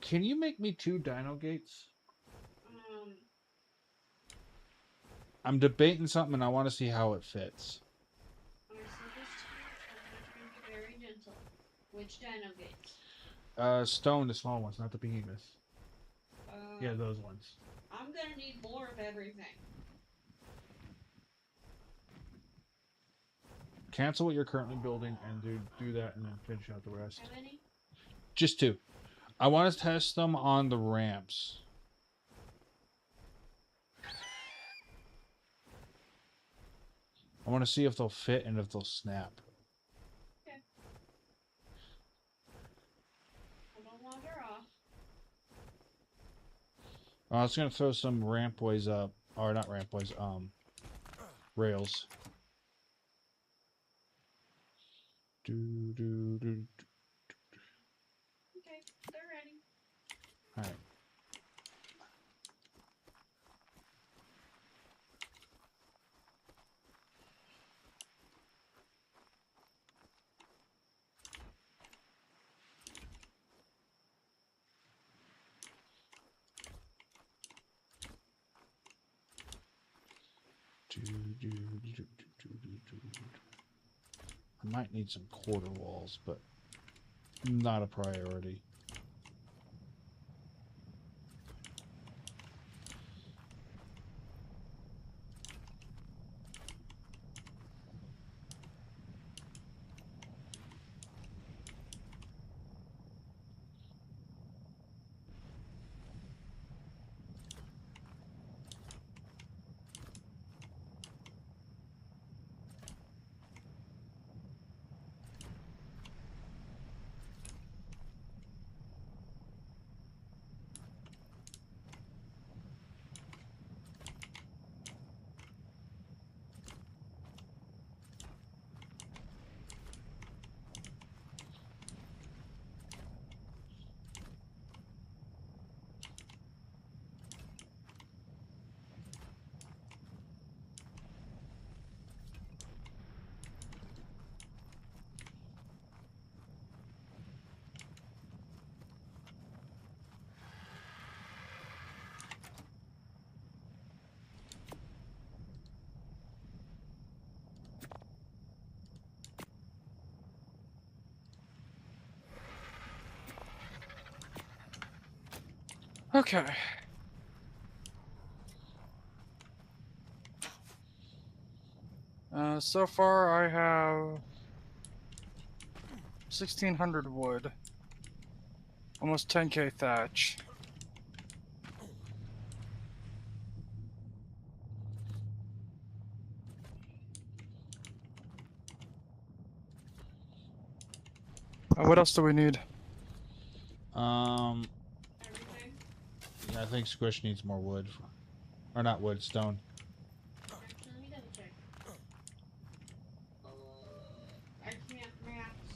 F: Can you make me 2 dino gates? I'm debating something and I want to see how it fits.
C: I said this to you, I'm not trying to be very gentle. Which dino gates?
F: Stone, the small ones, not the behemoths. Yeah, those ones.
C: I'm gonna need more of everything.
F: Cancel what you're currently building and do that and then finish out the rest.
C: How many?
F: Just 2. I want to test them on the ramps. I want to see if they'll fit and if they'll snap.
C: Okay. Well, don't wander off.
F: I was gonna throw some rampways up, or not rampways, rails. Do.
C: Okay, they're ready.
F: All right. I might need some quarter walls, but not a priority.
B: Okay. So far I have 1,600 wood. Almost 10k thatch. What else do we need?
C: Everything?
F: Yeah, I think Squish needs more wood, or not wood, stone.
C: Actually, let me double check. I can't maps.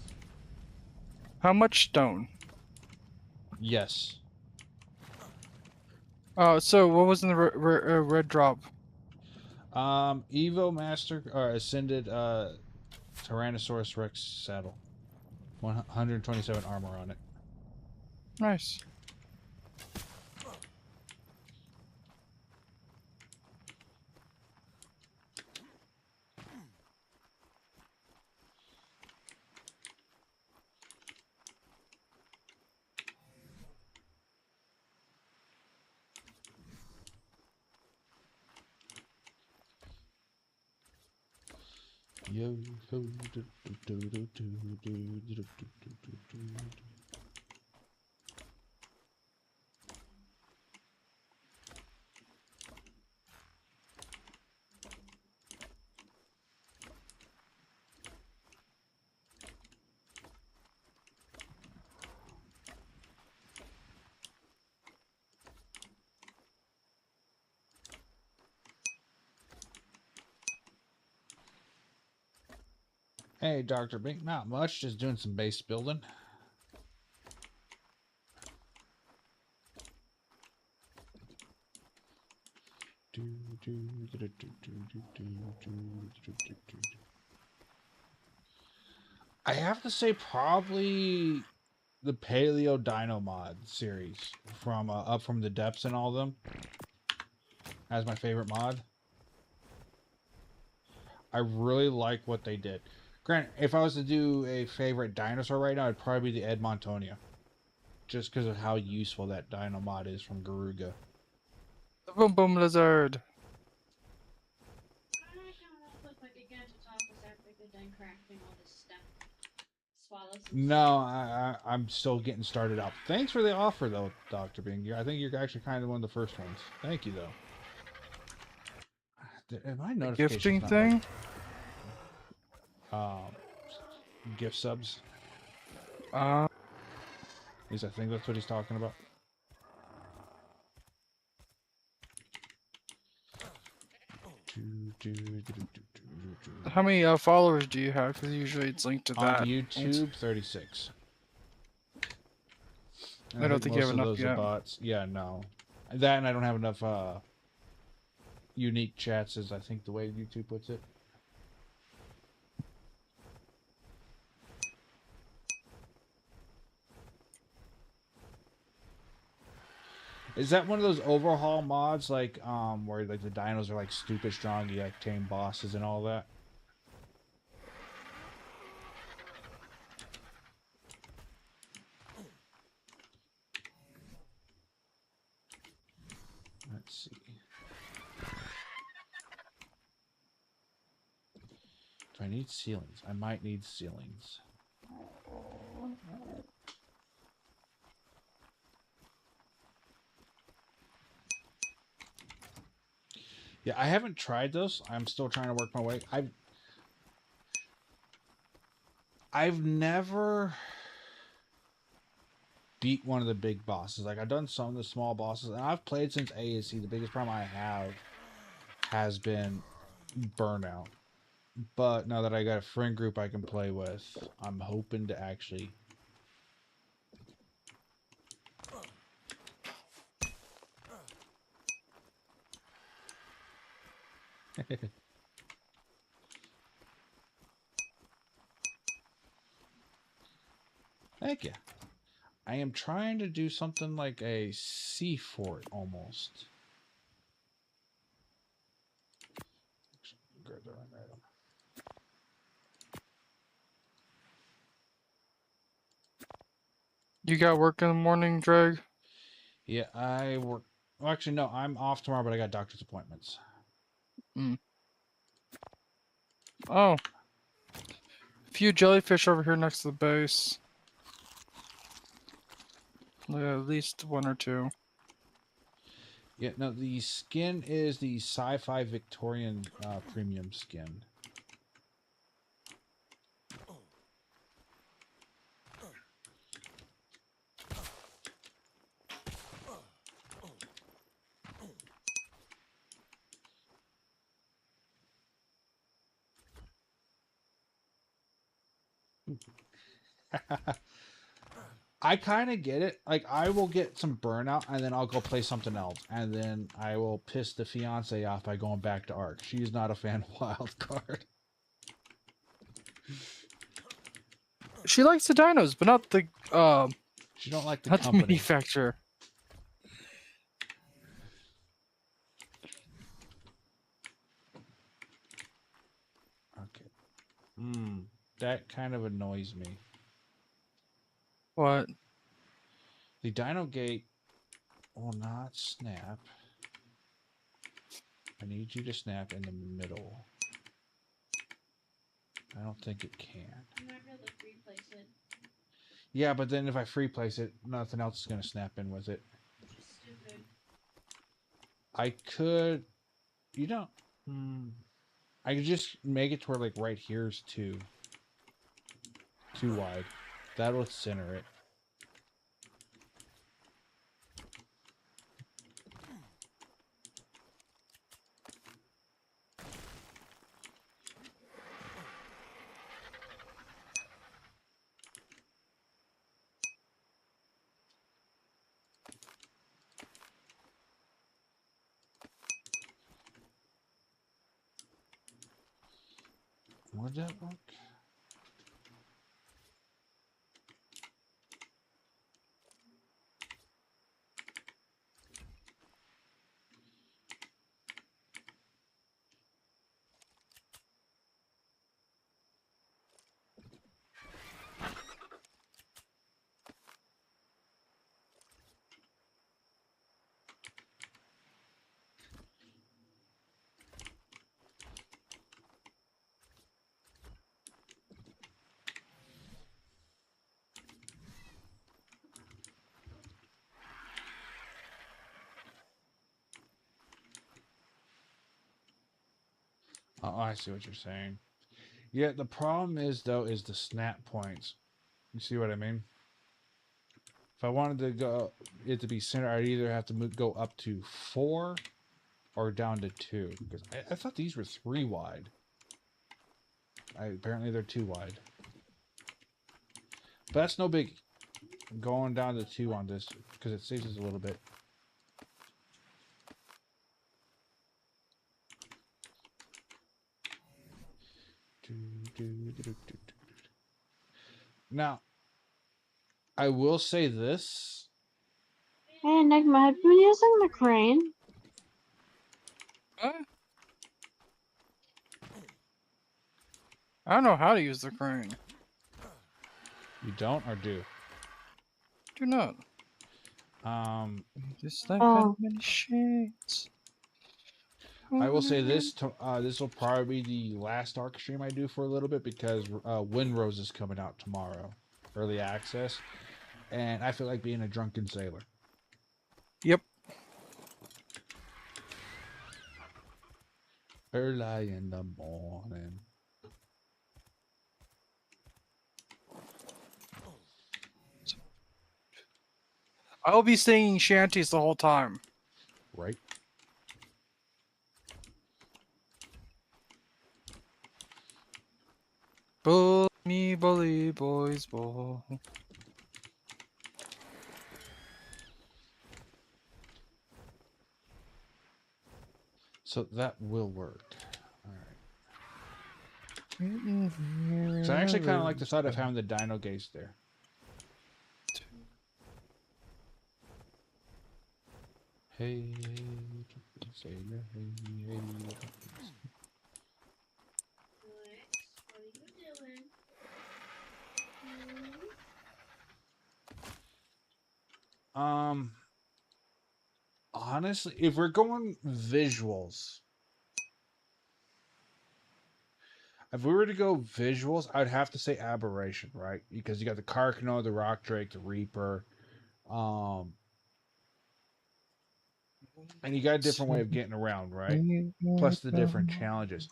B: How much stone?
F: Yes.
B: So what was in the red drop?
F: Evo Master or Ascended Tyrannosaurus Rex saddle. 127 armor on it.
B: Nice.
F: Yo ho do do do do do do do do do do do. Hey, Dr. Bink, not much, just doing some base building. I have to say probably the Paleo Dino Mod series from Up From the Depths and all of them as my favorite mod. I really like what they did. Granted, if I was to do a favorite dinosaur right now, it'd probably be the Edmontonia. Just because of how useful that dino mod is from Garuga.
B: The Boom Boom Lizard.
C: I coming up with like a Gigantopithecus after they're done crafting all this stuff. Swallow some
F: No, I'm still getting started out. Thanks for the offer, though, Dr. Bing. I think you're actually kind of one of the first ones. Thank you, though. Am I
B: The gifting
F: notifications
B: thing?
F: gift subs?
B: Uh,
F: At least I think that's what he's talking about.
B: how many followers do you have? Because usually it's linked to that.
F: On YouTube, 36. And
B: I don't think you have
F: most of
B: enough
F: those are
B: yet.
F: bots. Yeah, no. That and I don't have enough unique chats, is I think the way YouTube puts it. Is that one of those overhaul mods, like where like the dinos are like stupid strong, you like tame bosses and all that? Let's see. Do I need ceilings? I might need ceilings. Yeah, I haven't tried those. I'm still trying to work my way. I've never beat one of the big bosses. Like I've done some of the small bosses, and I've played since ASC. The biggest problem I have has been burnout. But now that I got a friend group I can play with, I'm hoping to actually. Thank you. I am trying to do something like a sea fort almost. Grab the right item.
B: You got work in the morning, Dreg?
F: Yeah, I work. Well, actually, no, I'm off tomorrow, but I got doctor's appointments.
B: Oh. A few jellyfish over here next to the base. Yeah, at least one or two.
F: Yeah, no, the skin is the Sci-Fi Victorian premium skin. I kind of get it. Like, I will get some burnout, and then I'll go play something else. And then I will piss the fiance off by going back to Ark. She's not a fan of Wildcard.
B: She likes the dinos, but not the
F: She don't like the
B: not the
F: company.
B: manufacturer.
F: Okay. That kind of annoys me.
B: What?
F: The Dino Gate will not snap. I need you to snap in the middle. I don't think it can.
C: You might be able to free place it.
F: Yeah, but then if I free place it, nothing else is gonna snap in with it.
C: Which is stupid.
F: I could, you know, I could just make it to where like right here's too wide. That'll center it. Would that work? Oh, I see what you're saying. Yeah, the problem is though is the snap points. You see what I mean? If I wanted to go it to be center, I'd either have to go up to 4 or down to 2. Because I thought these were 3 wide. Apparently they're 2 wide. But that's no biggie. I'm going down to 2 on this because it saves us a little bit. Now, I will say this.
D: Hey, Enigma, have you been using the crane?
B: Huh? I don't know how to use the crane.
F: You don't or do?
B: Do not. This life
D: Oh.
B: has many shades.
F: I will say this. This will probably be the last Ark stream I do for a little bit because Windrose is coming out tomorrow, early access, and I feel like being a drunken sailor.
B: Yep.
F: Early in the morning.
B: I'll be singing shanties the whole time.
F: Right.
B: Bully, bully, boys, ball.
F: So that will work. All right. So I actually kind of like the thought of having the dino gates there. Hey, drunken sailor, hey, hey.
C: What are you doing?
F: Honestly, if we're going visuals, if we were to go visuals, I'd have to say Aberration, right? Because you got the Carcano, the Rock Drake, the Reaper, and you got a different way of getting around, right? Plus the different challenges.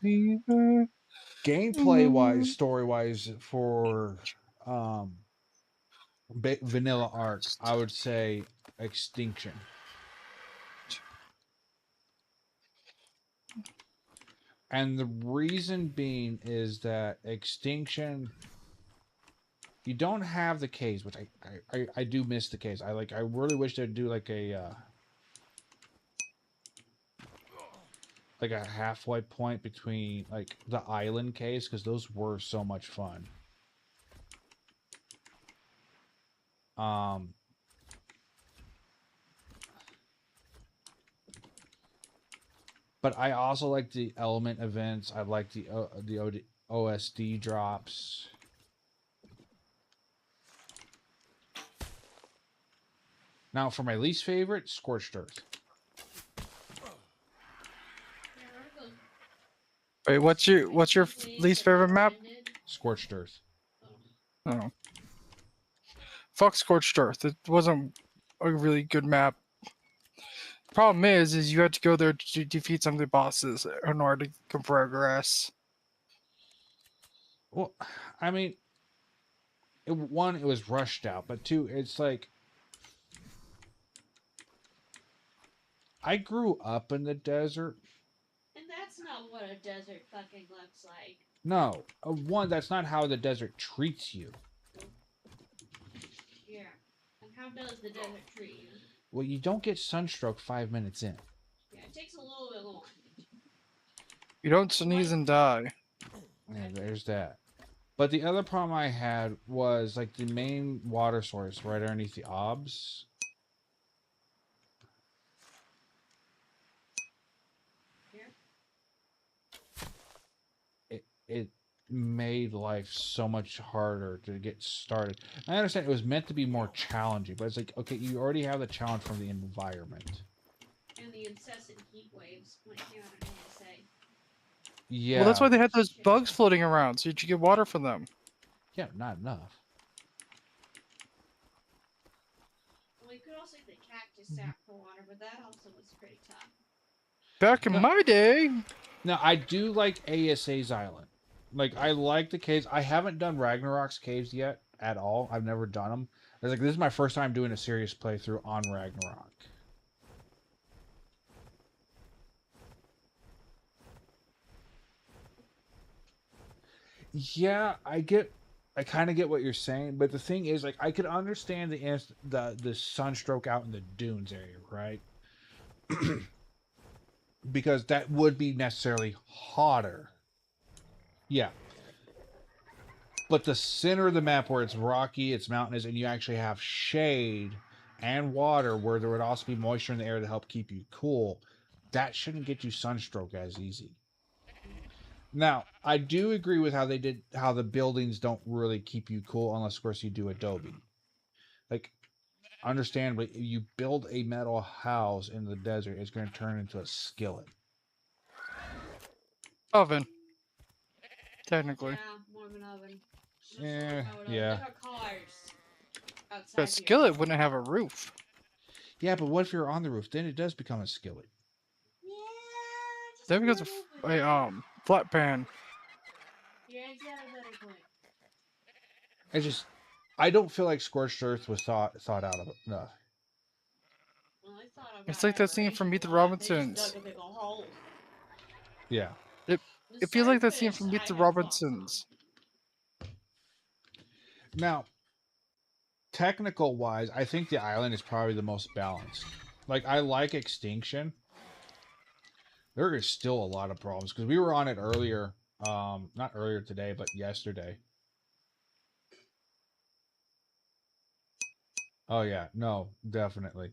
F: Gameplay-wise, story-wise, for vanilla Ark, I would say Extinction. And the reason being is that Extinction, you don't have the caves, which I do miss the caves. I really wish they'd do like a halfway point between like the island caves, because those were so much fun. But I also like the element events. I like the OSD drops. Now, for my least favorite, Scorched Earth.
B: Wait, what's your least favorite map?
F: Scorched Earth.
B: Oh. Fuck Scorched Earth. It wasn't a really good map. Problem is you had to go there to defeat some of the bosses in order to progress.
F: Well, I mean, one, it was rushed out, but two, it's like I grew up in the desert.
C: And that's not what a desert fucking looks like.
F: No, one, that's not how the desert treats you.
C: Yeah. And how does the desert treat you?
F: Well, you don't get sunstroke 5 minutes in.
C: Yeah, it takes a little bit longer.
B: You don't sneeze and die.
F: Yeah, there's that. But the other problem I had was like the main water source right underneath the obs. It made life so much harder to get started. I understand it was meant to be more challenging, but it's like, okay, you already have the challenge from the environment.
C: And the incessant heat waves when it came out of ASA.
F: Yeah.
B: Well, that's why they had those bugs floating around, so you could get water from them.
F: Yeah, not enough.
C: Well, you could also get the cactus sap for water, but that also was pretty tough.
B: Back in my day.
F: Now, I do like ASA's island. Like, I like the caves. I haven't done Ragnarok's caves yet at all. I've never done them. I was like, this is my first time doing a serious playthrough on Ragnarok. Yeah, I kind of get what you're saying, but the thing is, like, I could understand the sunstroke out in the dunes area, right? Because that would be necessarily hotter. Yeah. But the center of the map where it's rocky, it's mountainous, and you actually have shade and water where there would also be moisture in the air to help keep you cool, that shouldn't get you sunstroke as easy. Now, I do agree with how the buildings don't really keep you cool unless, of course, you do Adobe. Like, understandably, if you build a metal house in the desert, it's going to turn into a skillet.
B: Oven. Technically.
C: Yeah, more of an oven.
F: Yeah.
C: Like our cars outside
B: The
C: here.
B: skillet wouldn't have a roof.
F: Yeah, but what if you're on the roof? Then it does become a skillet.
C: Yeah, just
B: Then because
C: little
B: of
C: bit.
B: a flat pan.
C: Yeah, exactly. Better point.
F: I don't feel like Scorched Earth was thought out of enough.
C: Well, I thought about
B: It's like that scene from Meet the Robinsons.
C: They just dug a big ol' hole.
F: Yeah.
B: It feels like that scene from Meet the Robinsons.
F: Now, technical wise, I think the island is probably the most balanced. Like, I like Extinction. There is still a lot of problems because we were on it earlier. Not earlier today, but yesterday. Oh yeah, no, definitely.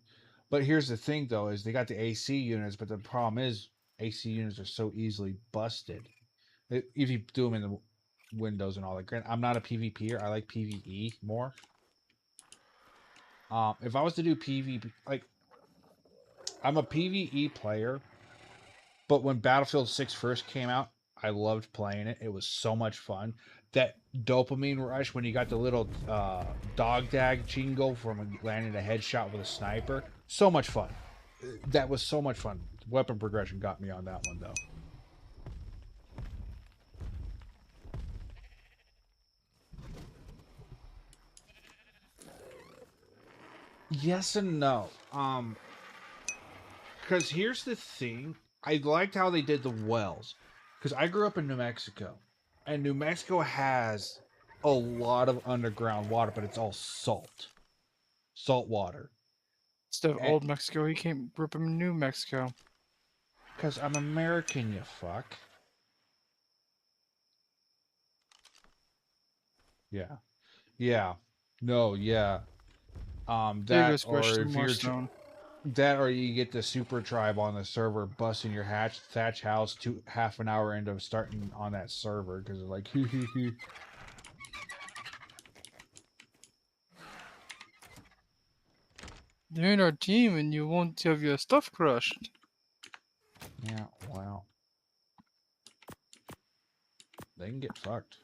F: But here's the thing, though, is they got the AC units, but the problem is AC units are so easily busted. If you do them in the Windows and all that. Grant, I'm not a PvPer. I like PvE more. If I was to do PvP, like, I'm a PvE player, but when Battlefield 6 first came out, I loved playing it. It was so much fun. That dopamine rush when you got the little dog tag jingle from landing a headshot with a sniper. So much fun. That was so much fun. Weapon progression got me on that one, though. Yes and no. Because here's the thing. I liked how they did the wells. Because I grew up in New Mexico. And New Mexico has a lot of underground water, but it's all salt. Salt water.
B: Instead of old Mexico, he grew up in New Mexico.
F: Because I'm American, you fuck. Yeah. Yeah. No, yeah. That or if you're that or you get the super tribe on the server busting your thatch house half an hour into starting on that server because they're like hee hee hee.
B: They're in our team and you won't have your stuff crushed.
F: Yeah, wow. They can get fucked.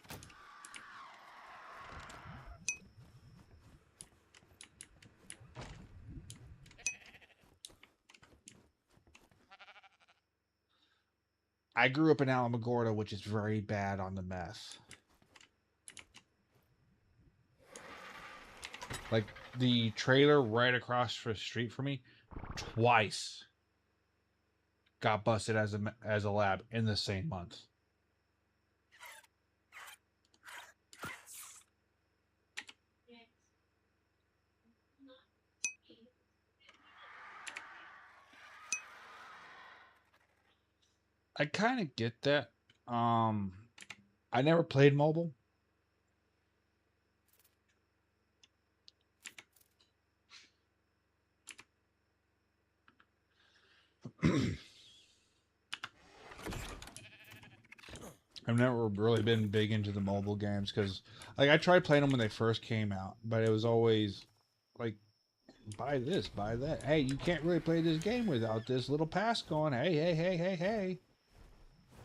F: I grew up in Alamogordo, which is very bad on the meth. Like the trailer right across the street from me, twice got busted as a lab in the same month. I kind of get that. I never played mobile. I've never really been big into the mobile games because, like, I tried playing them when they first came out, but it was always like, buy this, buy that. Hey, you can't really play this game without this little pass going. Hey, hey, hey, hey, hey.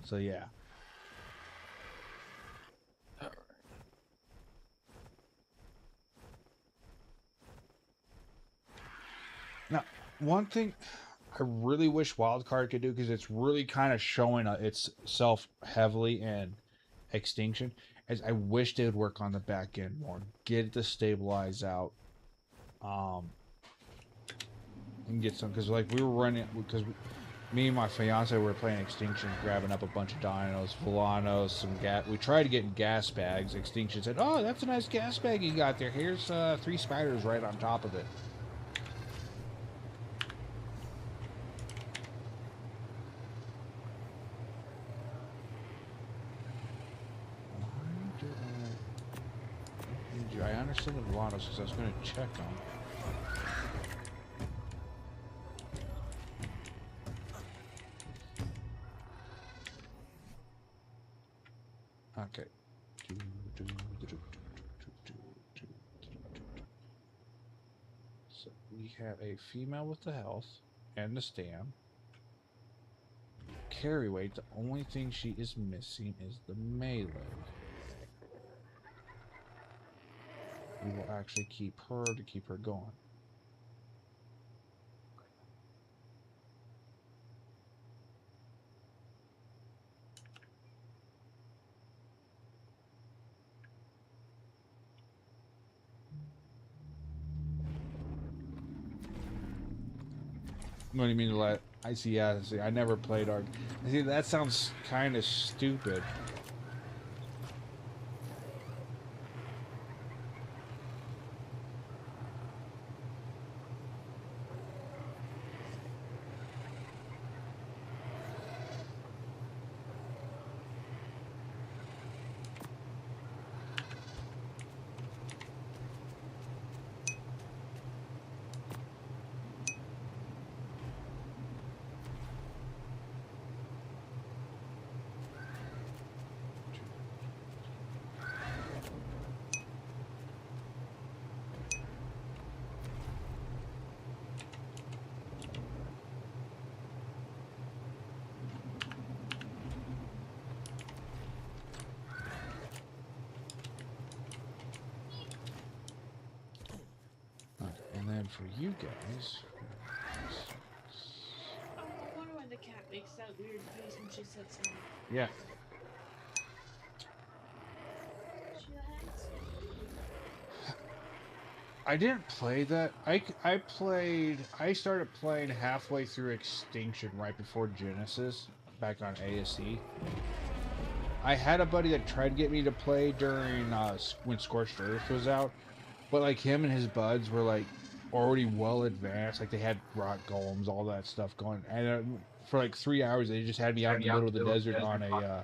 F: So yeah. Now, one thing I really wish Wildcard could do, because it's really kind of showing itself heavily in Extinction, is I wish they would work on the back end more, get it to stabilize out, and get some, because like we were running, because me and my fiance were playing Extinction, grabbing up a bunch of dinos, Volanos, some gas. We tried to get in gas bags. Extinction said, "Oh, that's a nice gas bag you got there. Here's 3 spiders right on top of it." I understand the Volanos because I was going to check them. Okay. So we have a female with the health and the stam. Carry weight, the only thing she is missing is the melee. We will actually keep her to keep her going. What do you mean to let? I see. Yeah, see, I never played Ark. See, that sounds kind of stupid. And then for you guys,
C: Oh, I wonder why the cat makes that weird face when she said something.
F: yeah.
C: She has.
F: I didn't play that. I started playing halfway through Extinction right before Genesis, back on ASE. I had a buddy that tried to get me to play during when Scorched Earth was out, but like him and his buds were like already well advanced. Like they had rock golems, all that stuff going, and for like 3 hours they just had me out in the middle of the desert on a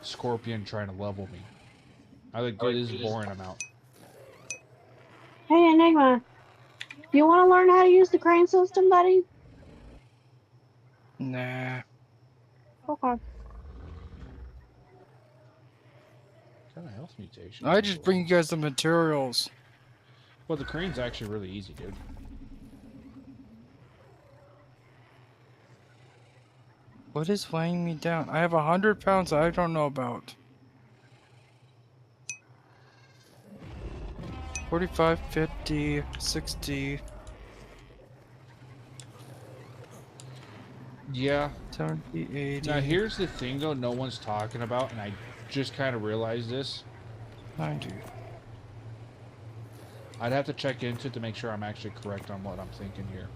F: scorpion trying to level me. I was like, dude, this is boring. I'm out.
D: Hey, Enigma. You want to learn how to use the crane system, buddy?
B: Nah.
F: What
D: Okay.
F: kind of health mutation?
B: I just bring you guys the materials.
F: Well, the crane's actually really easy, dude.
B: What is weighing me down? I have 100 pounds I don't know about. 45, 50, 60.
F: Yeah.
B: 70, 80,
F: Now here's the thing though, no one's talking about, and I just kind of realized this.
B: 90.
F: I'd have to check into it to make sure I'm actually correct on what I'm thinking here.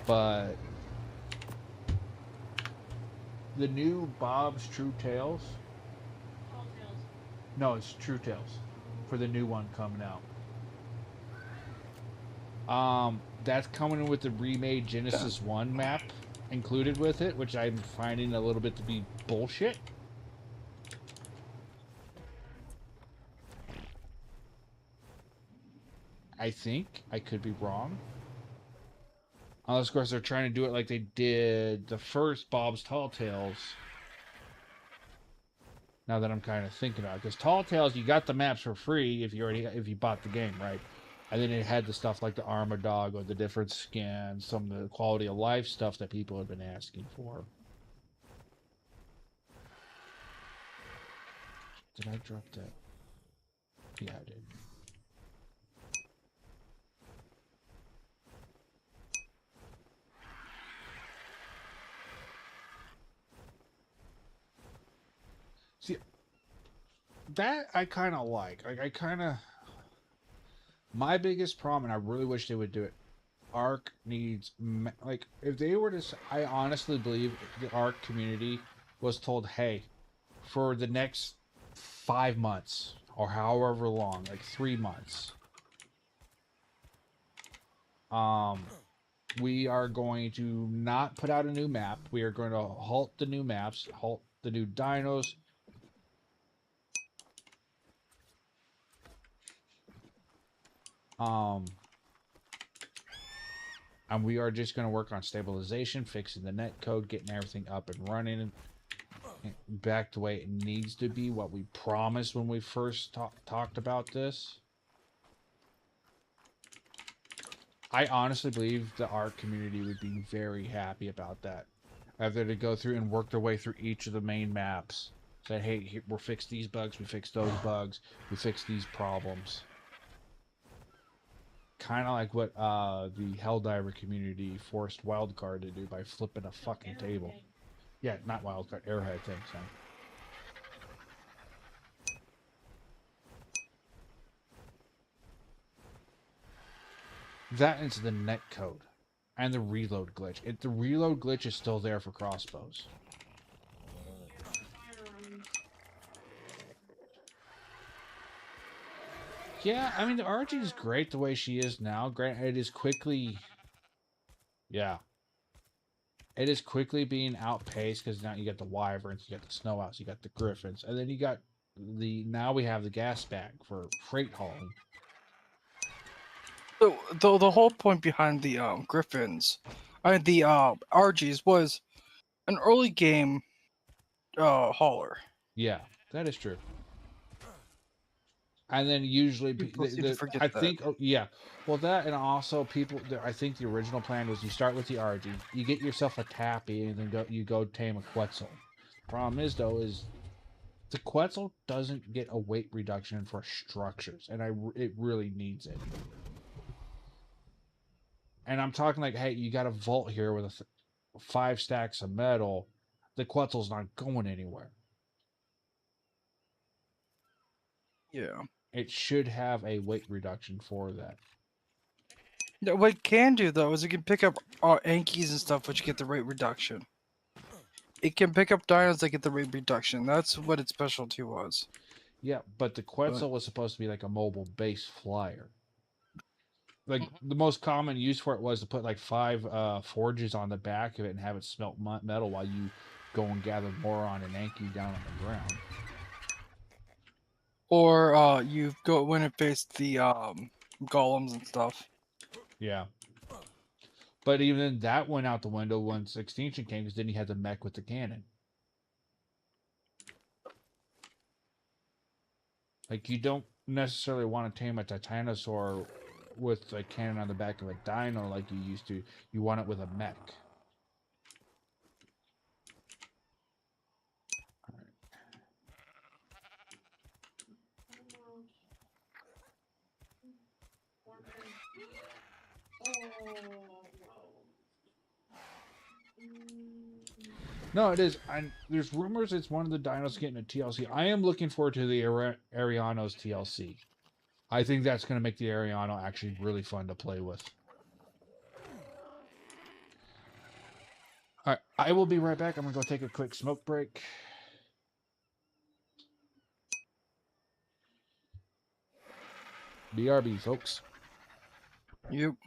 F: But the new Bob's True Tales.
C: Tall Tales.
F: No, it's True Tales for the new one coming out. That's coming with the remade Genesis 1 map included with it, which I'm finding a little bit to be bullshit. I think. I could be wrong. Unless, of course, they're trying to do it like they did the first Bob's Tall Tales. Now that I'm kind of thinking about it. Because Tall Tales, you got the maps for free if you bought the game, right? And then it had the stuff like the Armor Dog or the different skins, some of the quality of life stuff that people have been asking for. Did I drop that? Yeah, I did. See, that I kind of like. I kind of... My biggest problem, and I really wish they would do it, Ark needs... Like, if they were to... I honestly believe the Ark community was told, hey, for the next 5 months, or however long, like 3 months, we are going to not put out a new map. We are going to halt the new maps, halt the new dinos, and we are just going to work on stabilization, fixing the net code, getting everything up and running back the way it needs to be, what we promised when we first talked about this. I honestly believe the Ark community would be very happy about that. After they go through and work their way through each of the main maps. Say, hey, here, we'll fix these bugs, we fix those bugs, we fix these problems. Kind of like what the Helldiver community forced Wildcard to do by flipping a fucking table. Yeah, not Wildcard, Arrowhead, thanks, man. That into the net code and the reload glitch. The reload glitch is still there for crossbows. Yeah, I mean, the RG is great the way she is now. Granted, it is quickly... Yeah. It is quickly being outpaced because now you got the Wyverns, you got the Snow Owls, you got the Griffins, and then you got the... Now we have the gas bag for freight hauling.
B: So the whole point behind the Griffins, the RGs was an early game hauler.
F: Yeah, that is true. And then usually,
B: People seem to forget
F: I
B: that.
F: think, yeah, well, that and also people. I think the original plan was you start with the RG, you get yourself a Tappy, and then you go tame a Quetzal. Problem is though, is the Quetzal doesn't get a weight reduction for structures, and it really needs it. And I'm talking like, hey, you got a vault here with 5 stacks of metal. The Quetzal's not going anywhere.
B: Yeah.
F: It should have a weight reduction for that.
B: What it can do though is it can pick up Ankies and stuff, which get the rate reduction. It can pick up dinos that get the rate reduction. That's what its specialty was.
F: Yeah, but the Quetzal was supposed to be like a mobile base flyer. Like the most common use for it was to put like 5 forges on the back of it and have it smelt metal while you go and gather Moron and Anki down on the ground.
B: Or you go when it faced the golems and stuff.
F: Yeah. But even that went out the window once Extinction came, because then you had the mech with the cannon. Like, you don't necessarily want to tame a Titanosaur with a cannon on the back of a dino like you used to. You want it with a mech.
C: Oh, no.
F: No, it is. There's rumors it's one of the dinos getting a TLC. I am looking forward to the Arianos TLC. I think that's going to make the Ariano actually really fun to play with. All right, I will be right back. I'm going to go take a quick smoke break. BRB, folks.
B: You.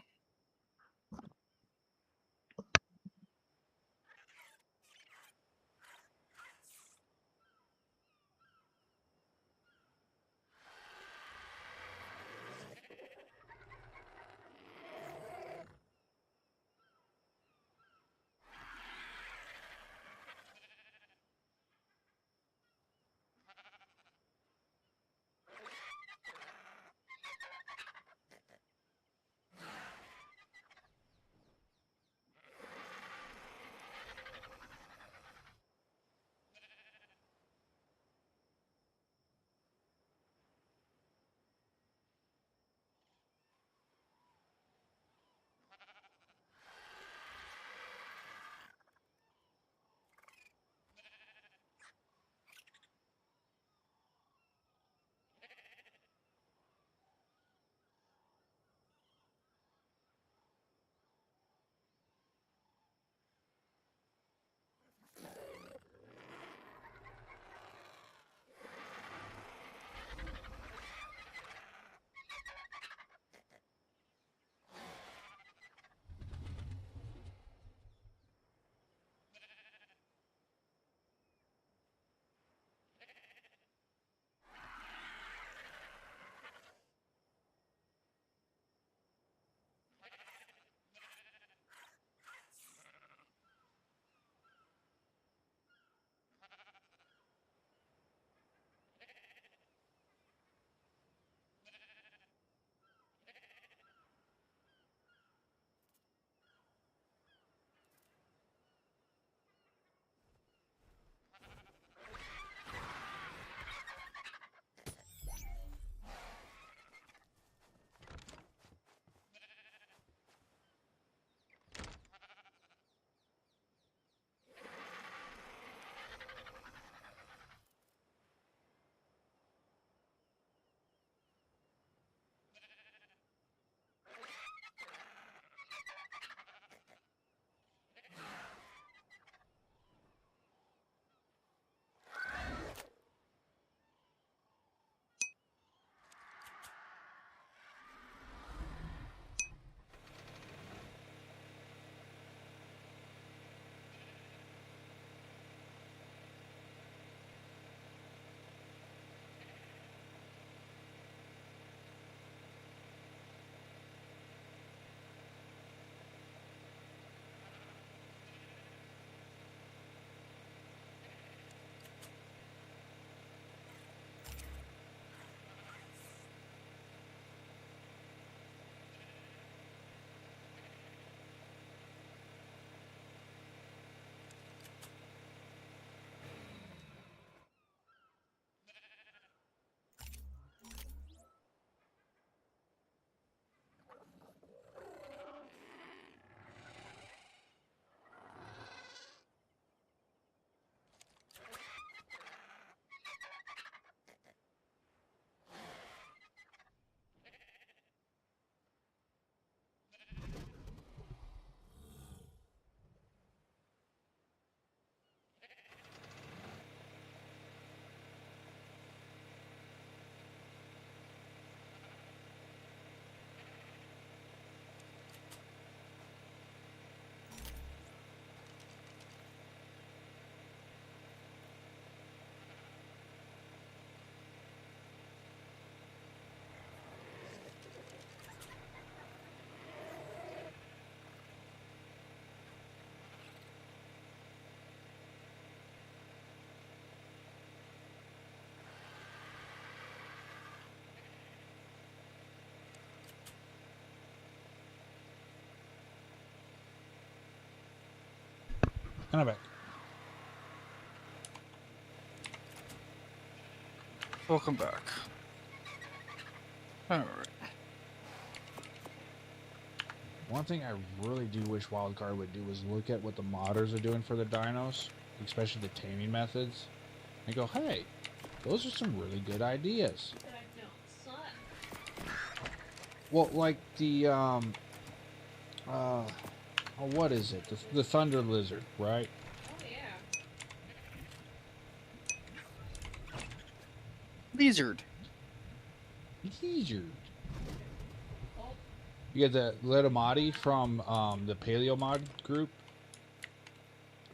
F: And I'm back.
B: Welcome back. All right.
F: One thing I really do wish Wildcard would do is look at what the modders are doing for the dinos. especially the taming methods, and go, hey, those are some really good ideas.
C: But I don't suck.
F: Well, like the oh, what is it? The thunder lizard, right?
C: Oh yeah.
B: Lizard.
F: Lizard.
C: Oh,
F: You got the Letomati from the Paleo Mod group.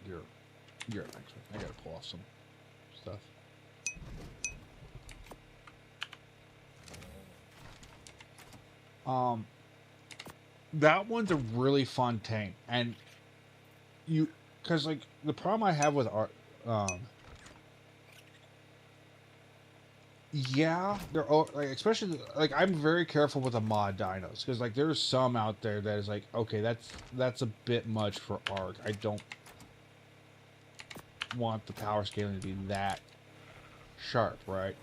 F: You're an expert. I gotta pull off some stuff. That one's a really fun tank, and because like the problem I have with art, yeah, they're all like, especially like I'm very careful with the mod dinos because like there's some out there that is like, okay, that's a bit much for Ark. I don't want the power scaling to be that sharp, right?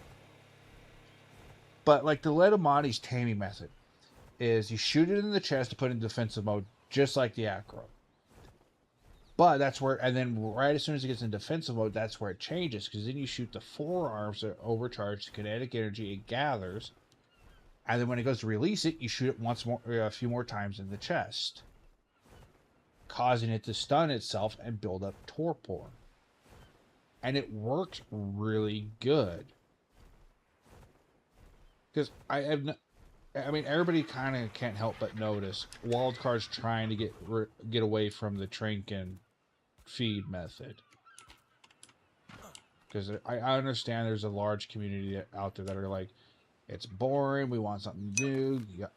F: But like the Letomati's taming method is you shoot it in the chest to put it in defensive mode, just like the Acro. But that's where, and then right as soon as it gets in defensive mode, that's where it changes, because then you shoot the forearms that overcharge the kinetic energy it gathers, and then when it goes to release it, you shoot it once more, a few more times in the chest, causing it to stun itself and build up torpor. And it works really good. Because I mean, everybody kind of can't help but notice Wildcard's trying to get away from the Trinken feed method. Because I understand there's a large community out there that are like, it's boring, we want something new. Yeah.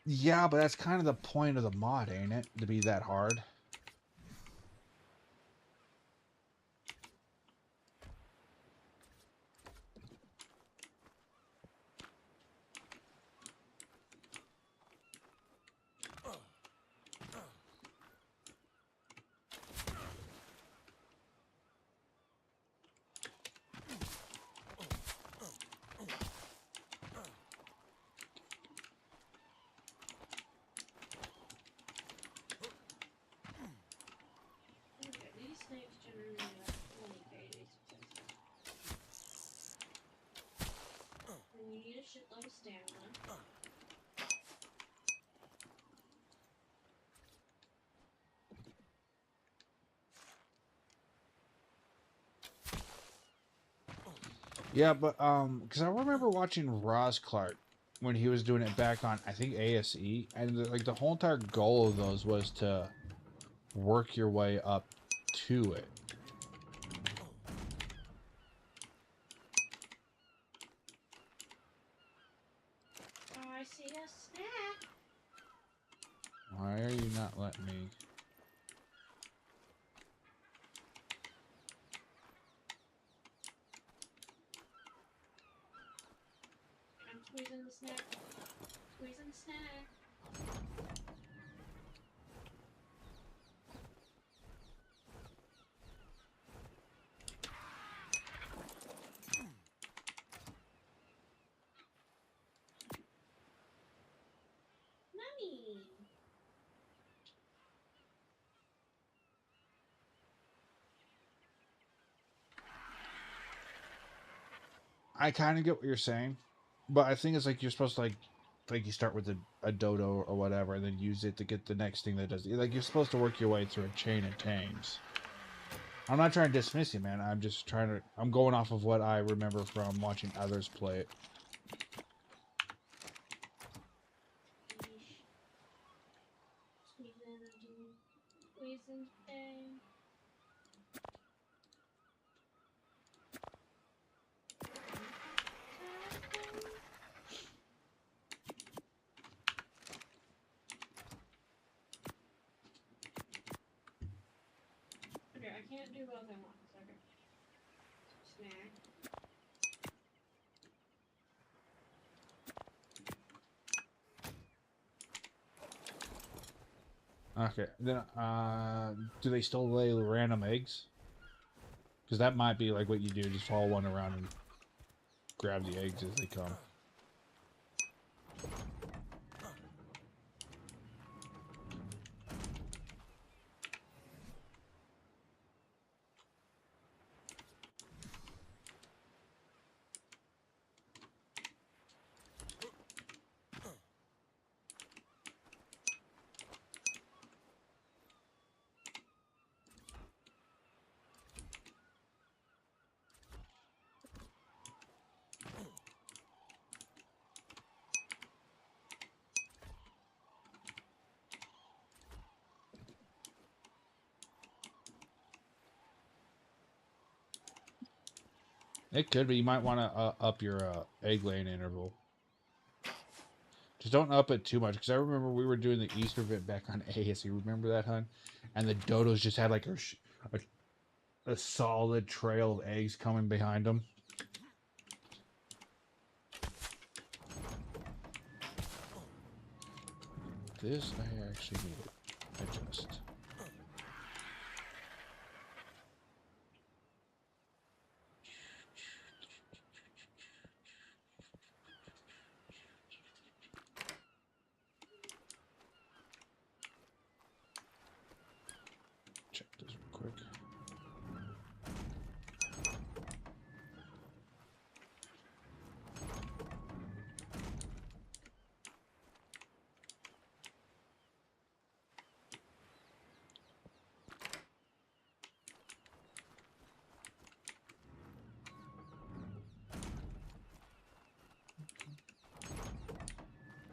F: Yeah, but that's kind of the point of the mod, ain't it? To be that hard.
C: okay. These snakes generally have 20k days of and you need a shitload of stamina.
F: Yeah, but because I remember watching Ross Clark when he was doing it back on, I think, ASE, and like the whole entire goal of those was to work your way up to it.
C: Oh, I see a snack.
F: Why are you not letting me?
C: I'm squeezing the snack. Squeezing the snack. Mommy.
F: I kind of get what you're saying, but I think it's like you're supposed to like you start with a dodo or whatever, and then use it to get the next thing that does. Like you're supposed to work your way through a chain of tames. I'm not trying to dismiss you, man. I'm just trying to. I'm going off of what I remember from watching others play it.
C: Squeezing and doing. Squeezing thing. Okay, I can't do both at once. Okay. Snack.
F: Okay, then do they still lay random eggs? Because that might be like what you do, just follow one around and grab the eggs as they come. It could be. You might want to up your egg laying interval. Just don't up it too much, because I remember we were doing the Easter event back on AS. You remember that, hun? And the dodos just had like a solid trail of eggs coming behind them. This I actually need it. Adjust. Check this real quick.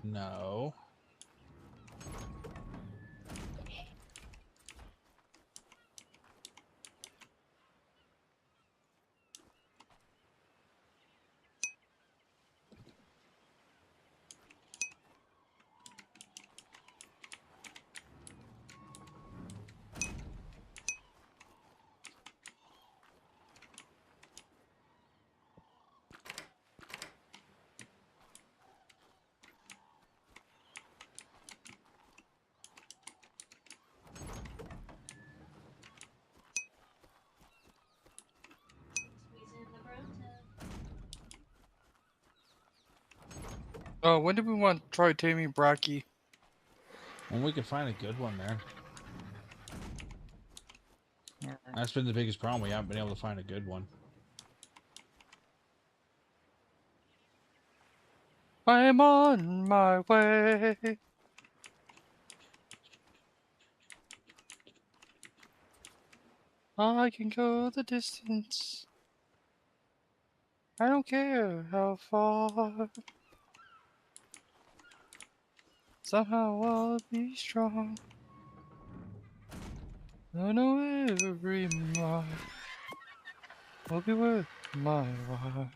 F: No.
C: Squeeze in the Bronto.
B: Oh, when did we want to try taming Bracky?
F: When we can find a good one there. That's been the biggest problem. We haven't been able to find a good one.
B: I'm on my way. I can go the distance. I don't care how far. Somehow I'll be strong. I know every mile will be worth my while.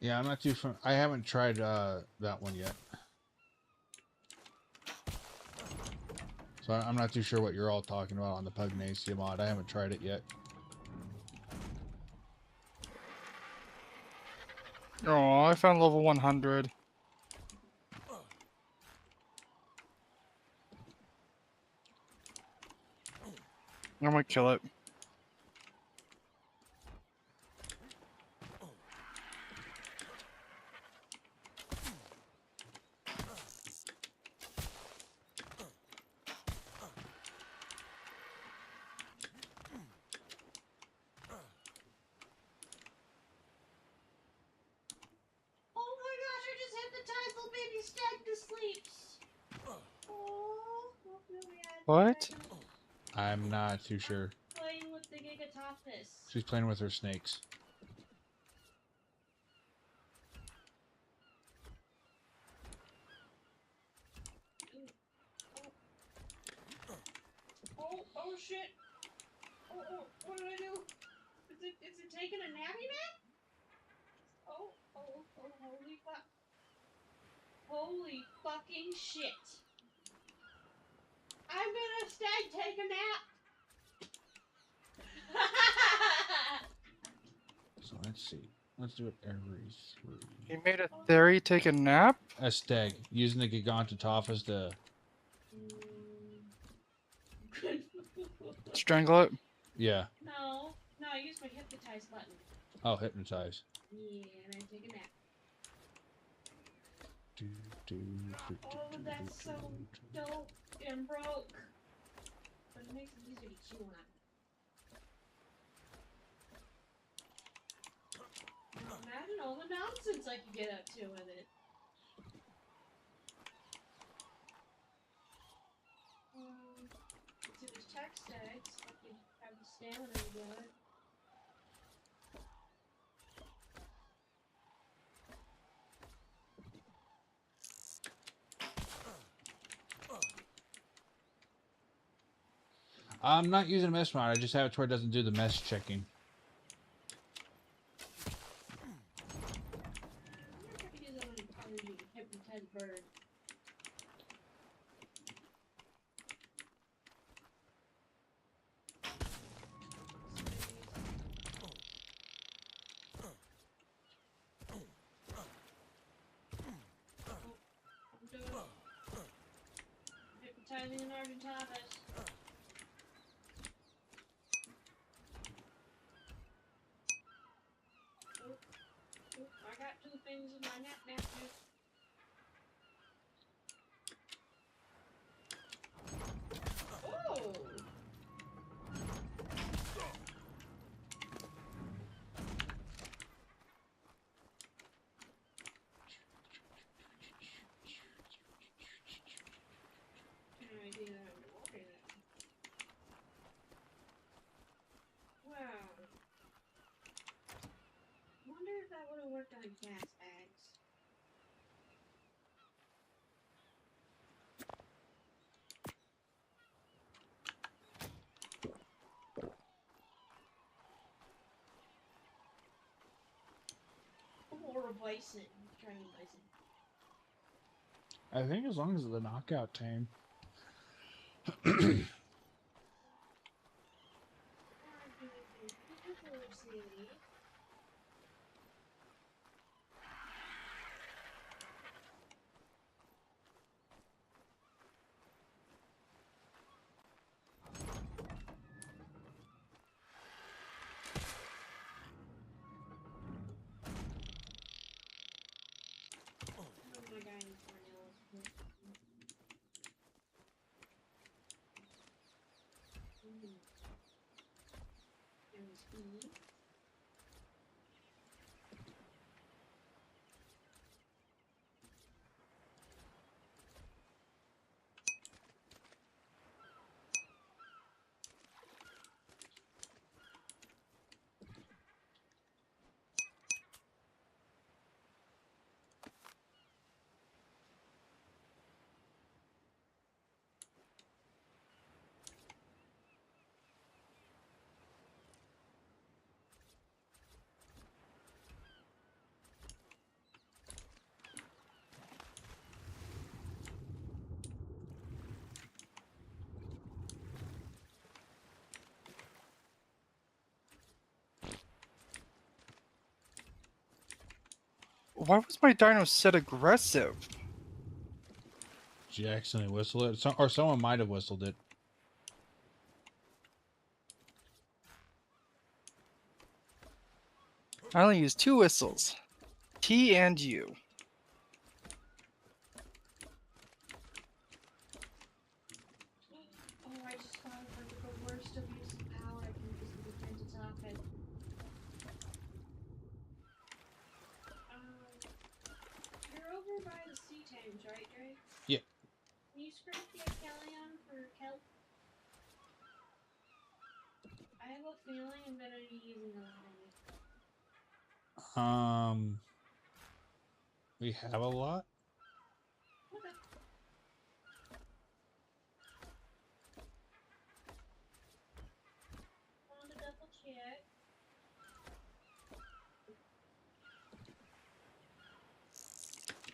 F: Yeah, I'm not too I haven't tried that one yet. So I'm not too sure what you're all talking about on the Pugnacia mod. I haven't tried it yet.
B: Oh, I found level 100. I'm gonna kill it.
C: Oh my gosh, I just hypnotized little baby stag to sleep. Oh, don't feel bad.
B: What?
F: I'm not too sure.
C: Playing with the Gigatopus.
F: She's playing with her snakes.
C: Oh shit. Oh, what did I do? Is it taking a nappy nap? Oh, holy fuck. Holy fucking shit. I'm gonna stag take a nap.
F: So let's see. Let's do it every 3.
B: He made a theory take a nap?
F: A stag. Using the Gigantatophus to...
B: Strangle it?
F: Yeah.
C: No, I use my hypnotize button.
F: Oh, hypnotize.
C: Yeah, and I take a nap. Oh, that's so dope and broke. But it makes it easier to chew on. Imagine all the nonsense I could get up to with it. See, there's tech stacks, like you have the stamina to do it.
F: I'm not using a mesh mod. I just have it to where it doesn't do the mesh checking.
C: I'm not gonna use it on a hypnotized bird. I'm doing hypnotizing an Argentavis. I got two things in my nap. Oh! Can I do that underwater then? Wow. Wonder if that would have worked on gas bags. Or a bison. Trying a bison.
F: I think as long as the knockout tame.
C: My guy in Cornell. And speed.
B: Why was my dino set aggressive?
F: Did you accidentally whistle it? Or someone might have whistled it.
B: I only used 2 whistles. T and U.
C: Oh, I just thought of like the worst abuse of power I can use with the Tentatopic. You're over by the sea tames, right, Drake?
F: Yeah.
C: Can you scrape the Achelion for kelp? I have a feeling I'm gonna be using a lot of it.
F: We have a lot.
C: Okay. Want to double check?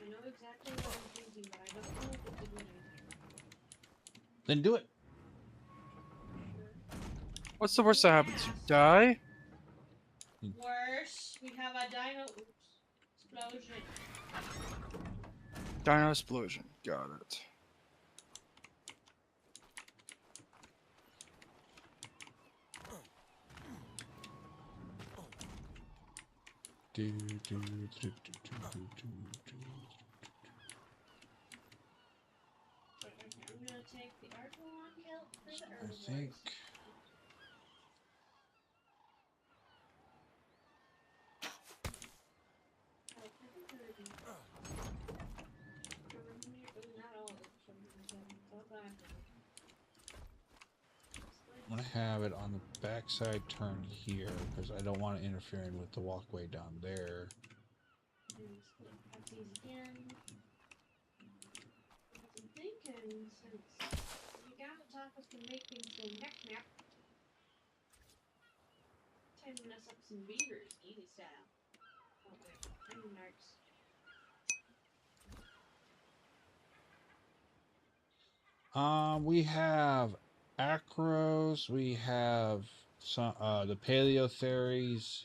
C: I know exactly what I'm thinking, but I don't know if it's a good idea.
F: Then do it.
B: What's the worst that happens? You die?
C: Worse, we have a dino explosion.
B: Dino explosion. Got it.
C: I'm gonna take the Archelon kelp for the
F: I
C: herbivores.
F: think. I have it on the backside turn here because I don't want it interfering with the walkway down there.
C: That's easy again. I'm thinking since you got to talk was gonna make things go knack knack. Time to mess up some beavers, easy style. Oh wait, I need narcs.
F: We have Acros, we have some the Paleotheres,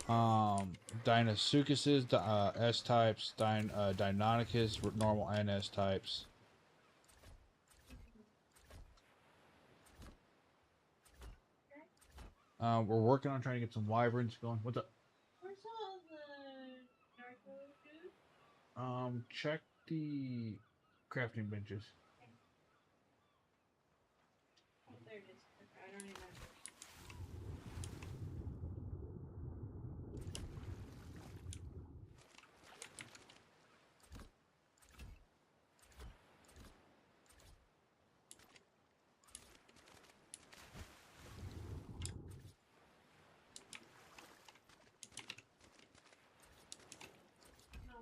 F: Dinosuchuses, the S types, Deinonychus, normal and S types. We're working on trying to get some wyverns going. What's up?
C: Where's all the narco dude?
F: Check the crafting benches.
C: Oh, there it is. Okay, I don't even know. No.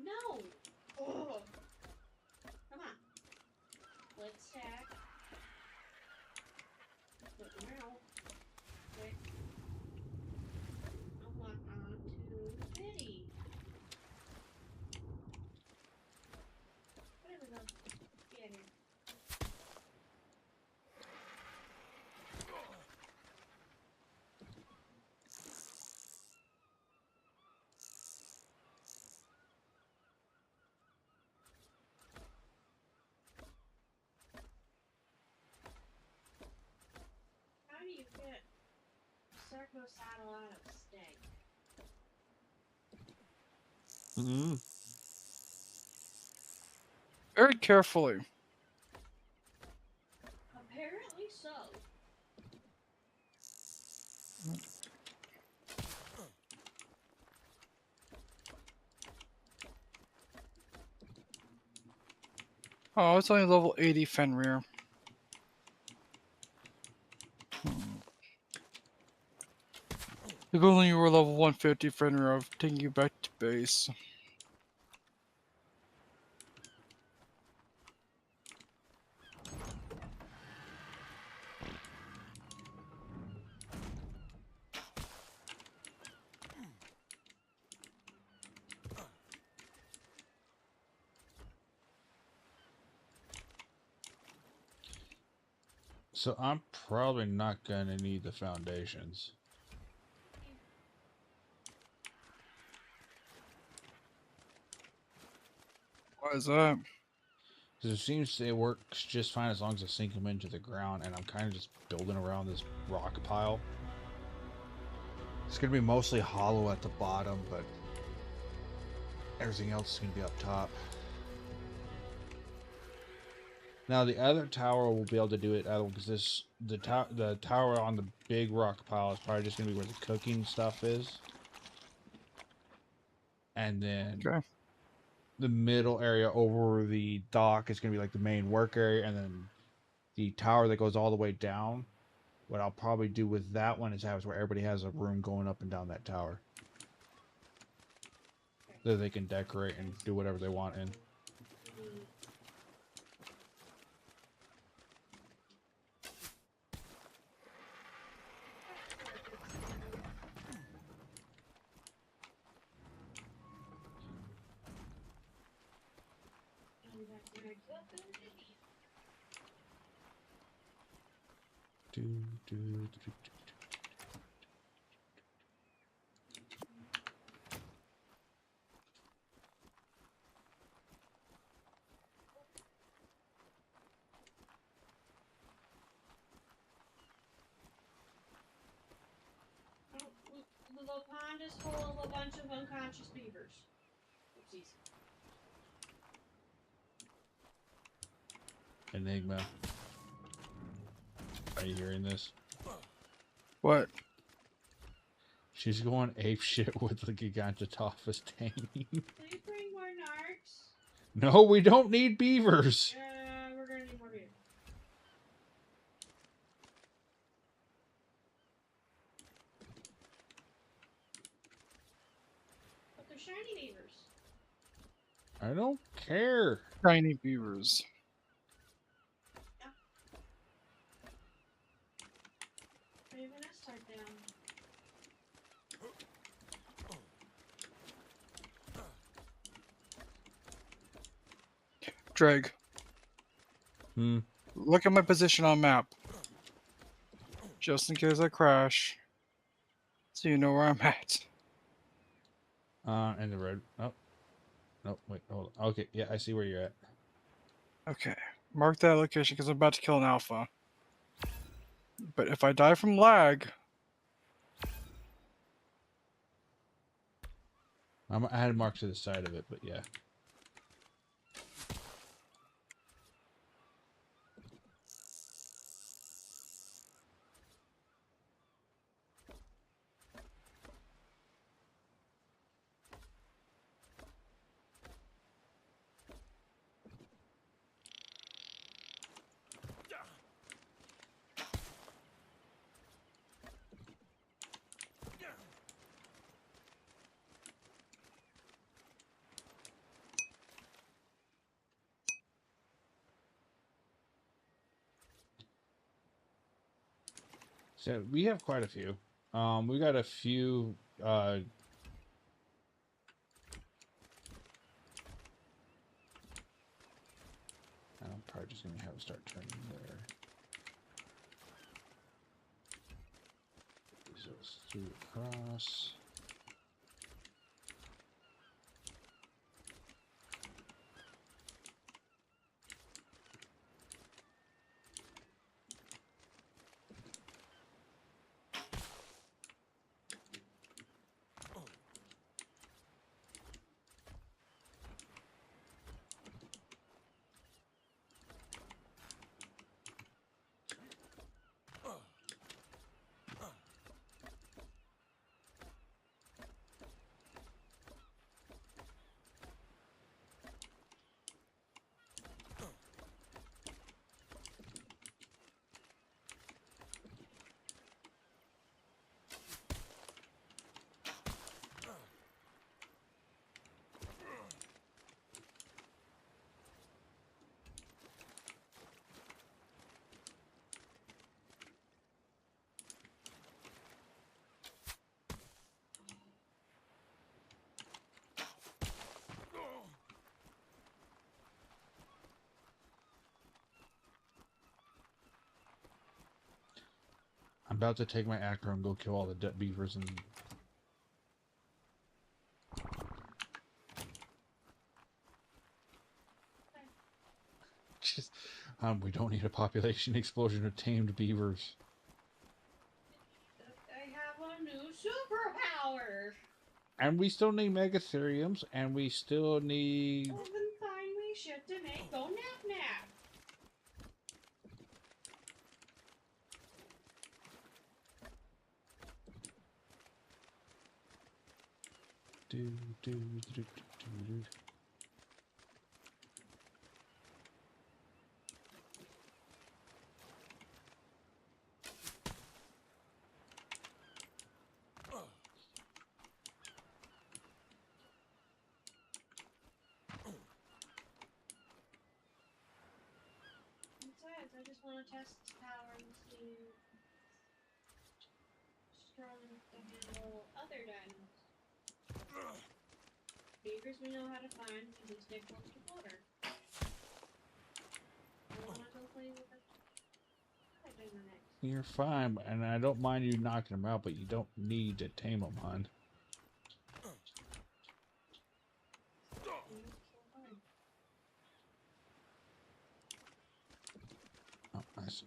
C: No! Oh. Come on. Let's stack. Put them out. Quick. Unlock onto Betty. Whatever the. Get here. How do you get Circo saddle out of steak?
E: Mm-hmm.
B: Very carefully.
C: Apparently so.
B: Oh, it's only level 80 Fenrir. If only you were level 150 Fenrir, I've taken you back to base.
F: So I'm probably not gonna need the foundations.
B: Why is that?
F: Because it seems it works just fine as long as I sink them into the ground, and I'm kind of just building around this rock pile. It's gonna be mostly hollow at the bottom, but everything else is gonna be up top. Now the other tower will be able to do it because the tower on the big rock pile is probably just gonna be where the cooking stuff is, and then
B: Okay.
F: the middle area over the dock is gonna be like the main work area, and then the tower that goes all the way down. What I'll probably do with that one is have where everybody has a room going up and down that tower that they can decorate and do whatever they want in. Do, do, do, do, do.
C: The pond is full of a bunch of unconscious beavers. Oopsies.
F: Enigma. Are you hearing this?
B: What?
F: She's going ape shit with the Gigantopithecus taming.
C: Can you bring more narcs?
F: No, we don't need beavers.
C: We're gonna need more beavers.
F: I don't care.
B: Tiny beavers.
C: Put your nest start down.
B: Dreg,
F: Hmm.
B: look at my position on map. Just in case I crash. So you know where I'm at.
F: In the road. Oh. No, wait, hold on. Okay, yeah, I see where you're at.
B: Okay. Mark that location because I'm about to kill an alpha. But if I die from lag,
F: I had marked to the side of it, but yeah. So we have quite a few. We got a few. I'm probably just gonna have it start turning there. So it's through across. I'm about to take my acro and go kill all the dead beavers and. Just, we don't need a population explosion of tamed beavers.
C: I have a new superpower.
F: And we still need megatheriums, and we still need.
C: Well, then find me shit to make go nap nap.
F: Do, do, do, do, do.
C: Besides, I just want to test its power and see strong enough to handle other dinos. Beavers we know how to find because they stay close to water. I want to go play with the other dino next.
F: You're fine, and I don't mind you knocking them out, but you don't need to tame them, hon. Oh, I see.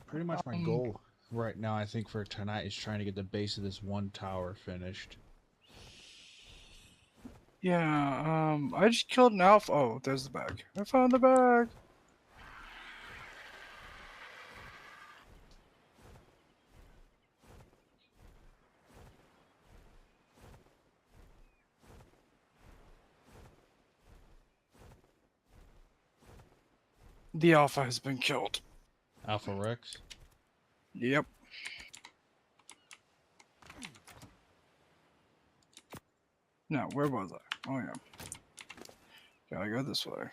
F: Pretty much my goal right now, I think, for tonight is trying to get the base of this one tower finished.
B: Yeah, I just killed an alpha. Oh, there's the bag. I found the bag. The alpha has been killed.
F: Alpha Rex.
B: Yep. Now, where was I? Oh, yeah. Gotta go this way.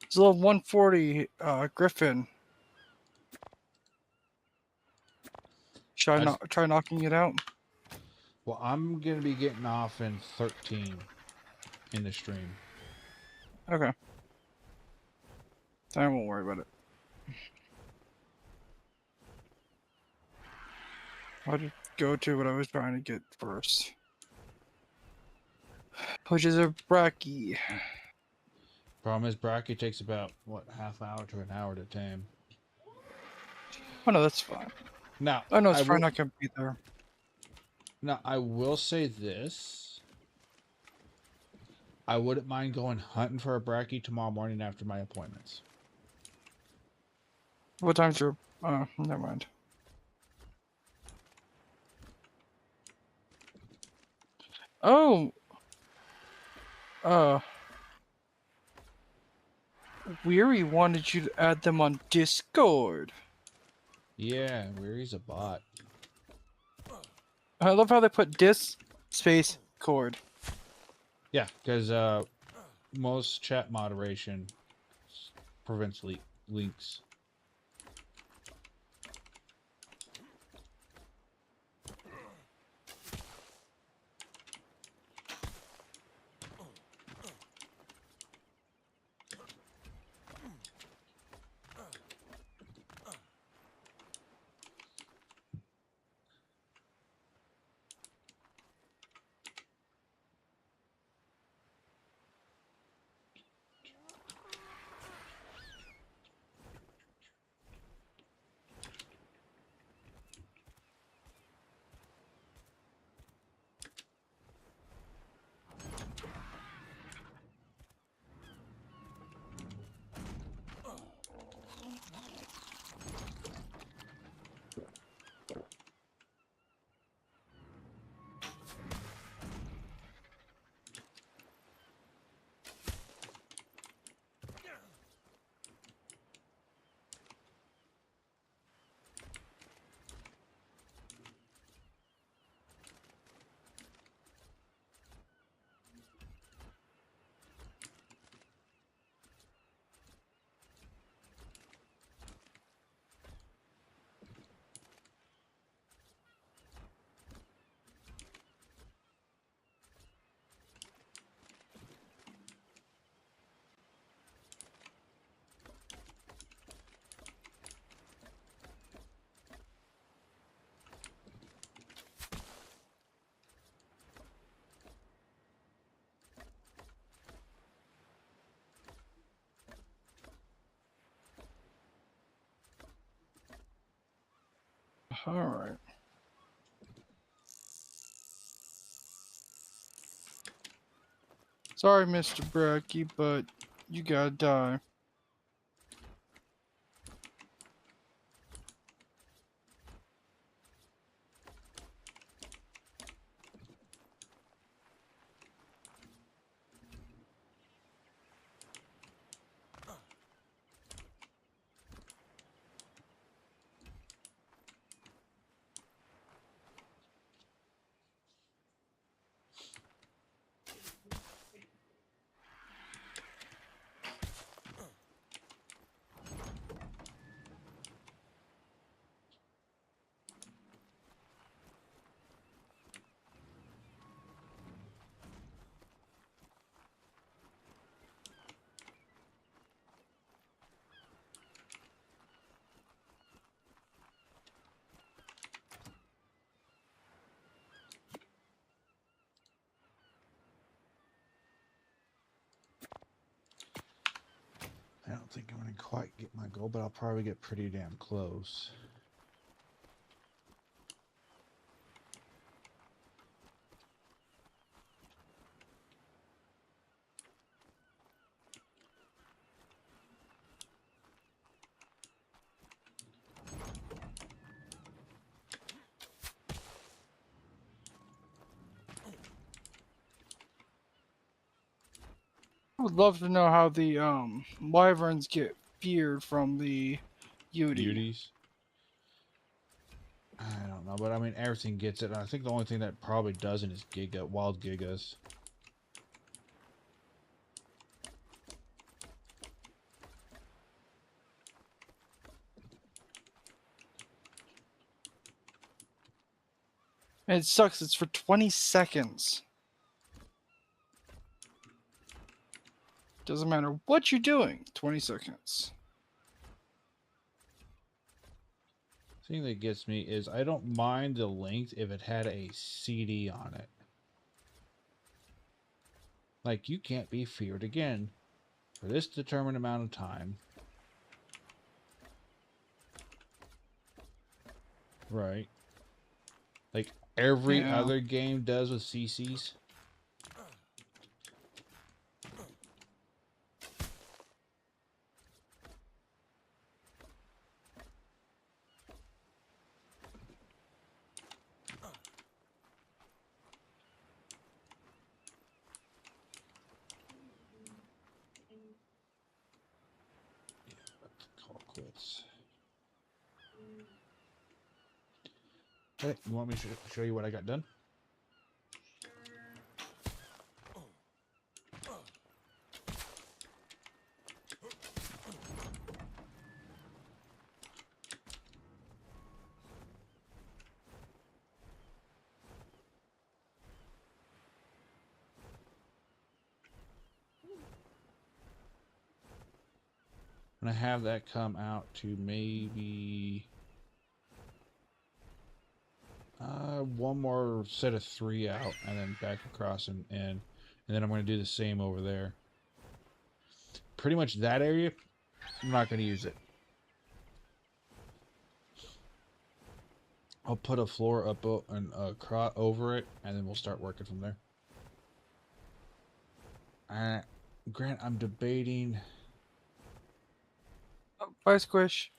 B: It's a level 140 Griffin. Should I try knocking it out?
F: Well, I'm gonna be getting off in 13 in the stream.
B: Okay. I won't worry about it. I'll just go to what I was trying to get first. Which is a Bracky.
F: Problem is, Bracky takes about, what, half hour to an hour to tame.
B: Oh no, that's fine.
F: Now,
B: Oh no, it's
F: I
B: fine.
F: will-
B: I can be there.
F: Now, I will say this. I wouldn't mind going hunting for a Bracky tomorrow morning after my appointments.
B: What time's your? Never mind. Oh. Weary wanted you to add them on Discord.
F: Yeah, Weary's a bot.
B: I love how they put dis space cord.
F: Yeah, because most chat moderation prevents leaks.
B: Alright. Sorry, Mr. Bracky, but you gotta die.
F: think I'm gonna quite get my goal, but I'll probably get pretty damn close.
B: I would love to know how the wyverns get feared from the Yudi.
F: Beauties. I don't know, but I mean everything gets it. And I think the only thing that probably doesn't is wild gigas.
B: And it sucks. It's for 20 seconds. Doesn't matter what you're doing. 20 seconds.
F: The thing that gets me is I don't mind the length if it had a CD on it. Like, you can't be feared again for this determined amount of time. Right. Like every other game does with CCs. Call quits. Okay, you want me to show you what I got done? And I have that come out to maybe one more set of 3 out, and then back across and then I'm going to do the same over there. Pretty much that area, I'm not going to use it. I'll put a floor up and over it, and then we'll start working from there. Grant, I'm debating.
B: Bye, Squish.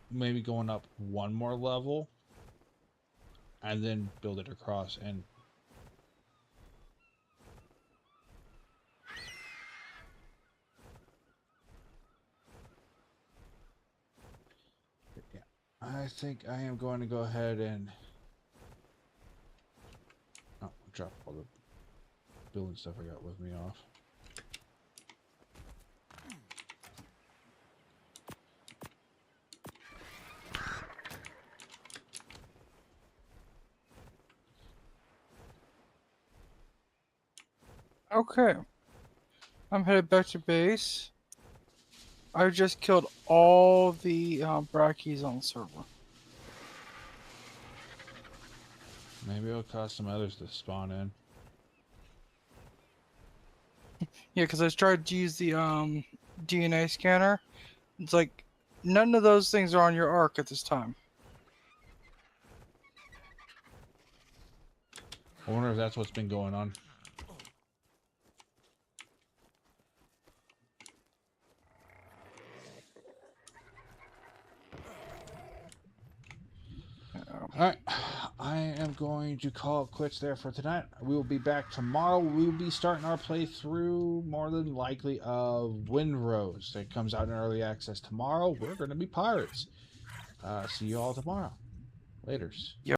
F: Maybe going up one more level and then build it across. And yeah, I think I am going to go ahead and drop all the building stuff I got with me off.
B: Okay. I'm headed back to base. I just killed all the brackies on the server.
F: Maybe it'll cause some others to spawn in.
B: Yeah, because I tried to use the DNA scanner. It's like none of those things are on your arc at this time.
F: I wonder if that's what's been going on. Alright, I am going to call it quits there for tonight. We will be back tomorrow. We will be starting our playthrough, more than likely, of Windrose. It comes out in early access tomorrow. We're going to be pirates. See you all tomorrow. Laters.